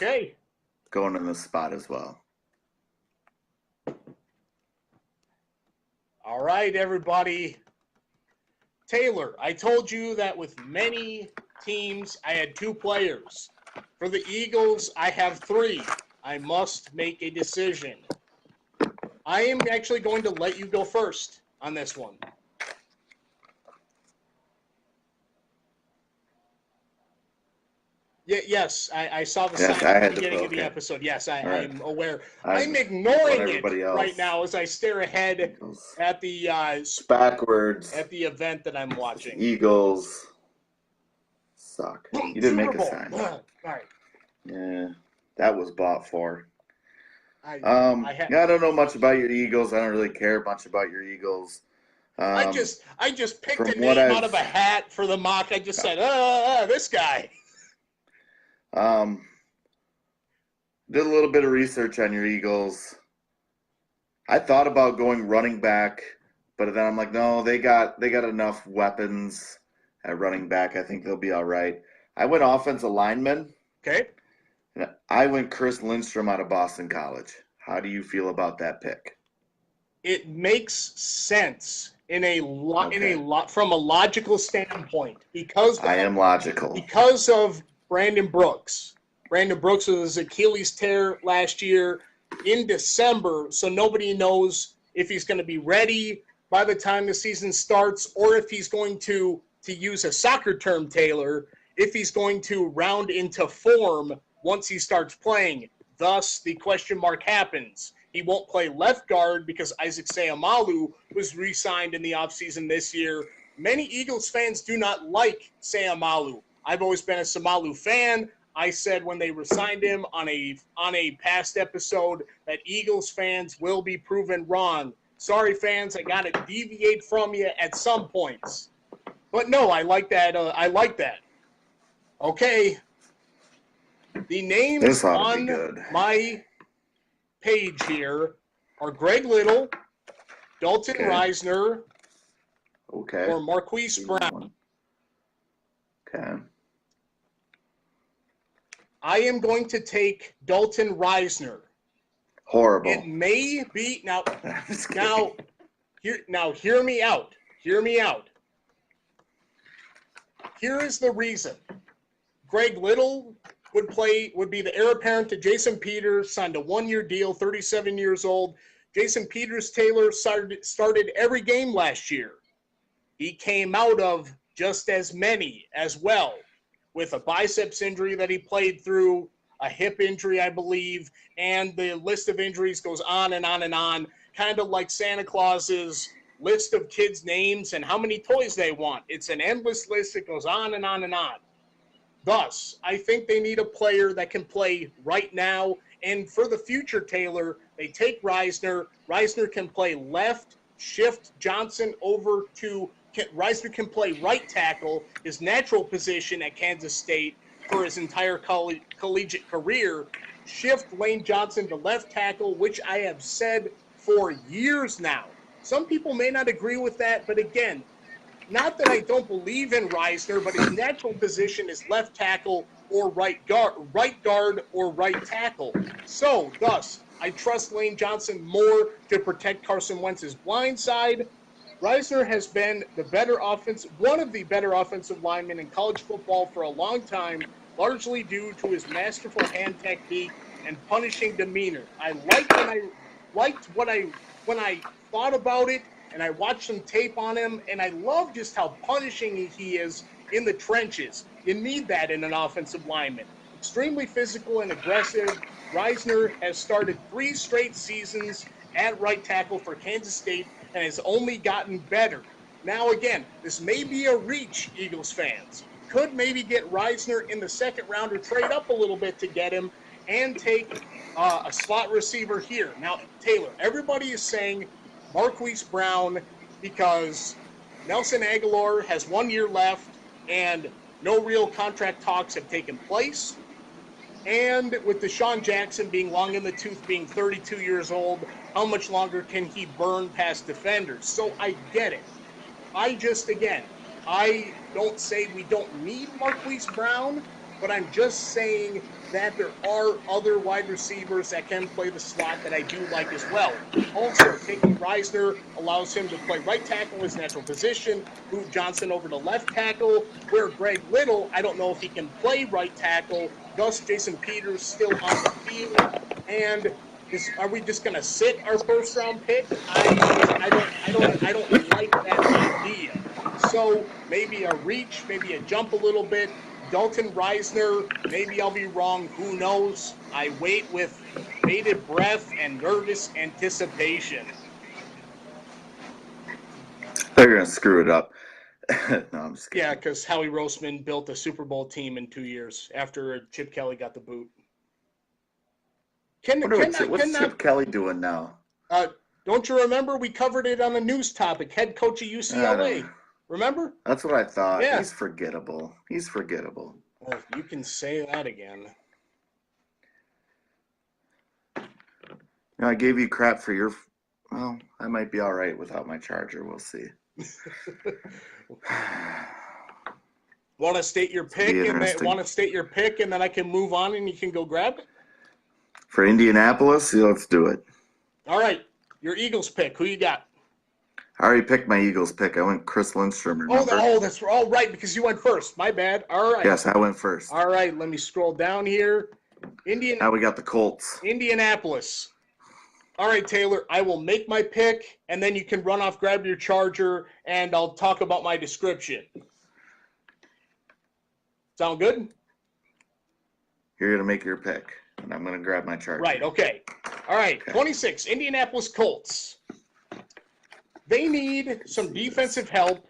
S2: going in this spot as well.
S1: All right, everybody. Taylor, I told you that with many teams, I had 2 players. For the Eagles, I have 3. I must make a decision. I am actually going to let you go first on this one. Yes, I saw the sign at the beginning of the episode. Yes, I'm aware. I'm ignoring it right now as I stare ahead at the
S2: backwards
S1: at the event that I'm watching.
S2: Eagles suck. You didn't make a sign.
S1: All right.
S2: Yeah, that was bought for.
S1: I
S2: don't know much about your Eagles. I don't really care much about your Eagles.
S1: I just picked a
S2: from
S1: name
S2: what
S1: out of a hat for the mock. I just said, this guy.
S2: Did a little bit of research on your Eagles. I thought about going running back, but then I'm like, no, they got enough weapons at running back. I think they'll be all right. I went offensive lineman.
S1: Okay.
S2: And I went Chris Lindstrom out of Boston College. How do you feel about that pick?
S1: It makes sense from a logical standpoint because
S2: I am logical.
S1: Because of Brandon Brooks. Brandon Brooks was his Achilles tear last year in December, so nobody knows if he's going to be ready by the time the season starts or if he's going to use a soccer term, Taylor, if he's going to round into form once he starts playing. Thus, the question mark happens. He won't play left guard because Isaac Seumalo was re-signed in the offseason this year. Many Eagles fans do not like Seumalo. I've always been a Seumalo fan. I said when they re-signed him on a past episode that Eagles fans will be proven wrong. Sorry, fans, I got to deviate from you at some points. But no, I like that. Okay. The names on my page here are Greg Little, Dalton Reisner, or Marquise Brown.
S2: Okay.
S1: I am going to take Dalton Reisner.
S2: Horrible.
S1: It may be now. Hear me out. Hear me out. Here is the reason. Greg Little would be the heir apparent to Jason Peters, signed a 1-year deal, 37 years old. Jason Peters, Taylor, started every game last year. He came out of just as many as well, with a biceps injury that he played through, a hip injury, I believe, and the list of injuries goes on and on and on, kind of like Santa Claus's list of kids' names and how many toys they want. It's an endless list. It goes on and on and on. Thus, I think they need a player that can play right now. And for the future, Taylor, they take Reisner. Reisner can play left, shift Johnson over to Reisner can play right tackle, his natural position at Kansas State for his entire collegiate career. Shift Lane Johnson to left tackle, which I have said for years now. Some people may not agree with that, but again, not that I don't believe in Reisner, but his natural position is left tackle or right guard or right tackle. So, thus, I trust Lane Johnson more to protect Carson Wentz's blind side. Reisner has been one of the better offensive linemen in college football for a long time, largely due to his masterful hand technique and punishing demeanor. I liked when I thought about it, and I watched some tape on him, and I love just how punishing he is in the trenches. You need that in an offensive lineman. Extremely physical and aggressive. Reisner has started 3 straight seasons at right tackle for Kansas State and has only gotten better. Now, again, this may be a reach, Eagles fans. Could maybe get Reisner in the second round or trade up a little bit to get him and take a slot receiver here. Now, Taylor, everybody is saying Marquise Brown because Nelson Aguilar has 1 year left and no real contract talks have taken place. And with Deshaun Jackson being long in the tooth, being 32 years old, how much longer can he burn past defenders? So I get it. I don't say we don't need Marquise Brown, but I'm just saying that there are other wide receivers that can play the slot that I do like as well. Also, taking Reisner allows him to play right tackle, his natural position, move Johnson over to left tackle, where Greg Little, I don't know if he can play right tackle, thus Jason Peters still on the field, and are we just going to sit our first round pick? I don't like that idea. So maybe a reach, maybe a jump a little bit. Dalton Reisner, maybe I'll be wrong. Who knows? I wait with bated breath and nervous anticipation.
S2: They're going to screw it up. No, I'm just kidding.
S1: Yeah, because Howie Roseman built a Super Bowl team in 2 years after Chip Kelly got the boot.
S2: What's Chip Kelly doing now?
S1: Don't you remember? We covered it on a news topic. Head coach of UCLA. Remember?
S2: That's what I thought.
S1: Yeah.
S2: He's forgettable.
S1: Well, you can say that again.
S2: I gave you crap for your. Well, I might be all right without my charger. We'll see.
S1: Want to state your pick, and then I can move on, and you can go grab it.
S2: For Indianapolis, let's do it.
S1: All right, your Eagles pick. Who you got?
S2: I already picked my Eagles pick. I went Chris Lindstrom. Remember?
S1: That's all right because you went first. My bad. All right.
S2: Yes, I went first.
S1: All right, let me scroll down here.
S2: Now we got the Colts.
S1: Indianapolis. All right, Taylor, I will make my pick, and then you can run off, grab your charger, and I'll talk about my description. Sound good?
S2: You're going to make your pick, and I'm going to grab my charger.
S1: Right, okay. All right, okay. 26, Indianapolis Colts. They need some defensive help,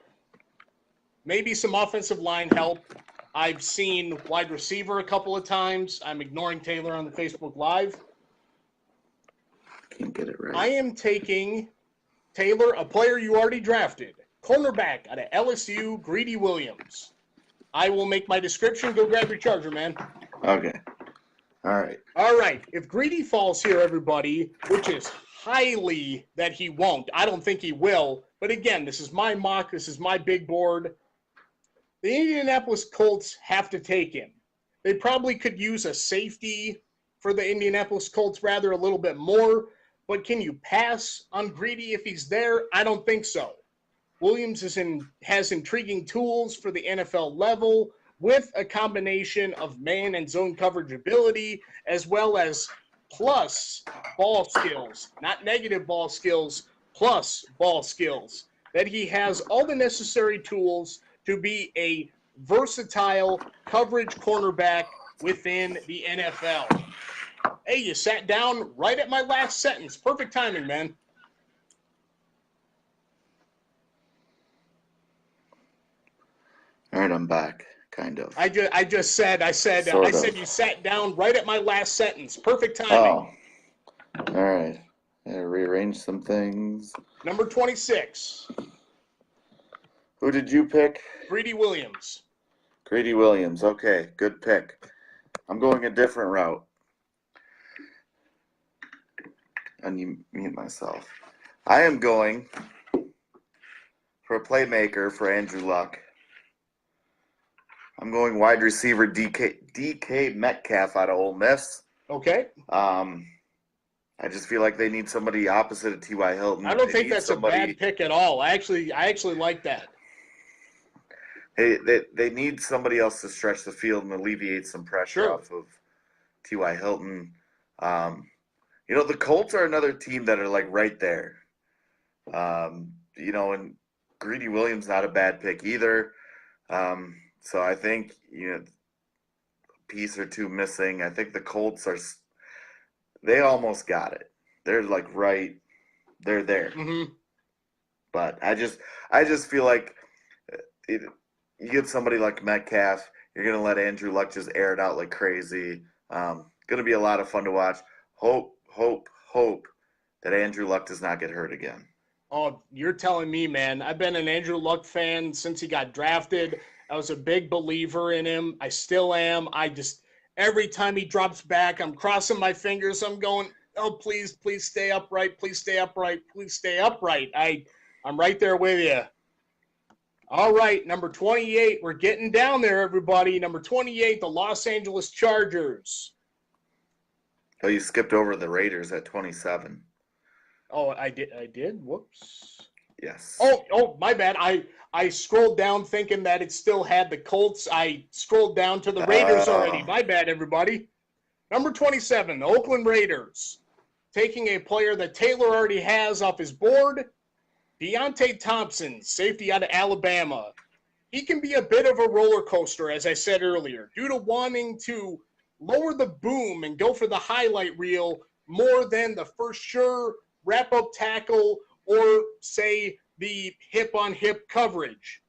S1: maybe some offensive line help. I've seen wide receiver a couple of times. I'm ignoring Taylor on the Facebook Live.
S2: Can't get it right.
S1: I am taking, Taylor, a player you already drafted, cornerback out of LSU, Greedy Williams. I will make my description. Go grab your charger, man.
S2: Okay. All right.
S1: All right. If Greedy falls here, everybody, which is highly that he won't. I don't think he will. But again, this is my mock. This is my big board. The Indianapolis Colts have to take him. They probably could use a safety for the Indianapolis Colts rather a little bit more. But can you pass on Greedy if he's there? I don't think so. Williams has intriguing tools for the NFL level with a combination of man and zone coverage ability as well as plus ball skills, not negative ball skills, plus ball skills, that he has all the necessary tools to be a versatile coverage cornerback within the NFL. Hey, you sat down right at my last sentence. Perfect timing, man.
S2: All right, I'm back, kind of.
S1: I said you sat down right at my last sentence. Perfect timing.
S2: Oh, all right. I rearrange some things.
S1: Number 26.
S2: Who did you pick?
S1: Greedy Williams.
S2: Greedy Williams. Okay, good pick. I'm going a different route. Unmute myself. I am going for a playmaker for Andrew Luck. I'm going wide receiver DK Metcalf out of Ole Miss.
S1: Okay.
S2: I just feel like they need somebody opposite of T.Y. Hilton.
S1: I don't think that's a bad pick at all. I actually like that.
S2: Hey, they need somebody else to stretch the field and alleviate some pressure off of T.Y. Hilton. The Colts are another team that are like right there. And Greedy Williams not a bad pick either. So I think a piece or two missing. I think the Colts they almost got it. They're like right, they're there.
S1: Mm-hmm.
S2: But I just feel like you get somebody like Metcalf, you're gonna let Andrew Luck just air it out like crazy. Gonna be a lot of fun to watch. Hope that Andrew Luck does not get hurt again.
S1: Oh, you're telling me, man. I've been an Andrew Luck fan since he got drafted. I was a big believer in him. I still am. Every time he drops back, I'm crossing my fingers. I'm going, oh, please stay upright. Please stay upright. Please stay upright. I'm right there with you. All right, number 28. We're getting down there, everybody. Number 28, the Los Angeles Chargers.
S2: Oh, you skipped over the Raiders at 27.
S1: Oh, I did? Whoops.
S2: Yes.
S1: Oh, my bad. I scrolled down thinking that it still had the Colts. I scrolled down to the Raiders already. My bad, everybody. Number 27, the Oakland Raiders. Taking a player that Taylor already has off his board, Deionate Thompson, safety out of Alabama. He can be a bit of a roller coaster, as I said earlier, due to wanting to lower the boom and go for the highlight reel more than the for sure wrap-up tackle or, say, the hip-on-hip coverage.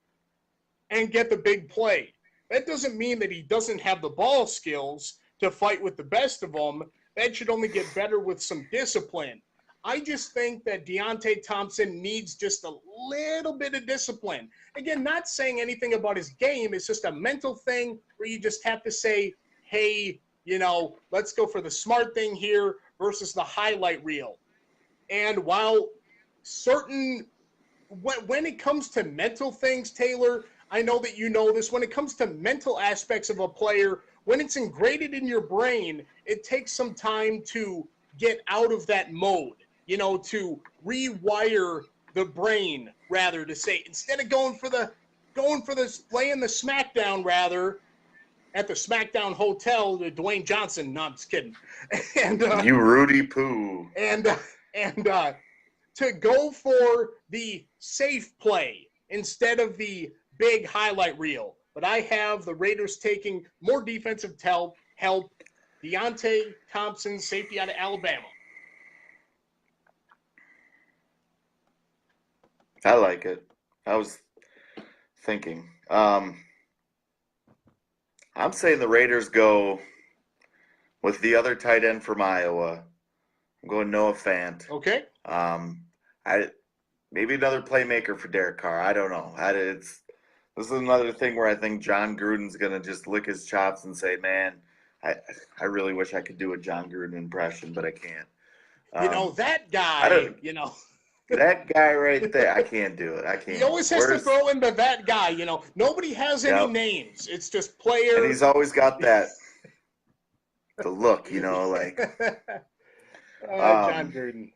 S1: and get the big play. That doesn't mean that he doesn't have the ball skills to fight with the best of them. That should only get better with some discipline. I just think that Deionate Thompson needs just a little bit of discipline. Again, not saying anything about his game. It's just a mental thing where you just have to say, hey, let's go for the smart thing here versus the highlight reel. And while when it comes to mental things, Taylor, I know that you know this, when it comes to mental aspects of a player, when it's ingrained in your brain, it takes some time to get out of that mode, to rewire the brain, rather, to say, instead of laying the SmackDown, rather, at the SmackDown Hotel, the Dwayne Johnson, no, I'm just kidding. And
S2: you Rudy Poo.
S1: And to go for the safe play instead of the big highlight reel. But I have the Raiders taking more defensive help. Deionate Thompson, safety out of Alabama.
S2: I like it. I was thinking. I'm saying the Raiders go with the other tight end from Iowa. I'm going Noah Fant.
S1: Okay.
S2: Maybe another playmaker for Derek Carr. I don't know. This is another thing where I think John Gruden's going to just lick his chops and say, man, I really wish I could do a John Gruden impression, but I can't.
S1: That guy,
S2: that guy right there, I can't do it. I can't.
S1: He always has to throw in that guy, Nobody has any names. It's just player.
S2: And he's always got the look, like.
S1: John Gruden.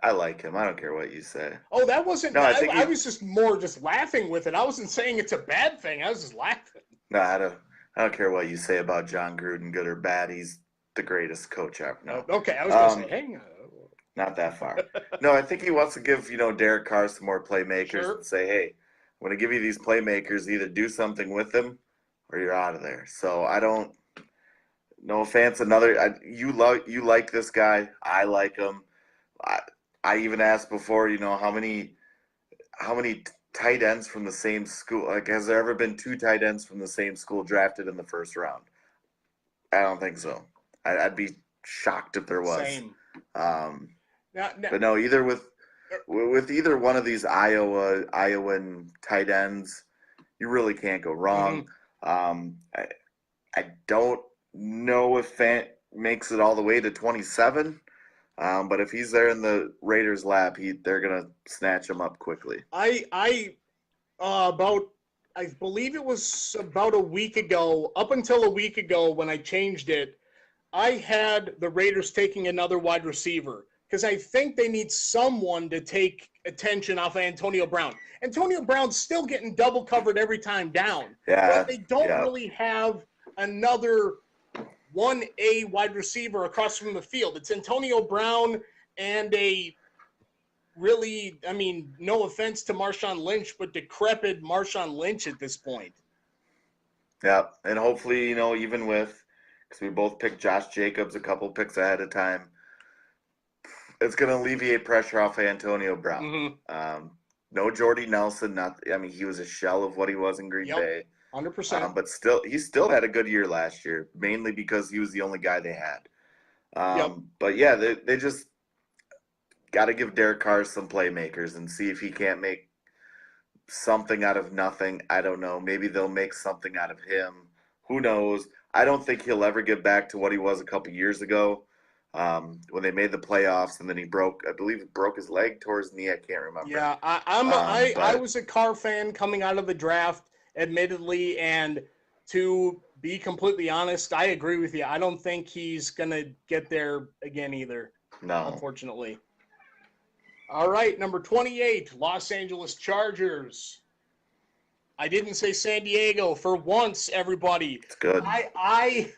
S2: I like him. I don't care what you say.
S1: Oh, that wasn't.
S2: No,
S1: I was just laughing with it. I wasn't saying it's a bad thing. I was just laughing.
S2: No, I don't care what you say about John Gruden, good or bad. He's the greatest coach ever. No.
S1: Okay, I was going to say, hang on.
S2: Not that far. No, I think he wants to give Derek Carr some more playmakers and say, hey, I'm going to give you these playmakers. Either do something with them, or you're out of there. So I don't. No offense. You like this guy. I like him. I even asked before, how many tight ends from the same school? Like, has there ever been two tight ends from the same school drafted in the first round? I don't think so. I'd be shocked if there was.
S1: Same.
S2: But no, either with either one of these Iowan tight ends, you really can't go wrong. Mm-hmm. I don't know if Fant makes it all the way to 27. But if he's there in the Raiders' lap, they're gonna snatch him up quickly.
S1: I believe it was about a week ago, up until a week ago when I changed it, I had the Raiders taking another wide receiver because I think they need someone to take attention off of Antonio Brown. Antonio Brown's still getting double covered every time down.
S2: Yeah,
S1: but they don't really have another 1A wide receiver across from the field. It's Antonio Brown and a really, no offense to Marshawn Lynch, but decrepit Marshawn Lynch at this point.
S2: Yeah, and hopefully, even with, because we both picked Josh Jacobs a couple picks ahead of time, it's going to alleviate pressure off Antonio Brown. Mm-hmm. No Jordy Nelson. He was a shell of what he was in Green Bay.
S1: 100%.
S2: But he still had a good year last year, mainly because he was the only guy they had. But yeah, they just got to give Derek Carr some playmakers and see if he can't make something out of nothing. I don't know. Maybe they'll make something out of him. Who knows? I don't think he'll ever get back to what he was a couple years ago when they made the playoffs and then he broke his leg, tore his knee. I can't remember.
S1: Yeah, I was a Carr fan coming out of the draft, admittedly, and to be completely honest, I agree with you. I don't think he's going to get there again either.
S2: No.
S1: Unfortunately. All right, number 28, Los Angeles Chargers. I didn't say San Diego for once, everybody.
S2: It's good.
S1: I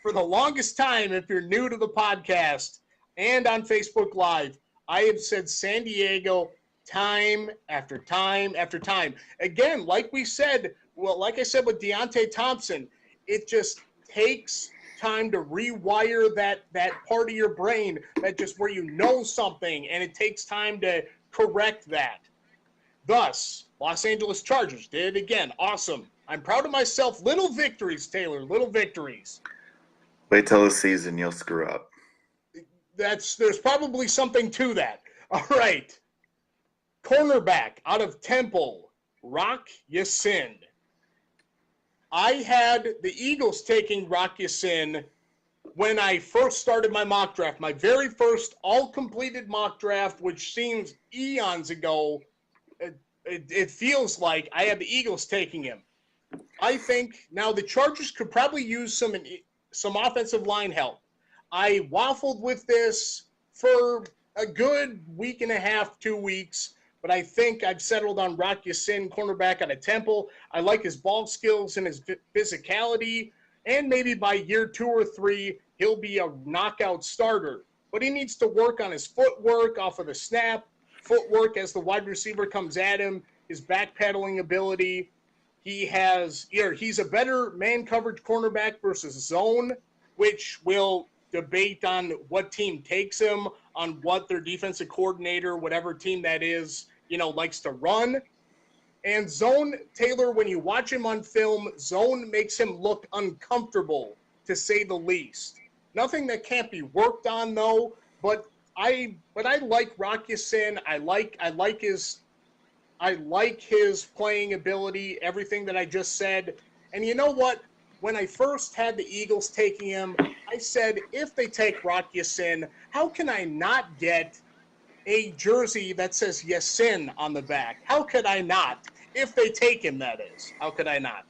S1: for the longest time, if you're new to the podcast and on Facebook Live, I have said San Diego time after time after time. Again, like I said with Deionate Thompson, it just takes time to rewire that part of your brain that just where something, and it takes time to correct that. Thus, Los Angeles Chargers did it again. Awesome. I'm proud of myself. Little victories, Taylor. Little victories.
S2: Wait till the season, you'll screw up.
S1: There's probably something to that. All right. Cornerback out of Temple, Rock Ya-Sin. I had the Eagles taking Rock Ya-Sin when I first started my mock draft. My very first all-completed mock draft, which seems eons ago. It feels like I had the Eagles taking him. I think now the Chargers could probably use some offensive line help. I waffled with this for a good week and a half, 2 weeks, but I think I've settled on Rock Ya-Sin, cornerback out of Temple. I like his ball skills and his physicality, and maybe by year 2 or 3, he'll be a knockout starter. But he needs to work on his footwork off of the snap, footwork as the wide receiver comes at him, his backpedaling ability. He's a better man coverage cornerback versus zone, which will debate on what team takes him, on what their defensive coordinator, whatever team that is, likes to run. And zone, Taylor, when you watch him on film, zone makes him look uncomfortable, to say the least. Nothing that can't be worked on, though, but I like Rock Ya-Sin. I like his playing ability, everything that I just said. And you know what? When I first had the Eagles taking him, I said, if they take Rock Ya-Sin, how can I not get a jersey that says Ya-Sin on the back? How could I not? If they take him, that is. How could I not?